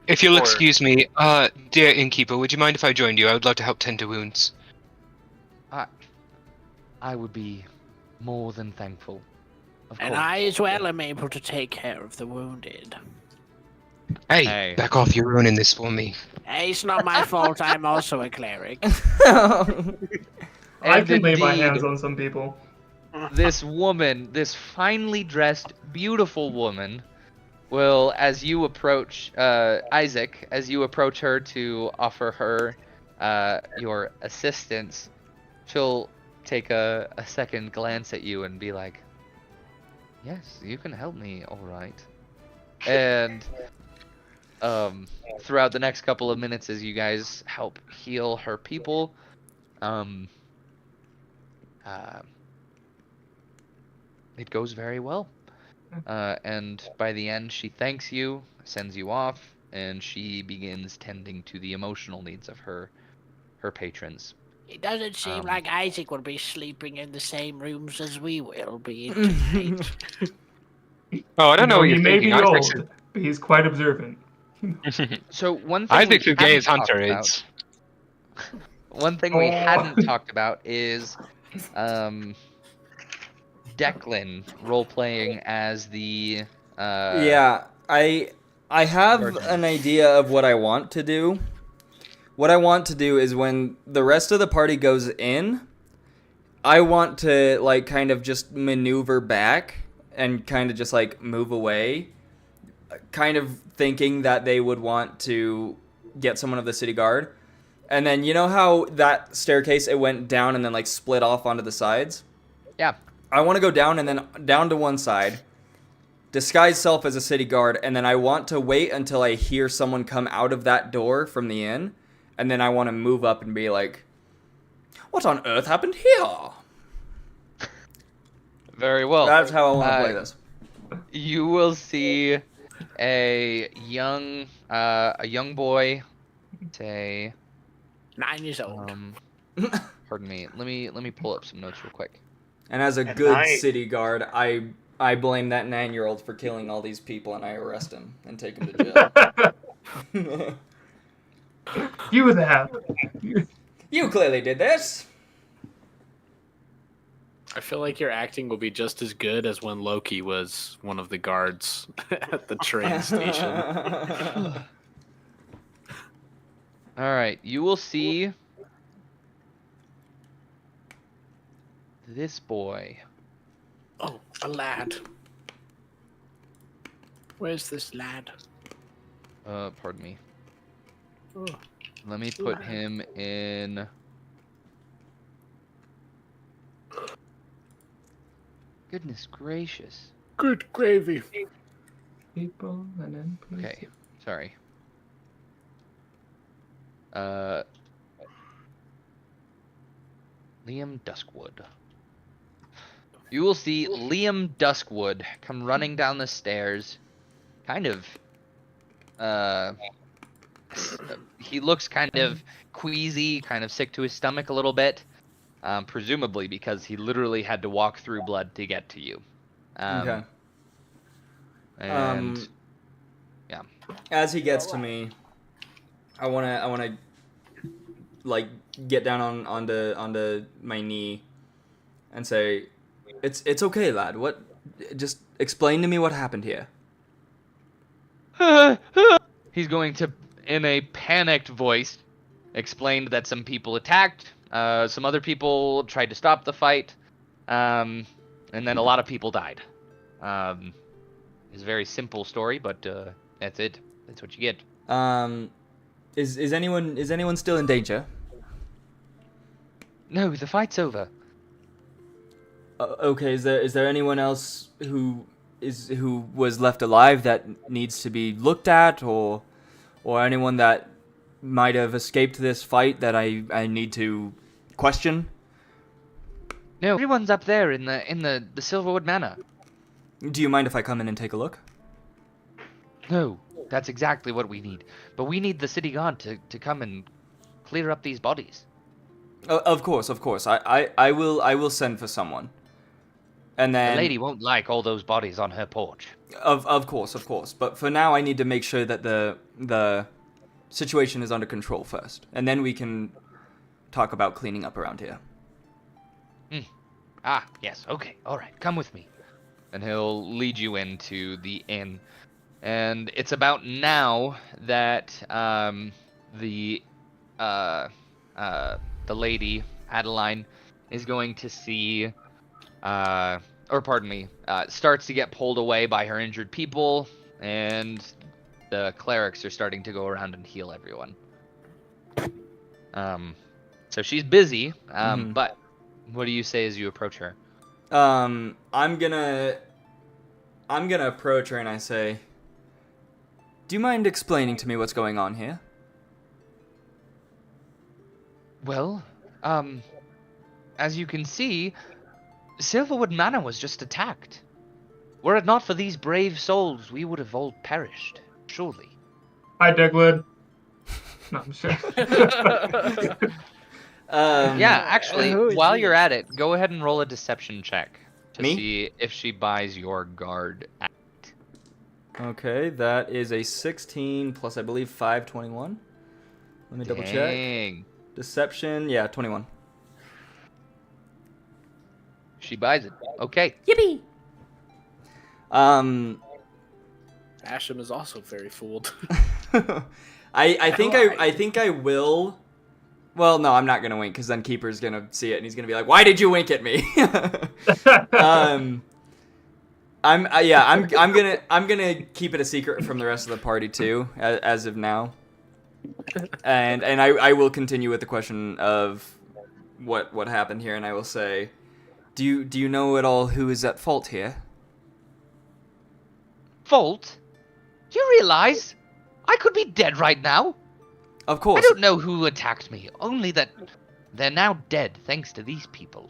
If you'll Or- excuse me, dear innkeeper, would you mind if I joined you? I would love to help tend to wounds. I would be more than thankful. Of And course. I as well am able to take care of the wounded. Hey, Hey. back off! You're ruining this for me. Hey, it's not my fault. I'm also a cleric. I And can lay my indeed, hands on some people. This woman, this finely dressed, beautiful woman, will, as you approach Isaac, as you approach her to offer her your assistance, she'll take a second glance at you and be like, yes, you can help me, all right. And throughout the next couple of minutes, as you guys help heal her people, it goes very well. And by the end, she thanks you, sends you off, and she begins tending to the emotional needs of her patrons. It doesn't seem Um, like Isaac will be sleeping in the same rooms as we will be tonight. Oh, I don't know what He you're may thinking. be old, but he's quite observant. So one thing Isaac's we as gay as hadn't Hunter talked is. about- One thing we hadn't talked about is Declan role-playing as the Yeah, I have Guardian. an idea of what I want to do. What I want to do is when the rest of the party goes in, I want to like kind of just maneuver back and kind of just like move away, kind of thinking that they would want to get someone of the city guard. And then you know how that staircase it went down and then like split off onto the sides? Yeah. I want to go down and then down to one side, disguise self as a city guard, and then I want to wait until I hear someone come out of that door from the inn, and then I want to move up and be like, what on earth happened here? Very well. That's how I want to play uh, this. You will see a young boy, say, 9 years old. pardon me. Let me pull up some notes real quick. And as a And good I- city guard, I blame that 9-year-old for killing all these people, and I arrest him and take him to jail. You that. You clearly did this. I feel like your acting will be just as good as when Loki was one of the guards at the train station. All right, you will see this boy. Oh, a lad. Where's this lad? Pardon me. Oh, Let me put him in. Goodness gracious. Good gravy. People and NPCs. Okay, sorry. Liam Duskwood. You will see Liam Duskwood come running down the stairs, kind of, he looks kind of queasy, kind of sick to his stomach a little bit, presumably because he literally had to walk through blood to get to you. Okay. And yeah. As he gets to me, I wanna like get down onto my knee and say, It's okay, lad. What? Just explain to me what happened here. He's going to, in a panicked voice, explain that some people attacked, some other people tried to stop the fight, and then a lot of people died. It's a very simple story, but that's it. That's what you get. Is anyone still in danger? No, the fight's over. Okay. Is there anyone else who was left alive that needs to be looked at, or anyone that might have escaped this fight that I need to question? No, everyone's up there in the Silverwood Manor. Do you mind if I come in and take a look? No, that's exactly what we need. But we need the city guard to come and clear up these bodies. Of course. I will send for someone. And then The lady won't like all those bodies on her porch. Of course. But for now, I need to make sure that the situation is under control first, and then we can talk about cleaning up around here. Ah, yes, okay, alright, come with me. And he'll lead you into the inn. And it's about now that the lady, Adeline, is going to see, starts to get pulled away by her injured people, and the clerics are starting to go around and heal everyone. So she's busy, but what do you say as you approach her? I'm gonna approach her and I say, "Do you mind explaining to me what's going on here?" Well, as you can see, Silverwood Manor was just attacked. Were it not for these brave souls, we would have all perished, surely. Hi, Degwood. No, I'm sure. Yeah, actually, who is while this? you're at it, go ahead and roll a deception check to Me? see if she buys your guard. Okay, that is a 16 plus, I believe, 5, 21. Let me double check. Dang. Deception, yeah, 21. She buys it. Okay. Asham is also very fooled. I think I will. Well, no, I'm not gonna wink because then Keeper's gonna see it and he's gonna be like, "Why did you wink at me?" I'm gonna keep it a secret from the rest of the party too, as of now. And I will continue with the question of what happened here, and I will say, do you know at all who is at fault here? Fault? Do you realize I could be dead right now? Of I course. don't know who attacked me, only that they're now dead thanks to these people.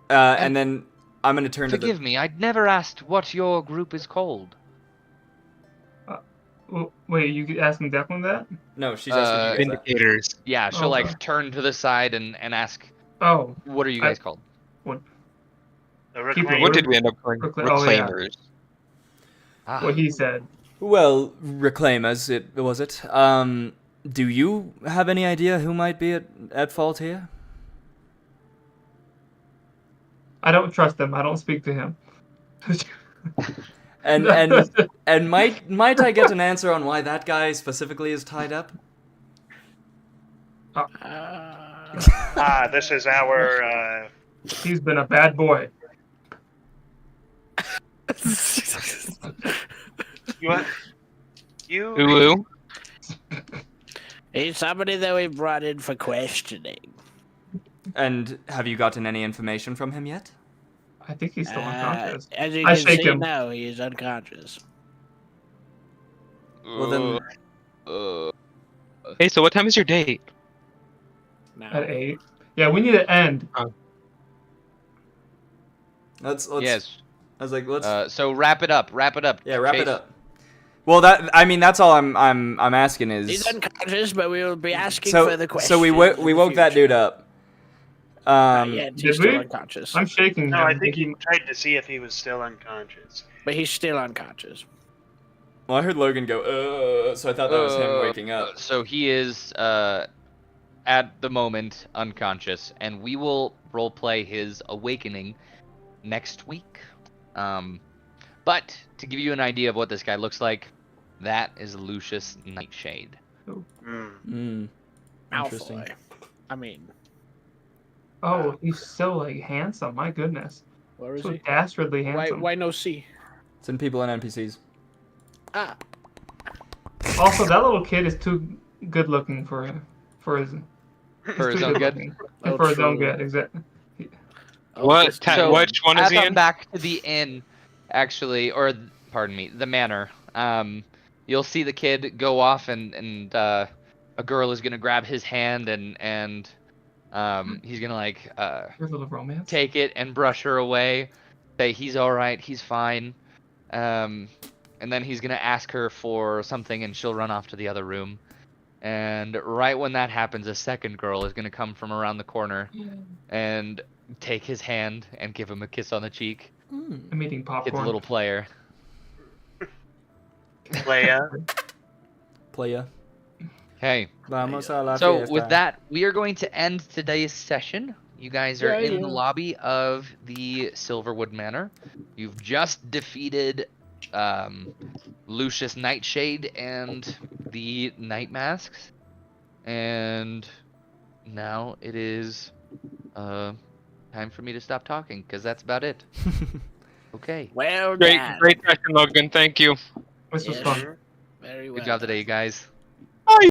And then I'm gonna turn to Forgive me, I'd never asked what your group is called. Wait, you asking Declan that? No, she's asking you guys that. Vindicators. Yeah, she'll Okay. like turn to the side and ask, Oh, what are you guys called? The Keep it Reclaim- What did we end up calling? Oh, yeah. Reclaimers. Ah, what he said. Well, Reclaimers, was it? Do you have any idea who might be at fault here? I don't trust him. I don't speak to him. And might I get an answer on why that guy specifically is tied up? This is our. He's been a bad boy. You want? You. Ulu? He's somebody that we brought in for questioning. And have you gotten any information from him yet? I think he's still unconscious. As you I can shake see him. now, he is unconscious. Well then, Hey, so what time is your date? Now. At 8. Yeah, we need to end. let's. yes. I was like, let's. So wrap it up. Wrap it up. Yeah, wrap Chase. it up. Well, that's all I'm asking is. He's unconscious, but we will be asking So further questions. so we woke that dude up. Yeah, Did he's still we? unconscious. I'm shaking No, him. I think he tried to see if he was still unconscious. But he's still unconscious. Well, I heard Logan go, so I thought that was him waking up. So he is at the moment unconscious, and we will roleplay his awakening next week. But to give you an idea of what this guy looks like, that is Lucius Nightshade. Mm. Interesting. Malfoy. I mean, Oh, he's so like handsome. My goodness, Where is so he? dastardly Why, handsome. why no C? It's in people and NPCs. Ah, Also, that little kid is too good looking for his For he's his too own good? looking. Oh, For his own true. good, exactly. What? Which one is as he I'm in? back to the inn, actually, or pardon me, the manor. You'll see the kid go off, and a girl is gonna grab his hand, and he's gonna like Your little romance. take it and brush her away, say he's all right, he's fine, and then he's gonna ask her for something, and she'll run off to the other room. And right when that happens, a second girl is gonna come from around the corner and take his hand and give him a kiss on the cheek. I'm eating Kid's popcorn. a little player. Leia. Playa. Hey, Vamos a la so fiesta. with that, we are going to end today's session. You guys are Yeah, in the yeah. lobby of the Silverwood Manor. You've just defeated Lucius Nightshade and the Night Masks. And now it is time for me to stop talking, because that's about it. Okay. well Great, done. great session, Logan. Thank you. This was Yes. fun. Very well. Good job today, you guys.